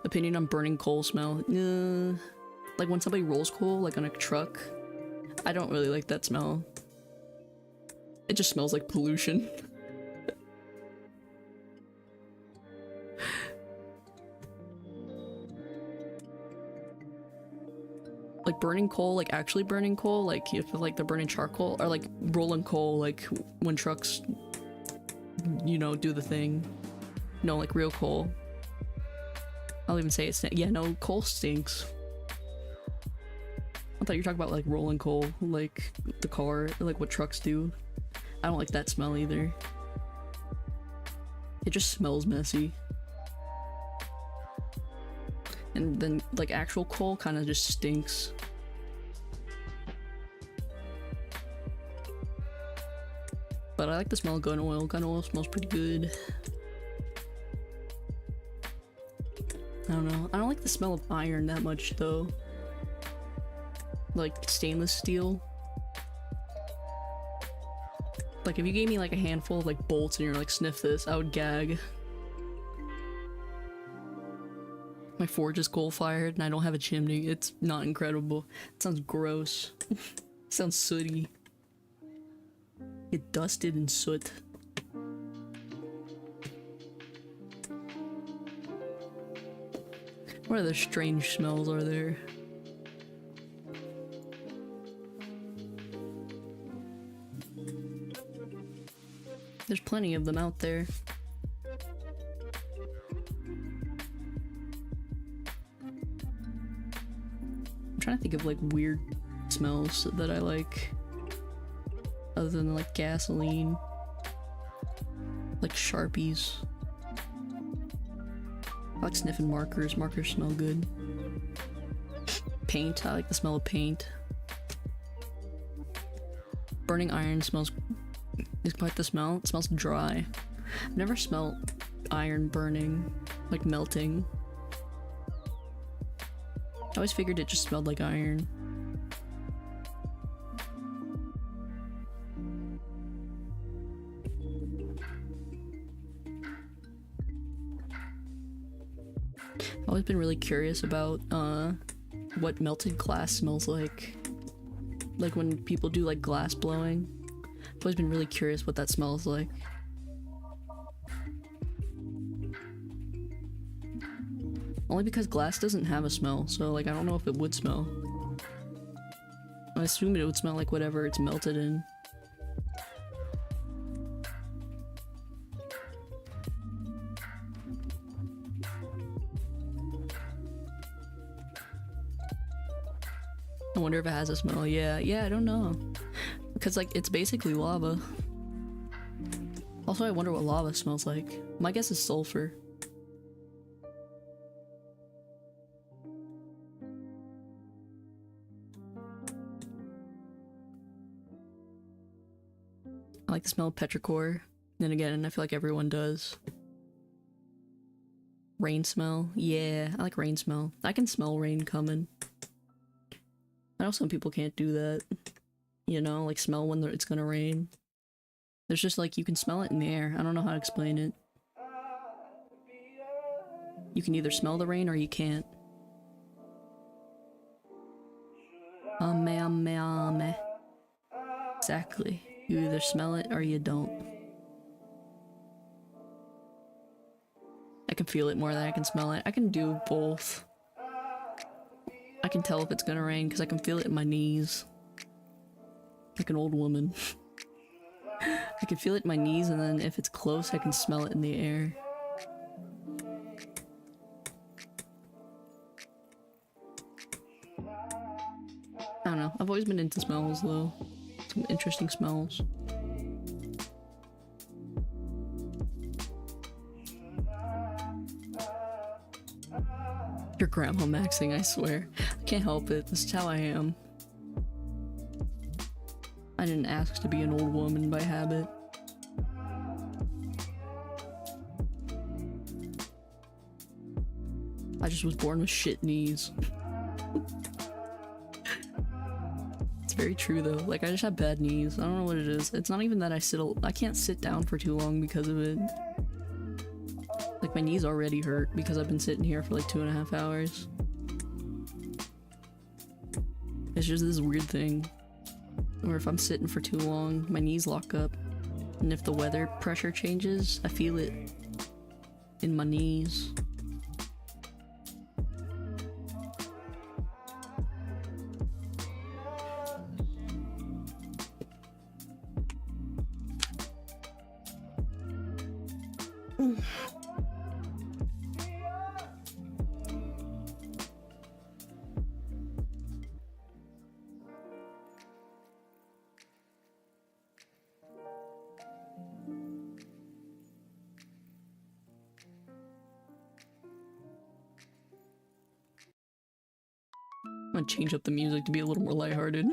Opinion on burning coal smell. Like when somebody rolls coal like on a truck, I don't really like that smell. It just smells like pollution. Like burning coal, like actually burning coal, like if like they're burning charcoal, or like rolling coal, like when trucks, you know, do the thing. No, like real coal. I'll even say it stinks. Yeah, no, coal stinks. I thought you were talking about like rolling coal, like the car, like what trucks do. I don't like that smell either. It just smells messy. And then like actual coal kind of just stinks. But I like the smell of gun oil. Gun oil smells pretty good. I don't know. I don't like the smell of iron that much though. Like stainless steel. Like if you gave me like a handful of like bolts and you're like, sniff this, I would gag. My forge is coal-fired and I don't have a chimney. It's not incredible. It sounds gross. It sounds sooty. Get dusted in soot. What other strange smells are there? There's plenty of them out there. I'm trying to think of like weird smells that I like. Other than like gasoline. Like Sharpies. I like sniffing markers. Markers smell good. Paint. I like the smell of paint. Burning iron smells... is quite the smell. It smells dry. I've never smelled iron burning. Like melting. I always figured it just smelled like iron. I've always been really curious about what melted glass smells like. Like when people do like glass blowing. I've always been really curious what that smells like. Only because glass doesn't have a smell, so like I don't know if it would smell. I assume it would smell like whatever it's melted in. I wonder if it has a smell. Yeah, I don't know. Because like it's basically lava. Also, I wonder what lava smells like. My guess is sulfur. I like the smell of petrichor. Then again, I feel like everyone does. Rain smell. Yeah, I like rain smell. I can smell rain coming. I know some people can't do that. You know, like smell when it's gonna rain. There's just like, you can smell it in the air. I don't know how to explain it. You can either smell the rain or you can't. Exactly. You either smell it or you don't. I can feel it more than I can smell it. I can do both. I can tell if it's gonna rain because I can feel it in my knees. Like an old woman. I can feel it in my knees, and then if it's close, I can smell it in the air. I don't know. I've always been into smells, though. Some interesting smells. Your grandma maxing, I swear. I can't help it. This is how I am. I didn't ask to be an old woman by habit. I just was born with shit knees. It's very true though. Like, I just have bad knees. I don't know what it is. It's not even that I can't sit down for too long because of it. Like, my knees already hurt because I've been sitting here for like 2.5 hours. It's just this weird thing. Or if I'm sitting for too long, my knees lock up. And if the weather pressure changes, I feel it in my knees. I'm gonna change up the music to be a little more lighthearted.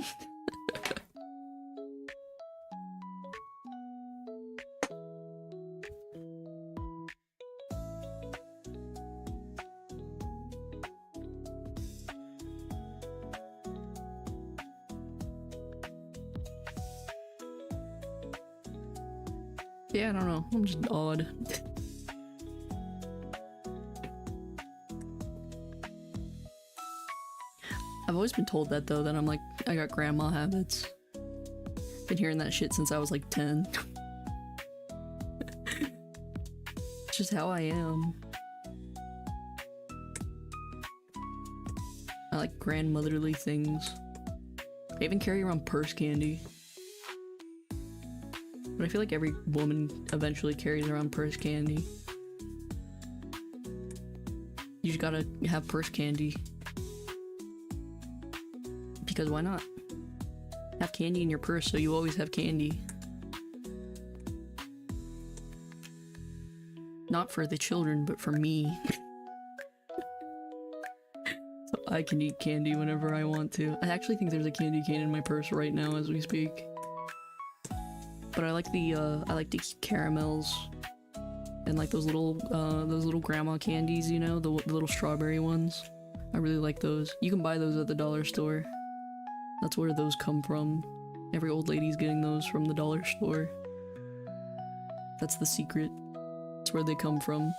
Yeah, I don't know. I'm just odd. I've always been told that though, that I'm like, I got grandma habits. Been hearing that shit since I was like 10. It's just how I am. I like grandmotherly things. I even carry around purse candy. But I feel like every woman eventually carries around purse candy. You just gotta have purse candy. Because why not? Have candy in your purse so you always have candy. Not for the children, but for me. So I can eat candy whenever I want to. I actually think there's a candy cane in my purse right now as we speak. But I like to keep caramels and like those little grandma candies, you know, the little strawberry ones. I really like those. You can buy those at the dollar store. That's where those come from. Every old lady's getting those from the dollar store. That's the secret. That's where they come from.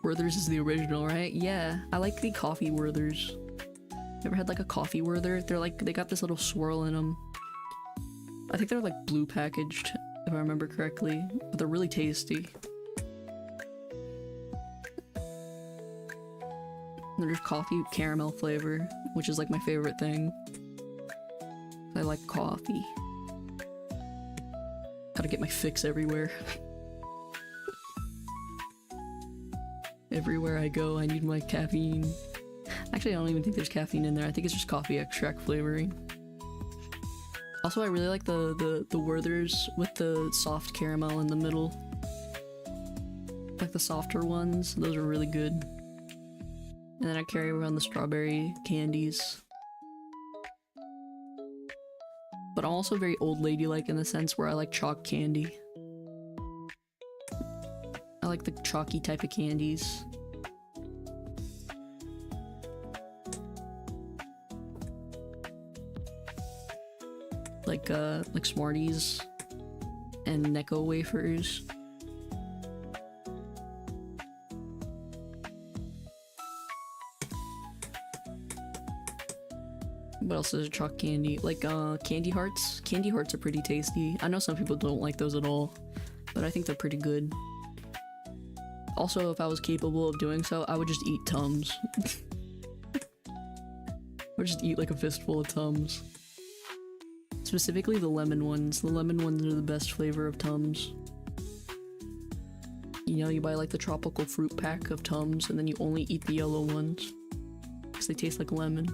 Werther's is the original, right? Yeah, I like the coffee Werther's. Ever had like a coffee Werther? They're like, they got this little swirl in them. I think they're like blue packaged, if I remember correctly, but they're really tasty. There's coffee caramel flavor, which is like my favorite thing. I like coffee. Gotta get my fix everywhere. Everywhere I go, I need my caffeine. Actually, I don't even think there's caffeine in there. I think it's just coffee extract flavoring. Also, I really like the Werther's with the soft caramel in the middle. Like the softer ones, those are really good. And then I carry around the strawberry candies. But I'm also very old lady-like in the sense where I like chalk candy. I like the chalky type of candies. Like Smarties and Necco wafers. What else is a chalk candy? Like candy hearts. Candy hearts are pretty tasty. I know some people don't like those at all, but I think they're pretty good. Also, if I was capable of doing so, I would just eat Tums. Or just eat like a fistful of Tums. Specifically the lemon ones. The lemon ones are the best flavor of Tums. You know, you buy like the tropical fruit pack of Tums and then you only eat the yellow ones. Because they taste like lemon.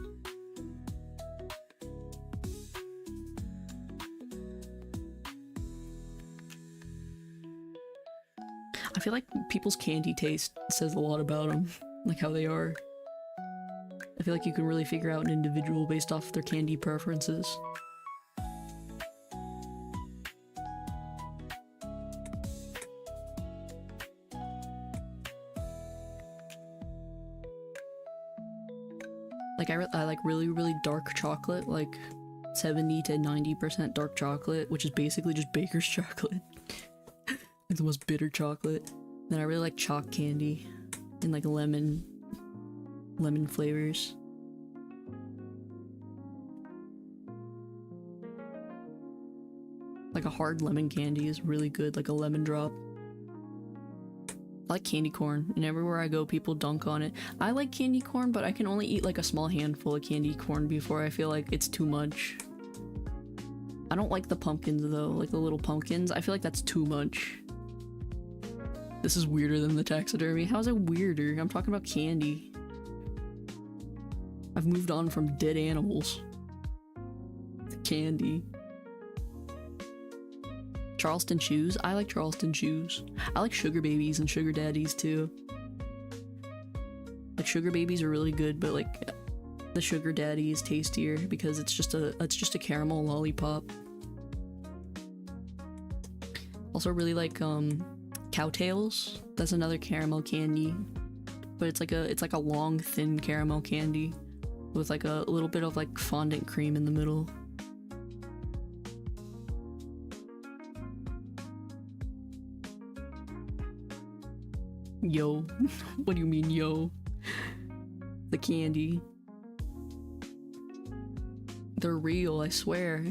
I feel like people's candy taste says a lot about them. Like how they are. I feel like you can really figure out an individual based off their candy preferences. Like I like really dark chocolate, like 70 to 90% dark chocolate, which is basically just baker's chocolate. Like the most bitter chocolate. Then I really like chalk candy and like lemon flavors. Like a hard lemon candy is really good, like a lemon drop. I like candy corn, and everywhere I go people dunk on it. I like candy corn, but I can only eat like a small handful of candy corn before I feel like it's too much. I don't like the pumpkins though, like the little pumpkins. I feel like that's too much. This is weirder than the taxidermy. How is it weirder? I'm talking about candy. I've moved on from dead animals to candy. Charleston Chews? I like Charleston Chews. I like sugar babies and sugar daddies too. Like sugar babies are really good, but like the sugar daddy is tastier because it's just a caramel lollipop. Also really like Cowtails. That's another caramel candy, but it's like a long thin caramel candy with like a little bit of like fondant cream in the middle. Yo. What do you mean, yo? The candy. They're real, I swear.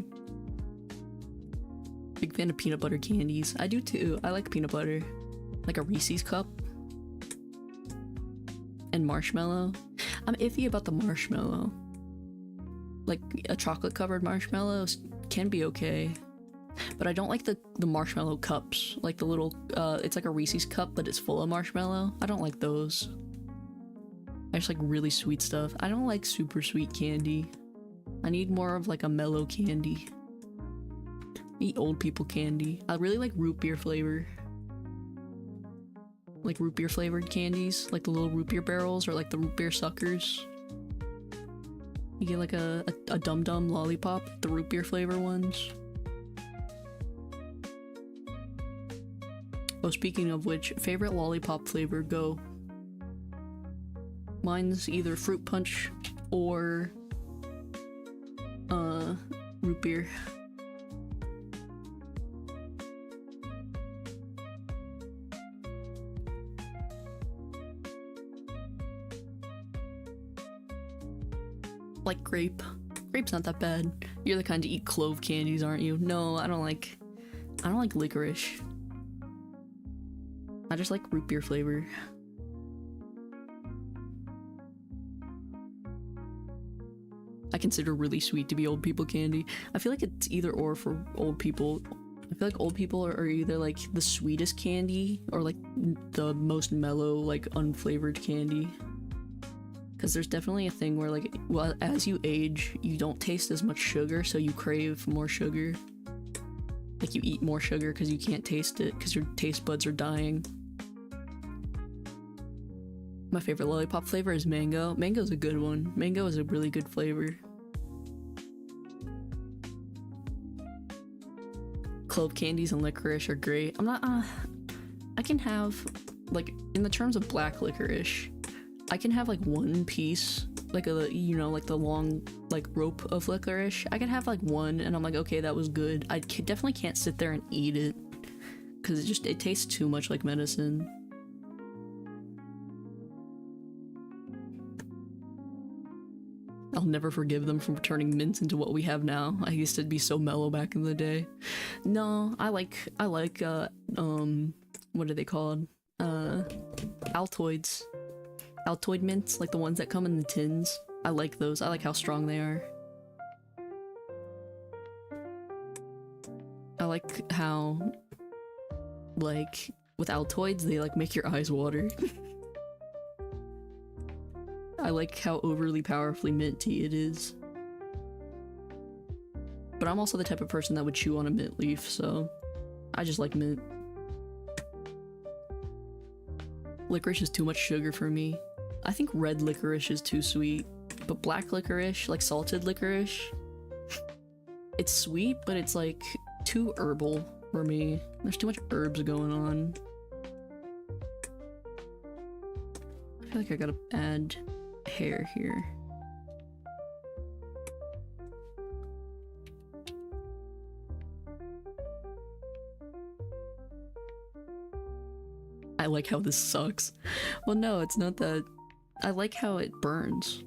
Big fan of peanut butter candies. I do too. I like peanut butter. Like a Reese's cup. And marshmallow. I'm iffy about the marshmallow. Like a chocolate covered marshmallow can be okay. But I don't like the marshmallow cups. Like the little, it's like a Reese's cup, but it's full of marshmallow. I don't like those. I just like really sweet stuff. I don't like super sweet candy. I need more of like a mellow candy. Eat old people candy. I really like root beer flavor. Like root beer flavored candies. Like the little root beer barrels or like the root beer suckers. You get like a Dum Dum lollipop, the root beer flavor ones. Oh, speaking of which, favorite lollipop flavor, go. Mine's either fruit punch or root beer. Like grape. Grape's not that bad. You're the kind to eat clove candies, aren't you? No, I don't like licorice. I just like root beer flavor. I consider really sweet to be old people candy. I feel like it's either or for old people. I feel like old people are either like the sweetest candy or like the most mellow, like unflavored candy. Because there's definitely a thing where like, well, as you age, you don't taste as much sugar, so you crave more sugar. Like you eat more sugar because you can't taste it because your taste buds are dying. My favorite lollipop flavor is mango. Mango's a good one. Mango is a really good flavor. Clove candies and licorice are great. I'm not, I can have, like, in the terms of black licorice, I can have like one piece, like a, you know, like the long, like rope of licorice. I can have like one and I'm like, okay, that was good. I definitely can't sit there and eat it because it tastes too much like medicine. I'll never forgive them for turning mint into what we have now. I used to be so mellow back in the day. No, I like, what are they called? Altoids. Altoid mints, like the ones that come in the tins. I like those. I like how strong they are. I like how, like, with Altoids, they like make your eyes water. I like how overly powerfully minty it is. But I'm also the type of person that would chew on a mint leaf, so I just like mint. Licorice is too much sugar for me. I think red licorice is too sweet, but black licorice, like salted licorice, it's sweet, but it's like too herbal for me. There's too much herbs going on. I feel like I gotta add hair here. I like how this sucks. Well, no, it's not that. I like how it burns.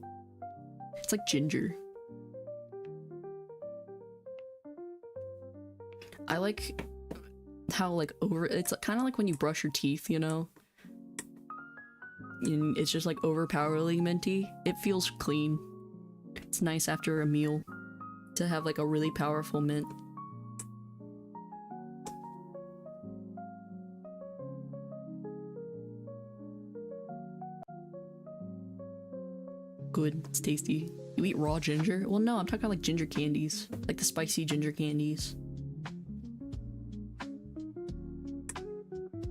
It's like ginger. I like how like it's kind of like when you brush your teeth, you know? And it's just like overpoweringly minty. It feels clean. It's nice after a meal to have like a really powerful mint. Good, it's tasty. You eat raw ginger? Well, no, I'm talking about like ginger candies. Like the spicy ginger candies.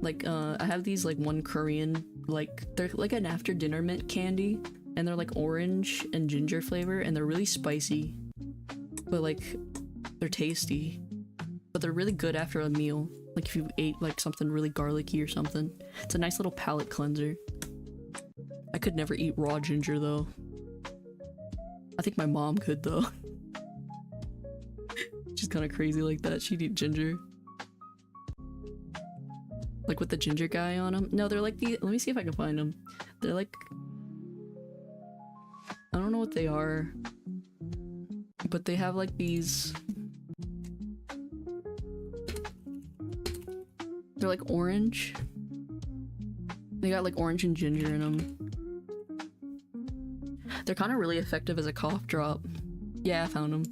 Like, I have these like one Korean, like, they're like an after dinner mint candy. And they're like orange and ginger flavor and they're really spicy. But like, they're tasty. But they're really good after a meal. Like if you ate like something really garlicky or something. It's a nice little palate cleanser. I could never eat raw ginger though. I think my mom could though. She's kind of crazy like that. She'd eat ginger. Like with the ginger guy on them. No, they're like the. Let me see if I can find them. They're like. I don't know what they are. But they have like these. They're like orange. They got like orange and ginger in them. They're kind of really effective as a cough drop. Yeah, I found them.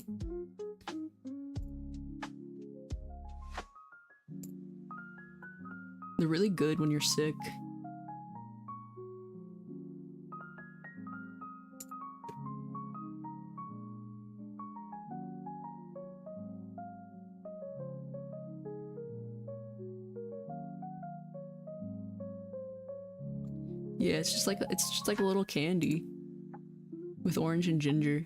They're really good when you're sick. Yeah, it's just like a little candy with orange and ginger.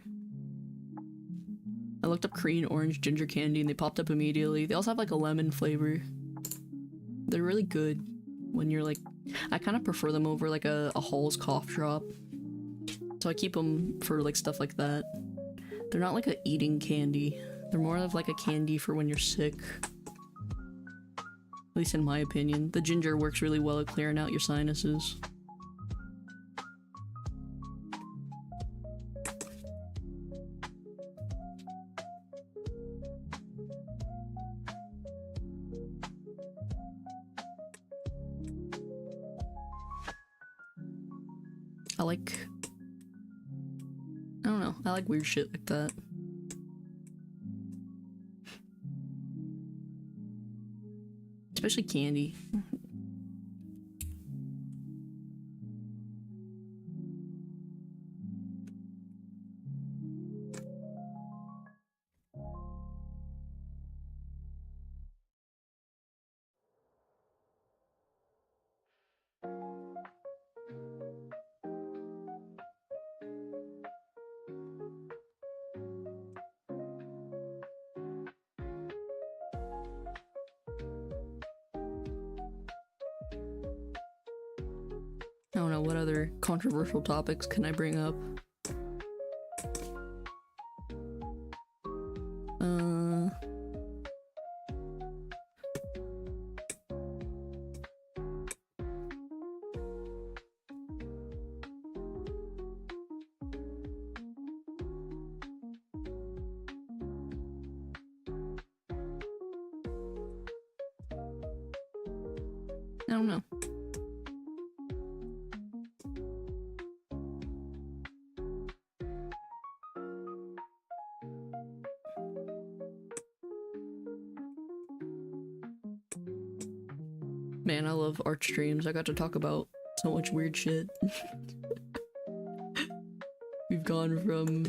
I looked up Korean orange ginger candy and they popped up immediately. They also have like a lemon flavor. They're really good when you're like, I kind of prefer them over like a Hall's cough drop. So I keep them for like stuff like that. They're not like a eating candy. They're more of like a candy for when you're sick. At least in my opinion. The ginger works really well at clearing out your sinuses. I don't know, I like weird shit like that. Especially candy. I don't know, what other controversial topics can I bring up? I don't know. Man, I love art streams. I got to talk about so much weird shit. We've gone from...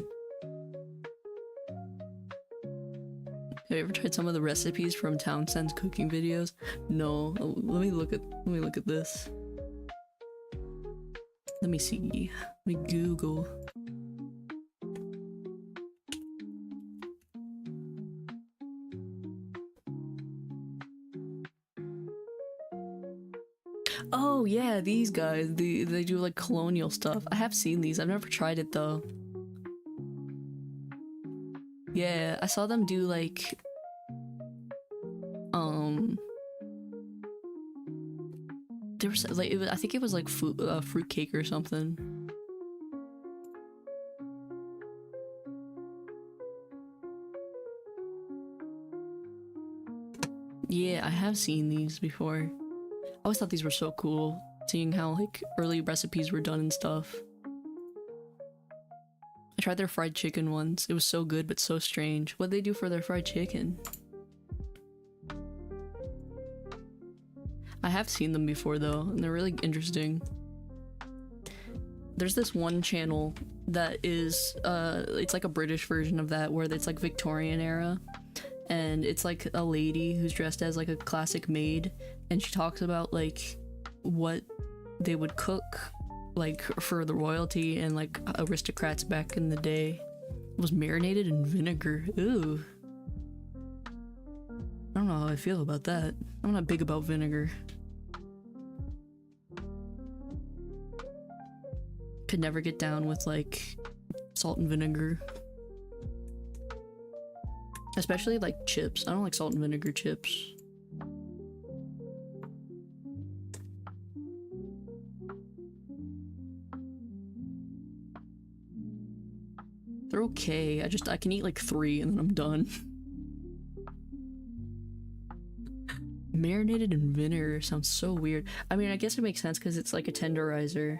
Have you ever tried some of the recipes from Townsend's cooking videos? No. Let me look at this. Let me see. Let me Google. Oh yeah, these guys, they do like colonial stuff. I have seen these, I've never tried it though. Yeah, I saw them do like... There was like, I think it was like fruit cake or something. Yeah, I have seen these before. I always thought these were so cool, seeing how like early recipes were done and stuff. I tried their fried chicken once. It was so good, but so strange. What'd they do for their fried chicken? I have seen them before though, and they're really interesting. There's this one channel that is, it's like a British version of that, where it's like Victorian era. And it's like a lady who's dressed as like a classic maid, and she talks about like what they would cook like for the royalty and like aristocrats back in the day. It was marinated in vinegar. Ooh. I don't know how I feel about that. I'm not big about vinegar. Could never get down with like salt and vinegar. Especially like chips. I don't like salt and vinegar chips. They're okay. I can eat like 3 and then I'm done. Marinated in vinegar sounds so weird. I mean, I guess it makes sense because it's like a tenderizer.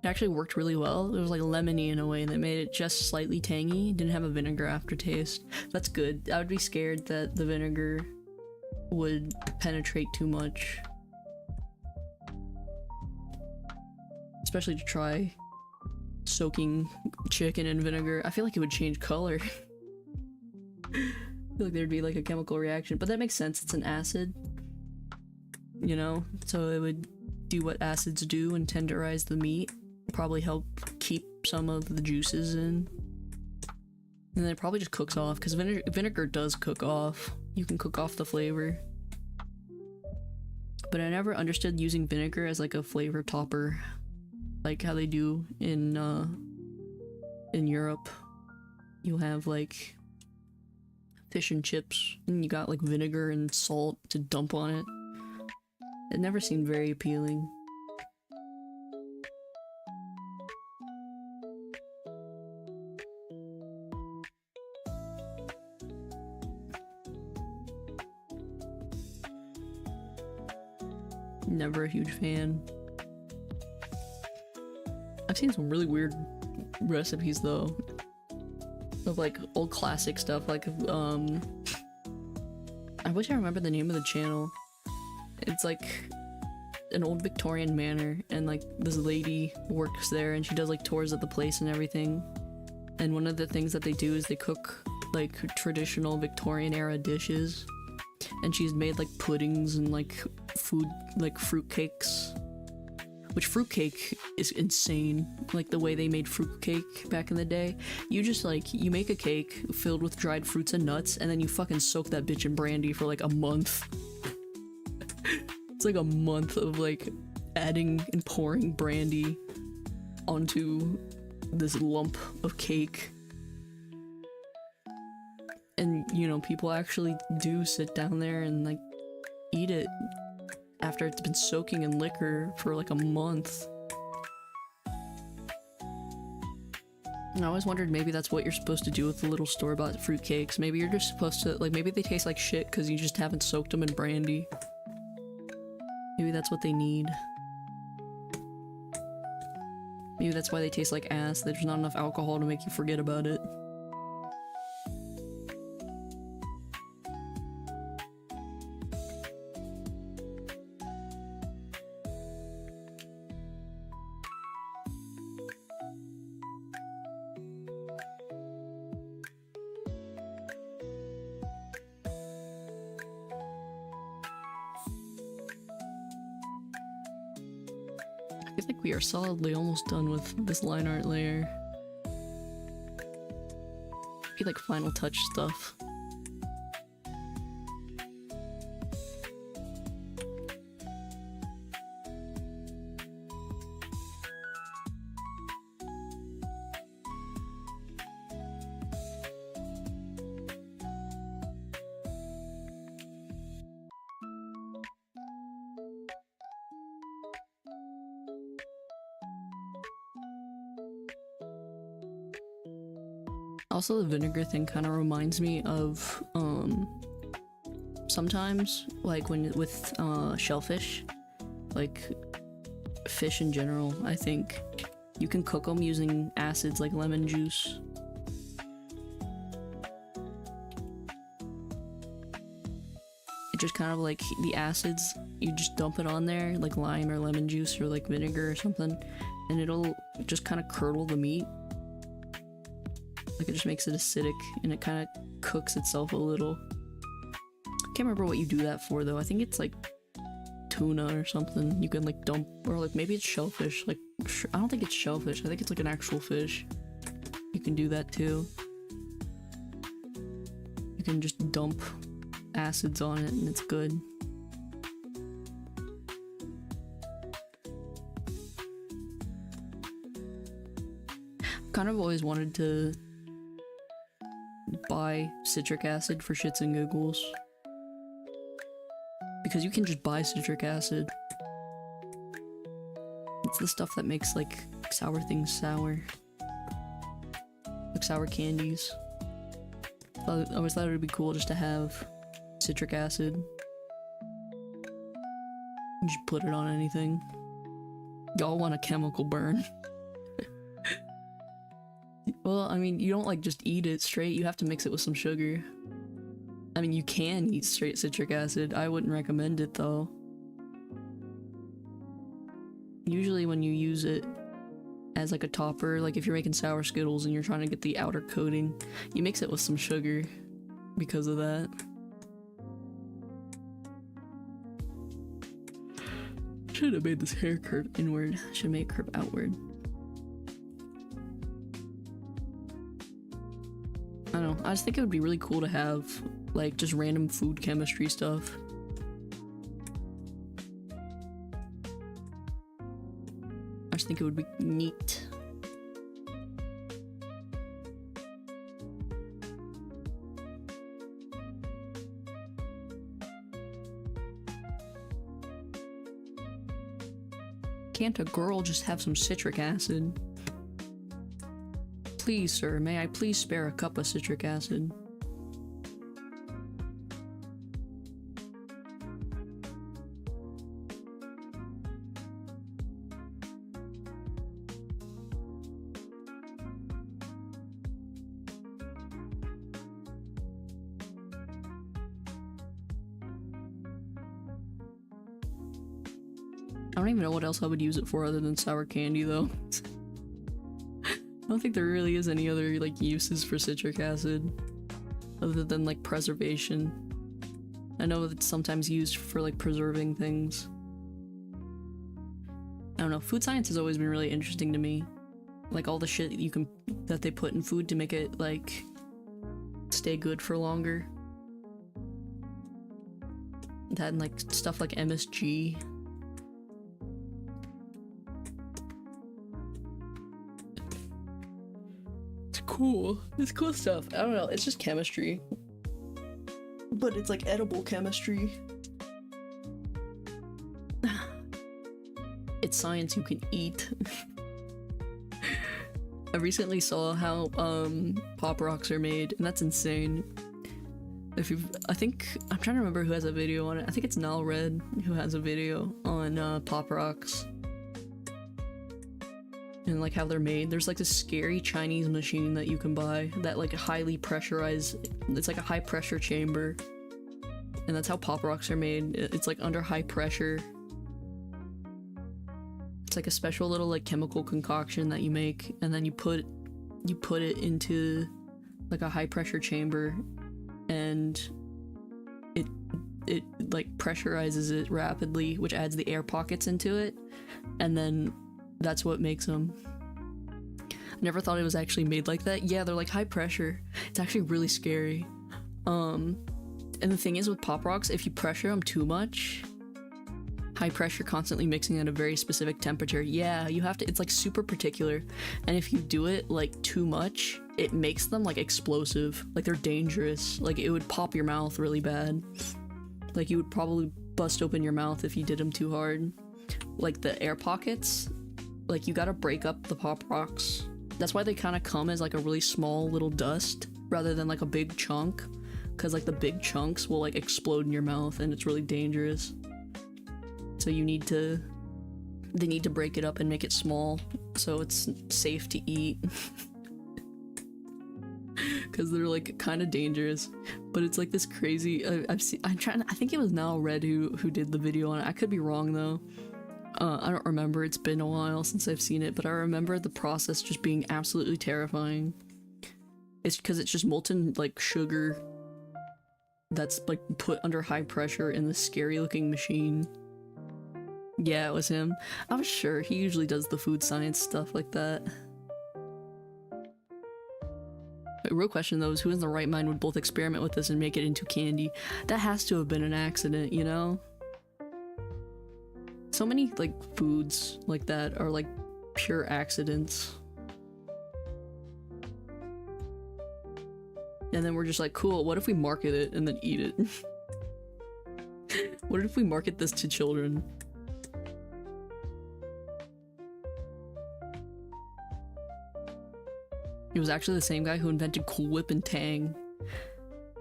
It actually worked really well. It was like lemony in a way that made it just slightly tangy. It didn't have a vinegar aftertaste. That's good. I would be scared that the vinegar would penetrate too much. Especially to try soaking chicken in vinegar. I feel like it would change color. I feel like there'd be like a chemical reaction, but that makes sense. It's an acid, you know? So it would do what acids do and tenderize the meat. Probably help keep some of the juices in. And then it probably just cooks off, because vinegar does cook off. You can cook off the flavor. But I never understood using vinegar as like a flavor topper. like how they do in Europe. You'll have like fish and chips, and you got like vinegar and salt to dump on it. It never seemed very appealing. Never a huge fan. I've seen some really weird recipes though, of like old classic stuff, like I wish I remember the name of the channel. It's like an old Victorian manor, and like this lady works there and she does like tours of the place and everything. And one of the things that they do is they cook like traditional Victorian era dishes. And she's made like puddings and like food, like fruitcakes. Which fruitcake is insane. Like the way they made fruitcake back in the day. You just like, you make a cake filled with dried fruits and nuts, and then you fucking soak that bitch in brandy for like a month. It's like a month of like adding and pouring brandy onto this lump of cake. And, you know, people actually do sit down there and, like, eat it after it's been soaking in liquor for, like, a month. And I always wondered maybe that's what you're supposed to do with the little store-bought fruitcakes. Maybe you're just supposed to, like, maybe they taste like shit because you just haven't soaked them in brandy. Maybe that's what they need. Maybe that's why they taste like ass. There's not enough alcohol to make you forget about it. I think we are solidly almost done with this line art layer. Maybe like final touch stuff. Also, the vinegar thing kind of reminds me of, sometimes, like, when with, shellfish, like, fish in general, I think, you can cook them using acids like lemon juice. It just kind of, like, the acids, you just dump it on there, like lime or lemon juice or, like, vinegar or something, and it'll just kind of curdle the meat. Like, it just makes it acidic, and it kind of cooks itself a little. Can't remember what you do that for, though. I think it's, like, tuna or something. You can, like, dump, or, like, maybe it's shellfish. Like, I don't think it's shellfish. I think it's, like, an actual fish. You can do that, too. You can just dump acids on it, and it's good. Kind of always wanted to buy citric acid for shits and giggles, because you can just buy citric acid. It's the stuff that makes like sour things sour, like sour candies. I always thought it would be cool just to have citric acid. You just put it on anything. Y'all want a chemical burn. Well, I mean, you don't like just eat it straight, you have to mix it with some sugar. I mean, you can eat straight citric acid, I wouldn't recommend it though. Usually when you use it as like a topper, like if you're making sour Skittles and you're trying to get the outer coating, you mix it with some sugar because of that. Should have made this hair curve inward, should make it curve outward. I don't know, I just think it would be really cool to have, like, just random food chemistry stuff. just think it would be neat. Can't a girl just have some citric acid? Please, sir, may I please spare a cup of citric acid? I don't even know what else I would use it for other than sour candy, though. I don't think there really is any other, like, uses for citric acid other than, like, preservation. I know it's sometimes used for, like, preserving things. I don't know, food science has always been really interesting to me. Like, all the shit that they put in food to make it, like, stay good for longer. That and, like, stuff like MSG. Cool. It's cool stuff. I don't know, it's just chemistry. But it's like edible chemistry. It's science you can eat. I recently saw how pop rocks are made, and that's insane. I'm trying to remember who has a video on it. I think it's Nile Red who has a video on pop rocks. And like how they're made. There's like this scary Chinese machine that you can buy that like highly pressurized, it's like a high pressure chamber. And that's how pop rocks are made. It's like under high pressure. It's like a special little like chemical concoction that you make, and then you put it into like a high pressure chamber, and it like pressurizes it rapidly, which adds the air pockets into it, and then that's what makes them. I never thought it was actually made like that. Yeah, they're like high pressure. It's actually really scary. And the thing is with pop rocks, if you pressure them too much, high pressure constantly mixing at a very specific temperature, yeah, you have to, it's like super particular. And if you do it like too much, it makes them like explosive. Like they're dangerous. Like it would pop your mouth really bad. Like you would probably bust open your mouth if you did them too hard. Like the air pockets, like you gotta break up the pop rocks. That's why they kind of come as like a really small little dust rather than like a big chunk, because like the big chunks will like explode in your mouth and it's really dangerous. So they need to break it up and make it small so it's safe to eat. Because they're like kind of dangerous, but it's like this crazy. I think it was Nile Red who did the video on it. I could be wrong though. I don't remember, it's been a while since I've seen it, but I remember the process just being absolutely terrifying. It's because it's just molten, like, sugar that's, like, put under high pressure in this scary looking machine. Yeah, it was him. I was sure, he usually does the food science stuff like that. The real question though is who in the right mind would both experiment with this and make it into candy? That has to have been an accident, you know? So many, like, foods like that are, like, pure accidents. And then we're just like, cool, what if we market it and then eat it? What if we market this to children? It was actually the same guy who invented Cool Whip and Tang.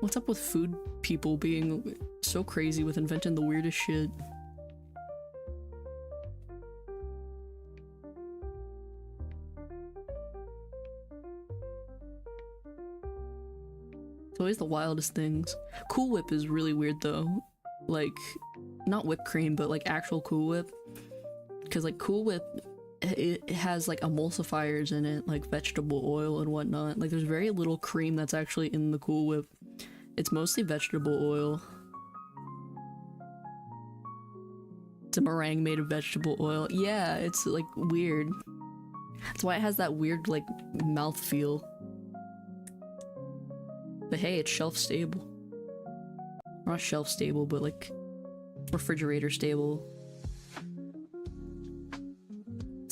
What's up with food people being so crazy with inventing the weirdest shit? It's always the wildest things. Cool Whip is really weird though. Like, not whipped cream, but like actual Cool Whip. Because like Cool Whip, it has like emulsifiers in it, like vegetable oil and whatnot. Like there's very little cream that's actually in the Cool Whip. It's mostly vegetable oil. It's a meringue made of vegetable oil. Yeah, it's like weird. That's why it has that weird like mouth feel. But hey, it's shelf stable. Not shelf stable, but like refrigerator stable.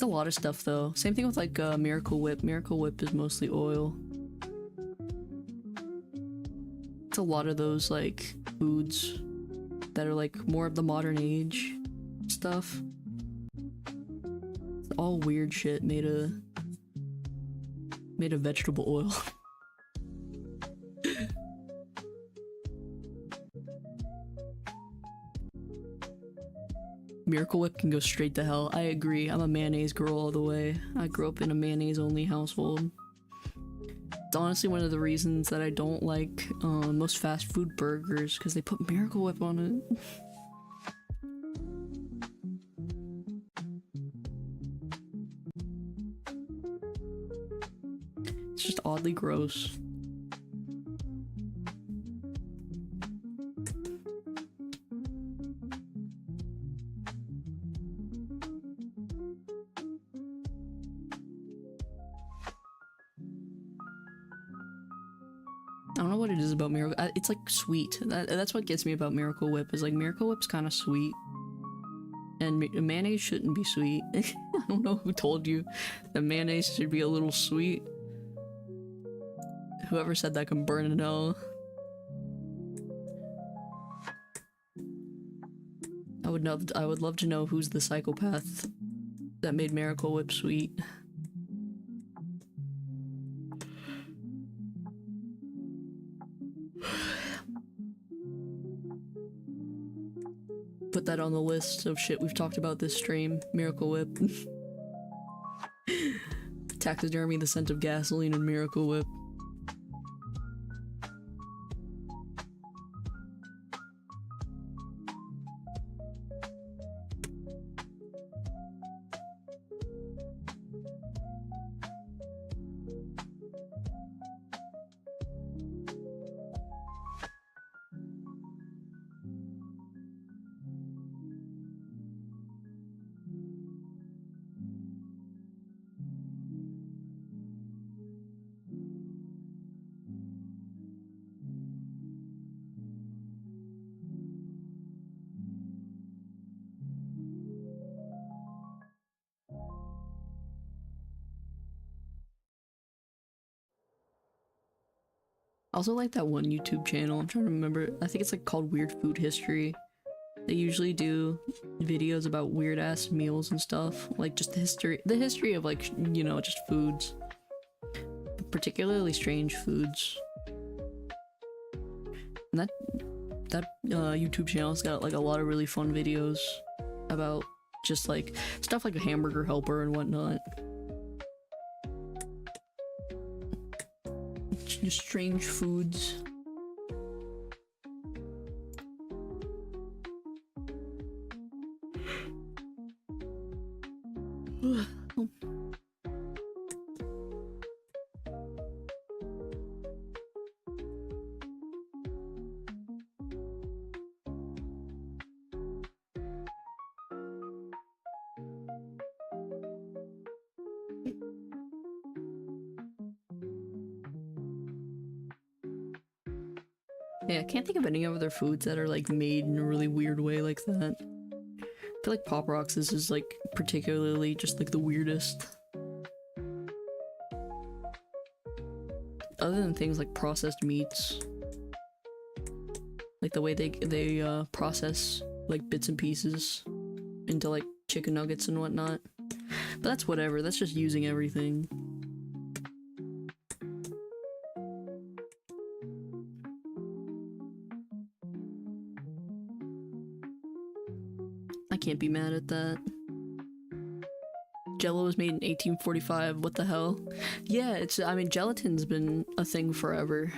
It's a lot of stuff though. Same thing with like Miracle Whip. Miracle Whip is mostly oil. It's a lot of those like foods that are like more of the modern age stuff. It's all weird shit made of vegetable oil. Miracle Whip can go straight to hell. I agree. I'm a mayonnaise girl all the way. I grew up in a mayonnaise only household. It's honestly one of the reasons that I don't like most fast food burgers, because they put Miracle Whip on it. It's just oddly gross. I don't know what it is about Miracle. It's like sweet. That's what gets me about Miracle Whip. Is like Miracle Whip's kind of sweet, and mayonnaise shouldn't be sweet. I don't know who told you that mayonnaise should be a little sweet. Whoever said that can burn in hell. I would love to know who's the psychopath that made Miracle Whip sweet. Put that on the list of shit we've talked about this stream. Miracle Whip. Taxidermy, the scent of gasoline, and Miracle Whip. I also like that one YouTube channel, I'm trying to remember, I think it's like called Weird Food History. They usually do videos about weird ass meals and stuff, like just the history of like, you know, just foods. Particularly strange foods. And that YouTube channel's got like a lot of really fun videos about just like stuff like a hamburger helper and whatnot. Just strange foods. Yeah, I can't think of any other foods that are like made in a really weird way like that. I feel like Pop Rocks is like particularly just like the weirdest. Other than things like processed meats. Like the way they process like bits and pieces into like chicken nuggets and whatnot. But that's whatever, that's just using everything. I can't be mad at that. Jello was made in 1845, what the hell? Yeah, I mean, gelatin's been a thing forever.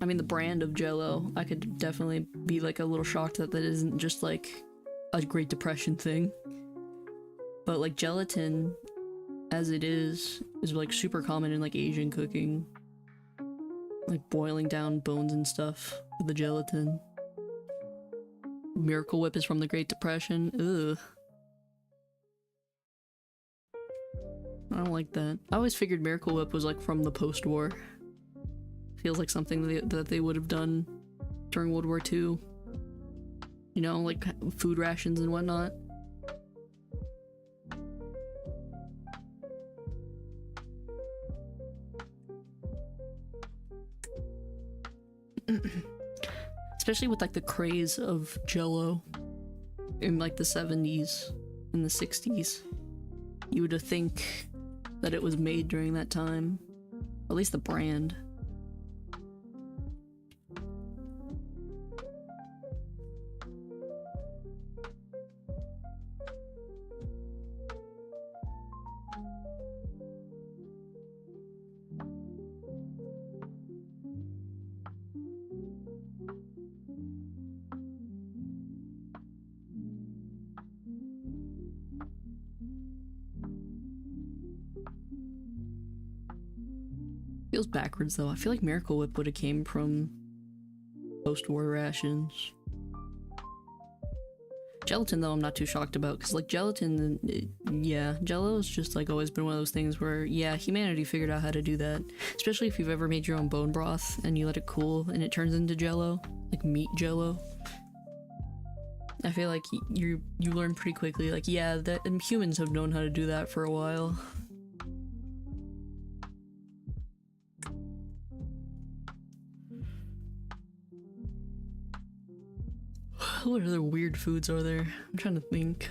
I mean, the brand of Jello, I could definitely be like a little shocked that isn't just like a Great Depression thing. But like gelatin, as it is like super common in like Asian cooking. Like boiling down bones and stuff with the gelatin. Miracle Whip is from the Great Depression. Ugh. I don't like that. I always figured Miracle Whip was like from the post-war. Feels like something that they would have done during World War II. You know, like food rations and whatnot. Especially with like the craze of Jello in like the 70s and the 60s. You would think that it was made during that time. At least the brand. Feels backwards though. I feel like Miracle Whip would have came from post-war rations. Gelatin though I'm not too shocked about, because like gelatin, yeah, Jello has just like always been one of those things where yeah, humanity figured out how to do that. Especially if you've ever made your own bone broth and you let it cool and it turns into Jello, like meat Jello. I feel like you learn pretty quickly like yeah, that humans have known how to do that for a while. What other weird foods are there? I'm trying to think.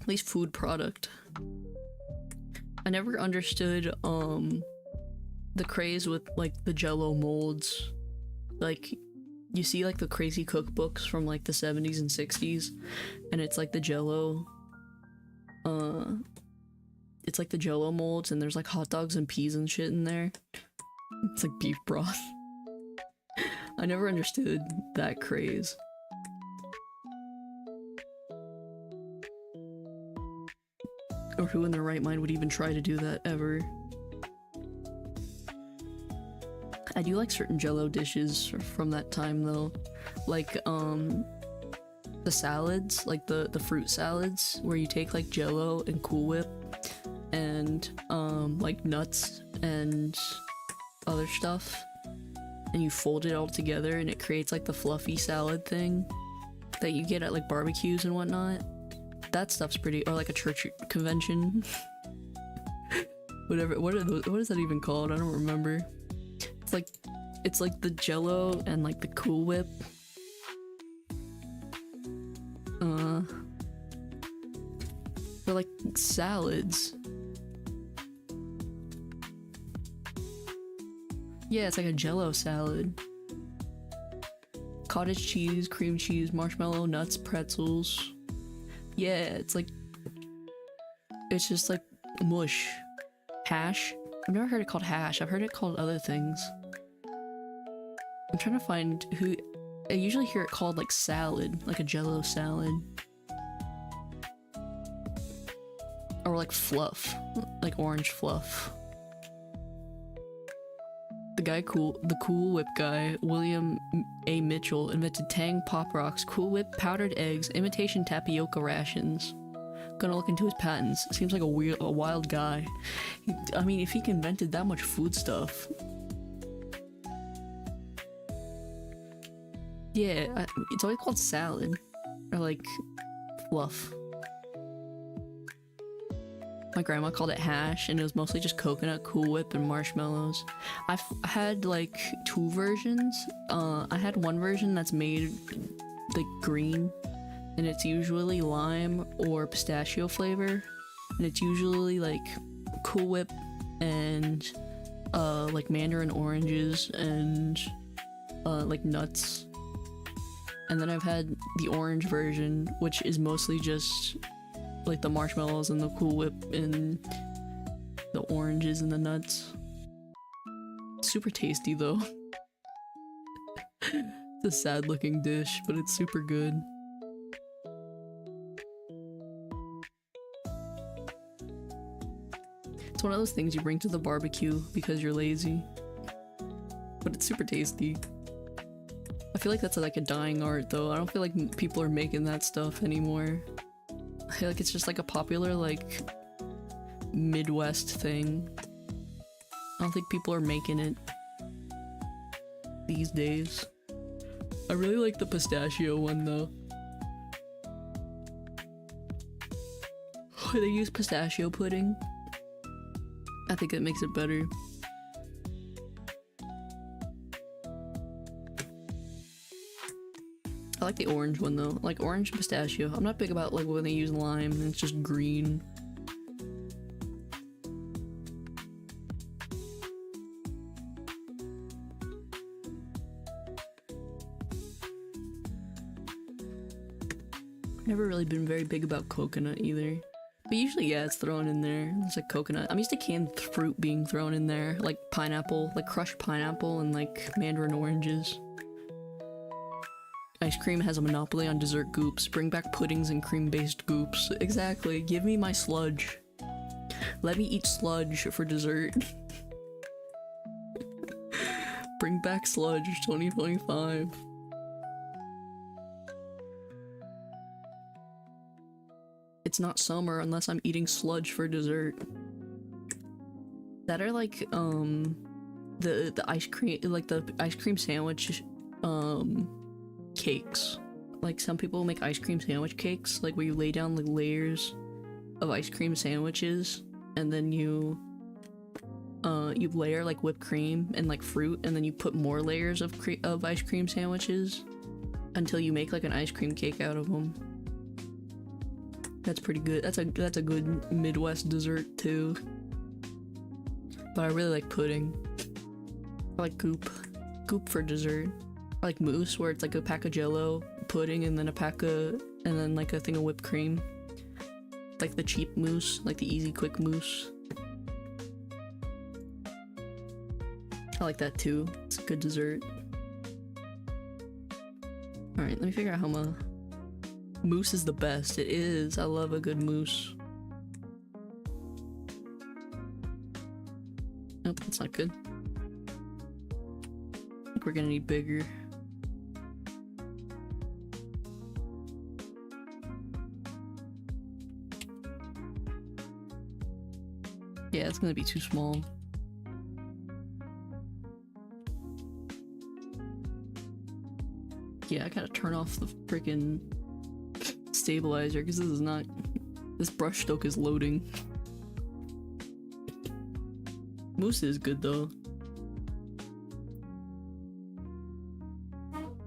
At least food product. I never understood the craze with like the Jello molds. Like you see like the crazy cookbooks from like the 70s and 60s and it's like the Jello it's like the Jello molds and there's like hot dogs and peas and shit in there. It's like beef broth. I never understood that craze. Or who in their right mind would even try to do that ever. I do like certain Jello dishes from that time though. Like the salads, like the fruit salads where you take like Jello and Cool Whip and like nuts and other stuff. And you fold it all together and it creates like the fluffy salad thing that you get at like barbecues and whatnot. That stuff's pretty, or like a church convention. Whatever, what is that even called? I don't remember. It's like the Jello and like the Cool Whip. They're like salads. Yeah, it's like a Jello salad. Cottage cheese, cream cheese, marshmallow, nuts, pretzels. Yeah, it's just like mush. Hash? I've never heard it called hash. I've heard it called other things. I'm trying to find who... I usually hear it called like salad, like a Jello salad. Or like fluff, like orange fluff. The Cool Whip guy, William A. Mitchell, invented Tang Pop Rocks, Cool Whip, powdered eggs, imitation tapioca rations. Gonna look into his patents. Seems like a wild guy. I mean, if he invented that much food stuff. Yeah, it's always called salad. Or like, fluff. My grandma called it hash, and it was mostly just coconut, Cool Whip, and marshmallows. I've had like 2 versions. I had one version that's made like green, and it's usually lime or pistachio flavor, and it's usually like Cool Whip and like mandarin oranges and like nuts. And then I've had the orange version, which is mostly just like the marshmallows and the Cool Whip and the oranges and the nuts. Super tasty though. It's a sad looking dish, but it's super good. It's one of those things you bring to the barbecue because you're lazy. But it's super tasty. I feel like that's like a dying art though. I don't feel like people are making that stuff anymore. I feel like it's just like a popular like Midwest thing. I don't think people are making it these days. I really like the pistachio one though. They use pistachio pudding. I think it makes it better. I like the orange one though. Like orange pistachio. I'm not big about like when they use lime and it's just green. Never really been very big about coconut either. But usually, yeah, it's thrown in there. It's like coconut. I'm used to canned fruit being thrown in there. Like pineapple, like crushed pineapple and like mandarin oranges. Ice cream has a monopoly on dessert goops. Bring back puddings and cream-based goops. Exactly. Give me my sludge. Let me eat sludge for dessert. Bring back sludge 2025. It's not summer unless I'm eating sludge for dessert. That are like the ice cream, like the ice cream sandwich cakes. Like some people make ice cream sandwich cakes, like where you lay down like layers of ice cream sandwiches and then you layer like whipped cream and like fruit and then you put more layers of ice cream sandwiches until you make like an ice cream cake out of them. That's pretty good. That's a good Midwest dessert too. But I really like pudding. I like goop. Goop for dessert. I like mousse where it's like a pack of jello, pudding, and then like a thing of whipped cream. Like the cheap mousse, like the easy quick mousse. I like that too. It's a good dessert. Alright, let me figure out how my mousse is the best. It is. I love a good mousse. Nope, that's not good. I think we're gonna need bigger. Yeah, it's gonna be too small. Yeah, I gotta turn off the freaking stabilizer because this is not. This brush stroke is loading. Mousse is good though.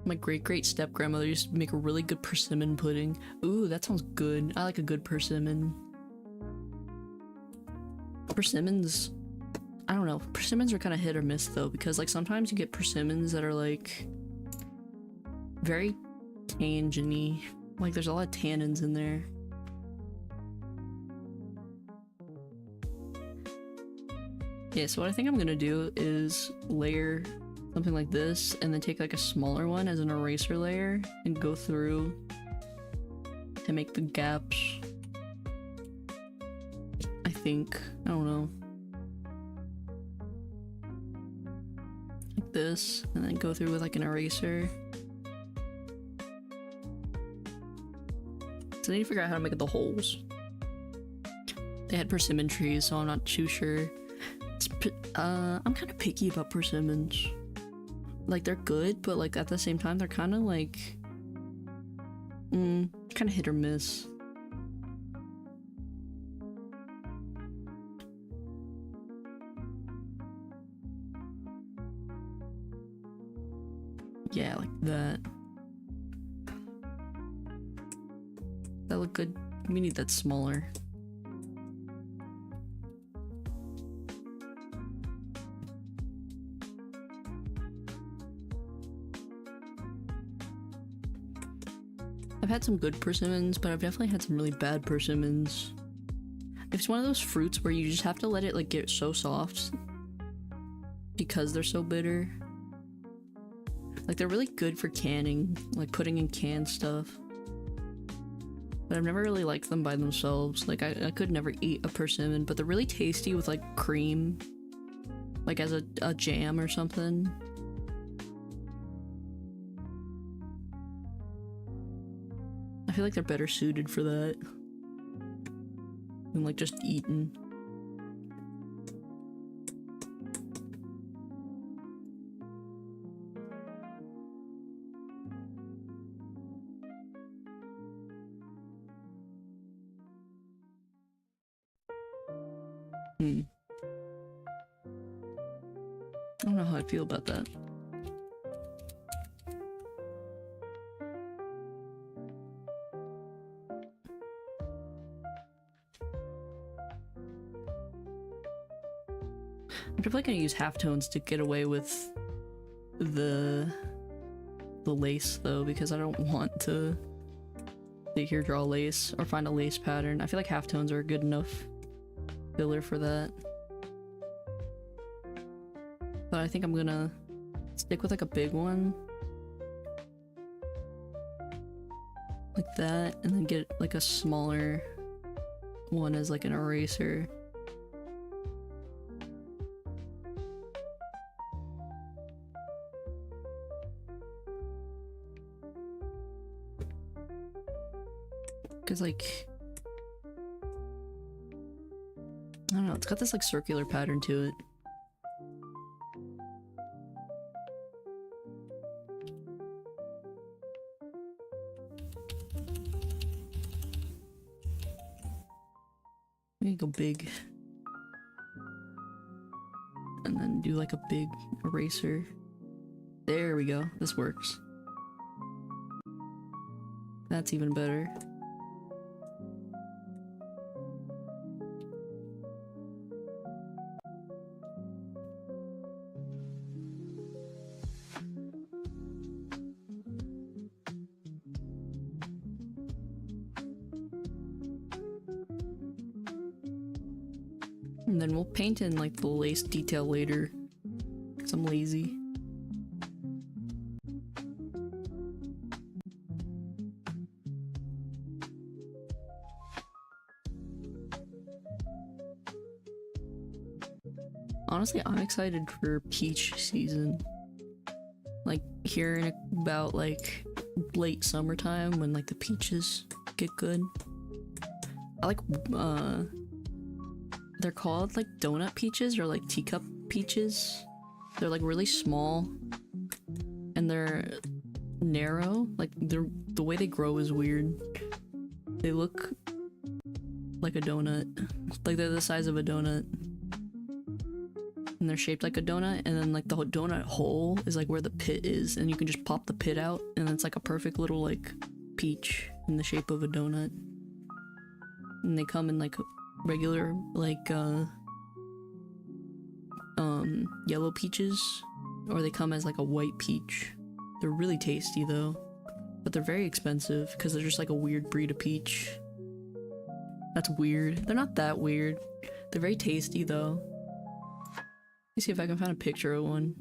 My great step grandmother used to make a really good persimmon pudding. Ooh, that sounds good. I like a good persimmon. Persimmons, I don't know. Persimmons are kind of hit or miss though, because like sometimes you get persimmons that are like very tannin-y. Like there's a lot of tannins in there. Yeah, so what I think I'm gonna do is layer something like this and then take like a smaller one as an eraser layer and go through to make the gaps. I think. I don't know. Like this, and then go through with like an eraser. So I need to figure out how to make the holes. They had persimmon trees, so I'm not too sure. I'm kind of picky about persimmons. Like they're good, but like at the same time they're kind of like kind of hit or miss. Yeah, like that. That look good. We need that smaller. I've had some good persimmons, but I've definitely had some really bad persimmons. It's one of those fruits where you just have to let it like get so soft because they're so bitter. Like they're really good for canning, like putting in canned stuff. But I've never really liked them by themselves. Like I could never eat a persimmon, but they're really tasty with like cream. Like as a jam or something. I feel like they're better suited for that than like just eaten. I don't know how I feel about that. I'm definitely gonna use halftones to get away with the lace though, because I don't want to sit here, draw lace, or find a lace pattern. I feel like halftones are a good enough filler for that. But I think I'm gonna stick with like a big one. Like that, and then get like a smaller one as like an eraser. Cause like, I don't know, it's got this like circular pattern to it. Maybe go big. And then do like a big eraser. There we go, this works. That's even better. And then we'll paint in like the lace detail later, because I'm lazy. Honestly, I'm excited for peach season. Like here in about like late summertime when like the peaches get good. I like they're called like donut peaches or like teacup peaches. They're like really small and they're narrow. Like the way they grow is weird. They look like a donut. Like they're the size of a donut. And they're shaped like a donut, and then like the whole donut hole is like where the pit is, and you can just pop the pit out and it's like a perfect little like peach in the shape of a donut. And they come in like regular like yellow peaches, or they come as like a white peach. They're really tasty though, but they're very expensive because they're just like a weird breed of peach. That's weird. They're not that weird. They're very tasty though. Let me see if I can find a picture of one.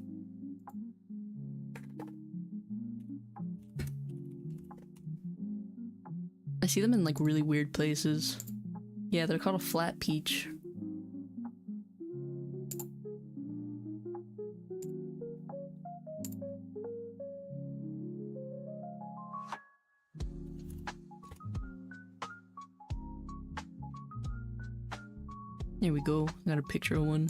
I see them in like really weird places. Yeah, they're called a flat peach. There we go. Got a picture of one.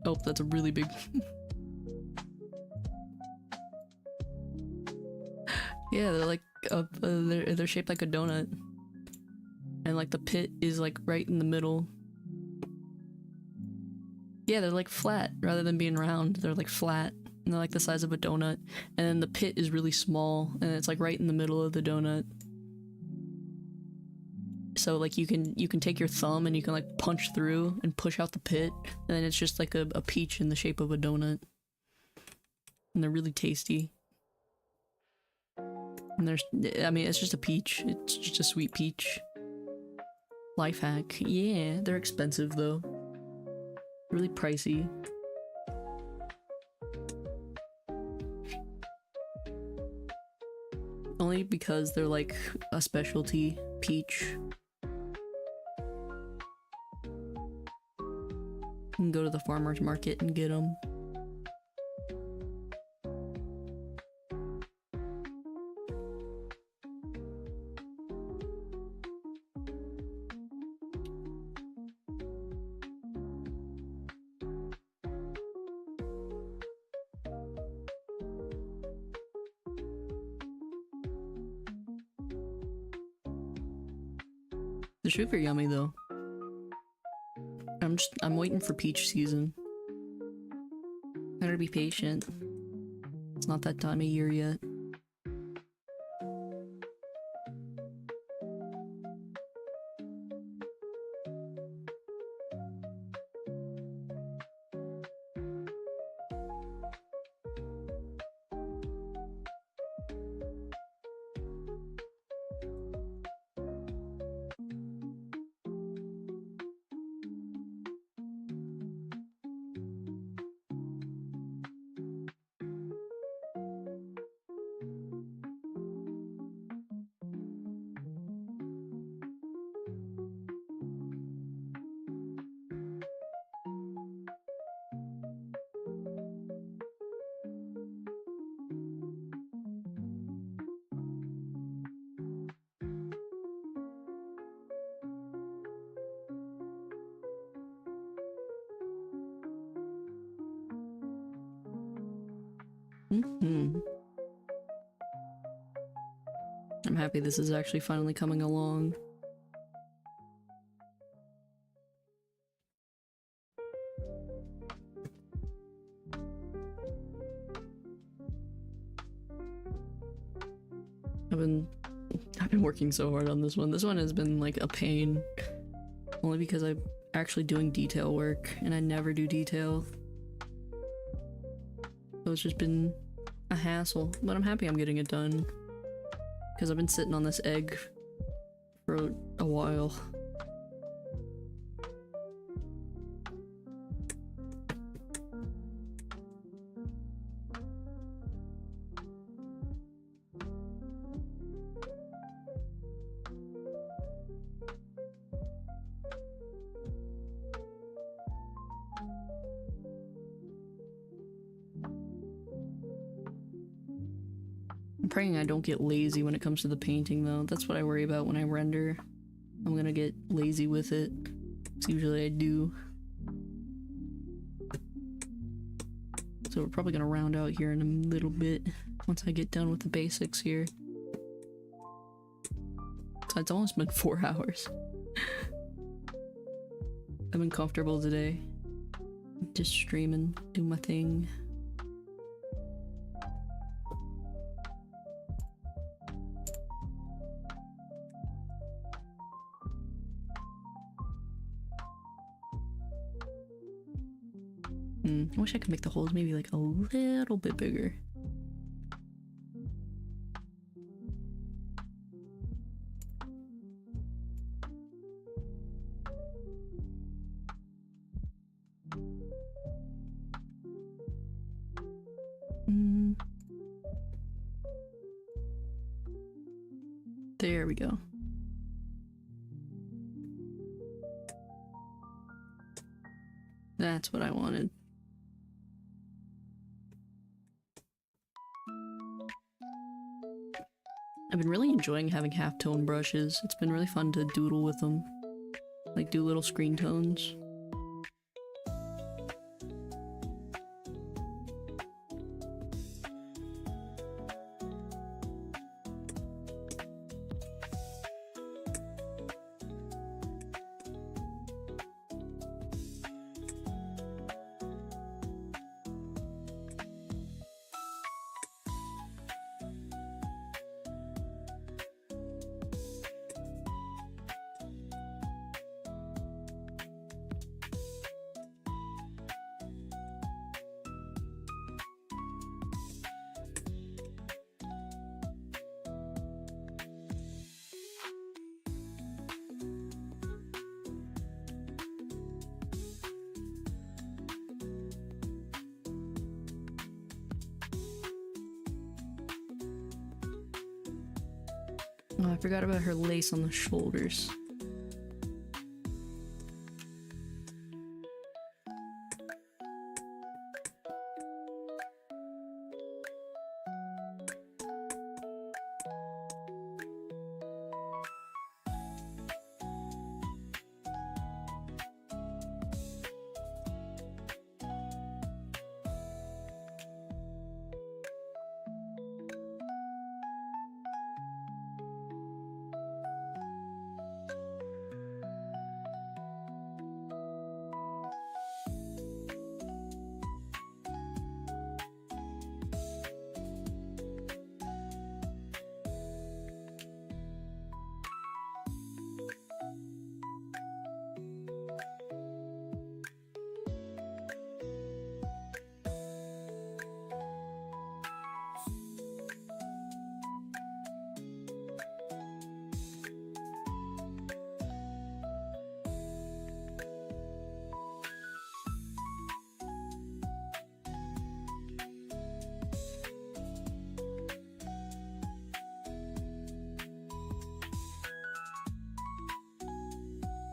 Oh, that's a really big. Yeah, they're like they're shaped like a donut, and like the pit is like right in the middle. Yeah, they're like flat rather than being round. They're like flat, and they're like the size of a donut. And then the pit is really small, and it's like right in the middle of the donut. So like you can take your thumb and you can like punch through and push out the pit, and then it's just like a peach in the shape of a donut. And they're really tasty. And there's, I mean, it's just a peach. It's just a sweet peach. Life hack. Yeah, they're expensive though. Really pricey. Only because they're like a specialty peach. You can go to the farmer's market and get them. They're super yummy though. I'm waiting for peach season. I gotta be patient. It's not that time of year yet. I'm happy this is actually finally coming along. I've been working so hard on this one. This one has been like a pain. Only because I'm actually doing detail work and I never do detail. So it's just been a hassle, but I'm happy I'm getting it done. Because I've been sitting on this egg for a while. I'm praying I don't get lazy when it comes to the painting though. That's what I worry about when I render. I'm gonna get lazy with it. It's usually I do. So we're probably gonna round out here in a little bit once I get done with the basics here. So it's almost been 4 hours. I've been comfortable today. Just streaming, do my thing. I wish I could make the holes maybe like a little bit bigger. There we go. That's what I wanted. I've been really enjoying having halftone brushes. It's been really fun to doodle with them. Like do little screen tones. Oh, I forgot about her lace on the shoulders.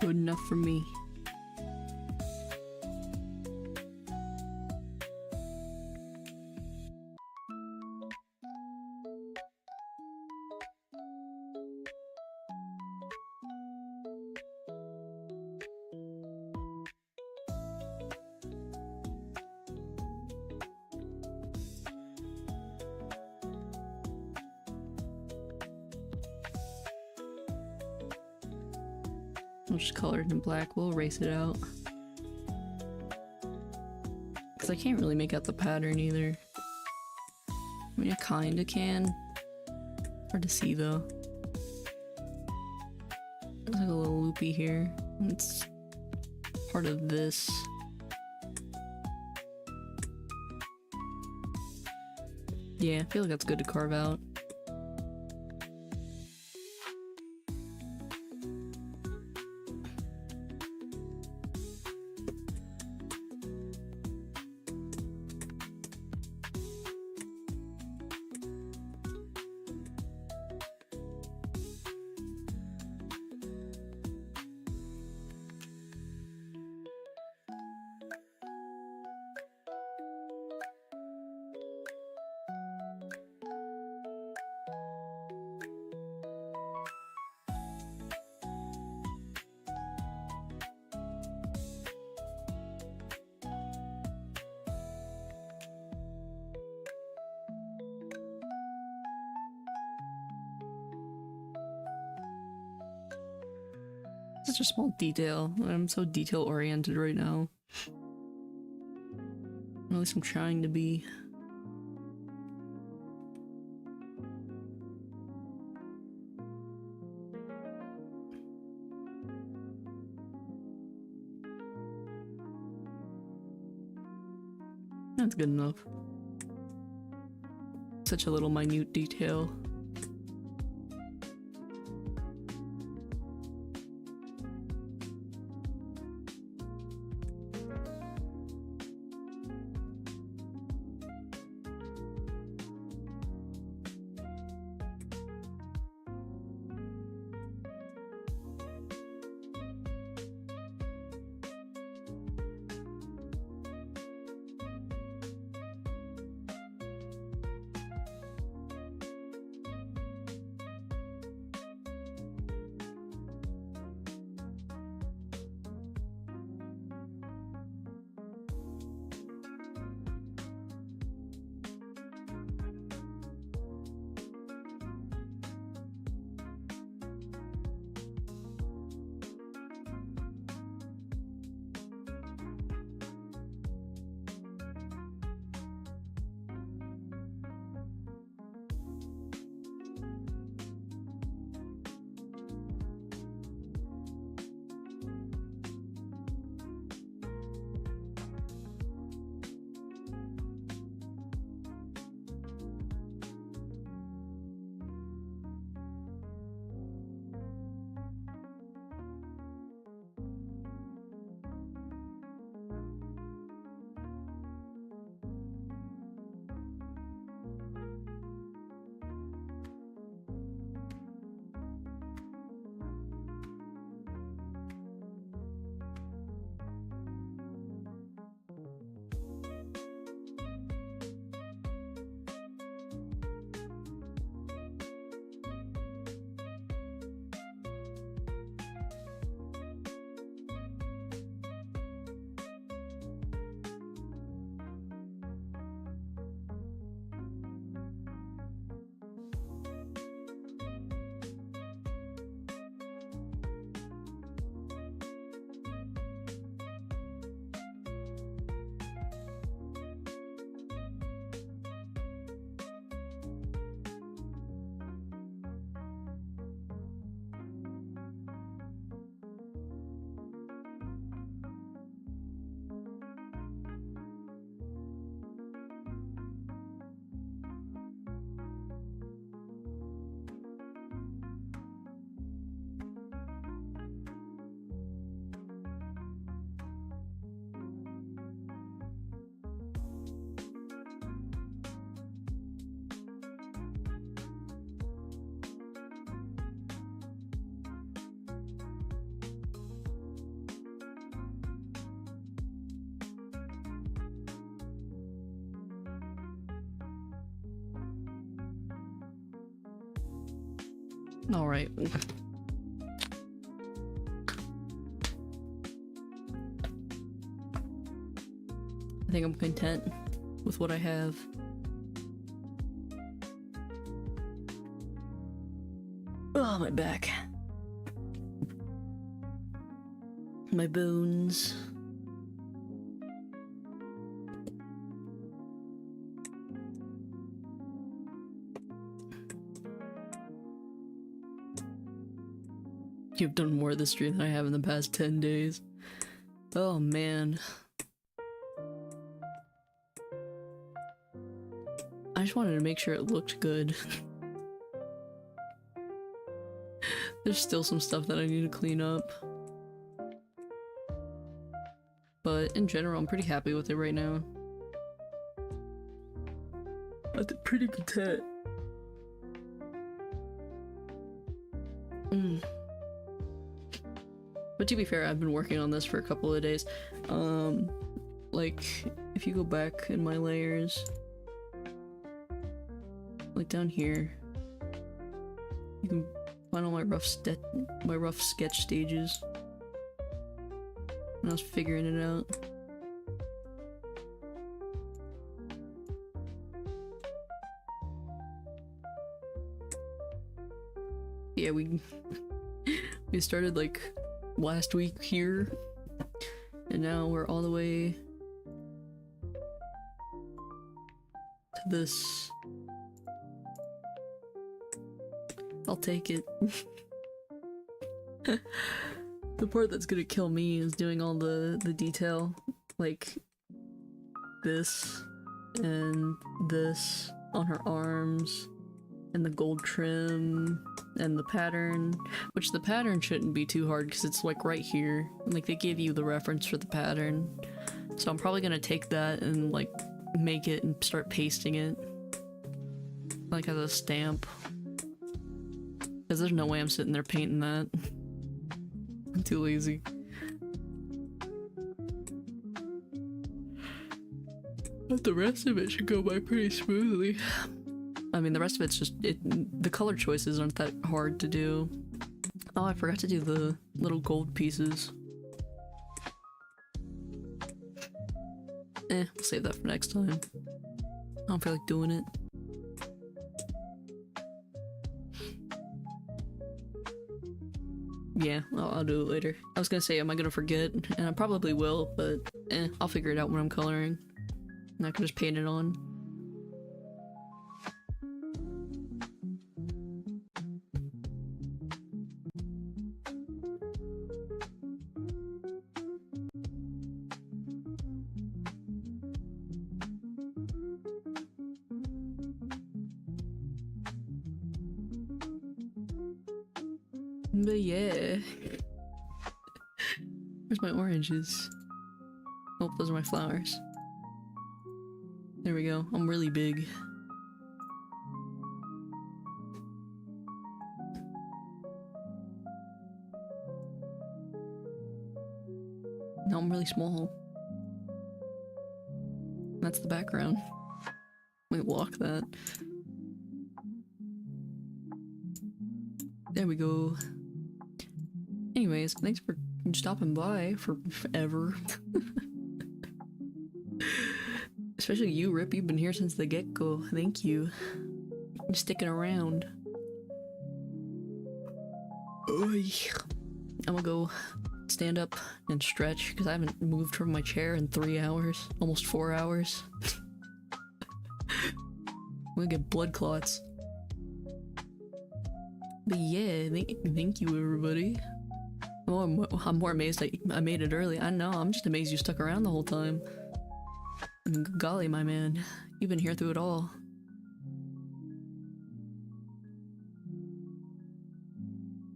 Good enough for me. I'll just color it in black. We'll erase it out. Because I can't really make out the pattern either. I mean, I kinda can. Hard to see though. There's like a little loopy here. It's part of this. Yeah, I feel like that's good to carve out. Such a small detail. I'm so detail oriented right now. At least I'm trying to be. That's good enough. Such a little minute detail. All right. I think I'm content with what I have. Oh, my back. My bones. You've done more of this stream than I have in the past 10 days. Oh man. I just wanted to make sure it looked good. There's still some stuff that I need to clean up. But in general, I'm pretty happy with it right now. I'm pretty content. But to be fair, I've been working on this for a couple of days. Like, if you go back in my layers, like down here, you can find all my rough sketch stages. And I was figuring it out. Yeah, we started like last week here, and now we're all the way to this. I'll take it. The part that's gonna kill me is doing all the detail, like this and this on her arms, and the gold trim, and the pattern, which the pattern shouldn't be too hard because it's like right here. Like they gave you the reference for the pattern. So I'm probably gonna take that and like make it and start pasting it. Like as a stamp. Because there's no way I'm sitting there painting that. I'm too lazy. But the rest of it should go by pretty smoothly. I mean, the rest of it's just, the color choices aren't that hard to do. Oh, I forgot to do the little gold pieces. We'll save that for next time. I don't feel like doing it. Yeah, I'll do it later. I was gonna say, am I gonna forget? And I probably will, but I'll figure it out when I'm coloring. And I can just paint it on. But yeah. Where's my oranges? Oh, those are my flowers. There we go. I'm really big. Now I'm really small. That's the background. Let me lock that. There we go. Anyways, thanks for stopping by for forever. Especially you, Rip. You've been here since the get-go. Thank you. You're sticking around. I'm gonna go stand up and stretch because I haven't moved from my chair in 3 hours. Almost 4 hours. I'm gonna get blood clots. But yeah, thank you, everybody. Oh, I'm more amazed I made it early. I know, I'm just amazed you stuck around the whole time. Golly, my man. You've been here through it all.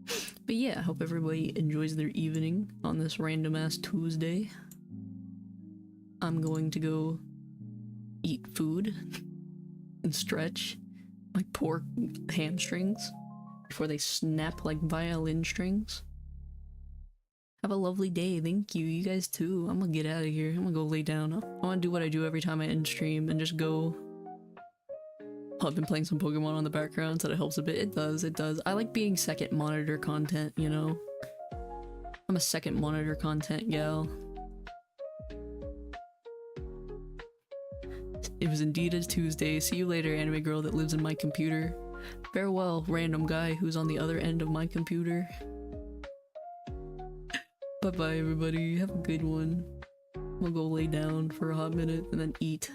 But yeah, I hope everybody enjoys their evening on this random-ass Tuesday. I'm going to go eat food and stretch my poor hamstrings before they snap like violin strings. Have a lovely day. Thank you. You guys too. I'm gonna get out of here. I'm gonna go lay down. I wanna do what I do every time I end stream and just go. Oh, I've been playing some Pokemon on the background, so that helps a bit. It does, it does. I like being second monitor content, you know? I'm a second monitor content gal. It was indeed a Tuesday. See you later, anime girl that lives in my computer. Farewell, random guy who's on the other end of my computer. Bye bye, everybody. Have a good one. We'll go lay down for a hot minute and then eat.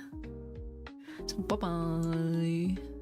So bye bye.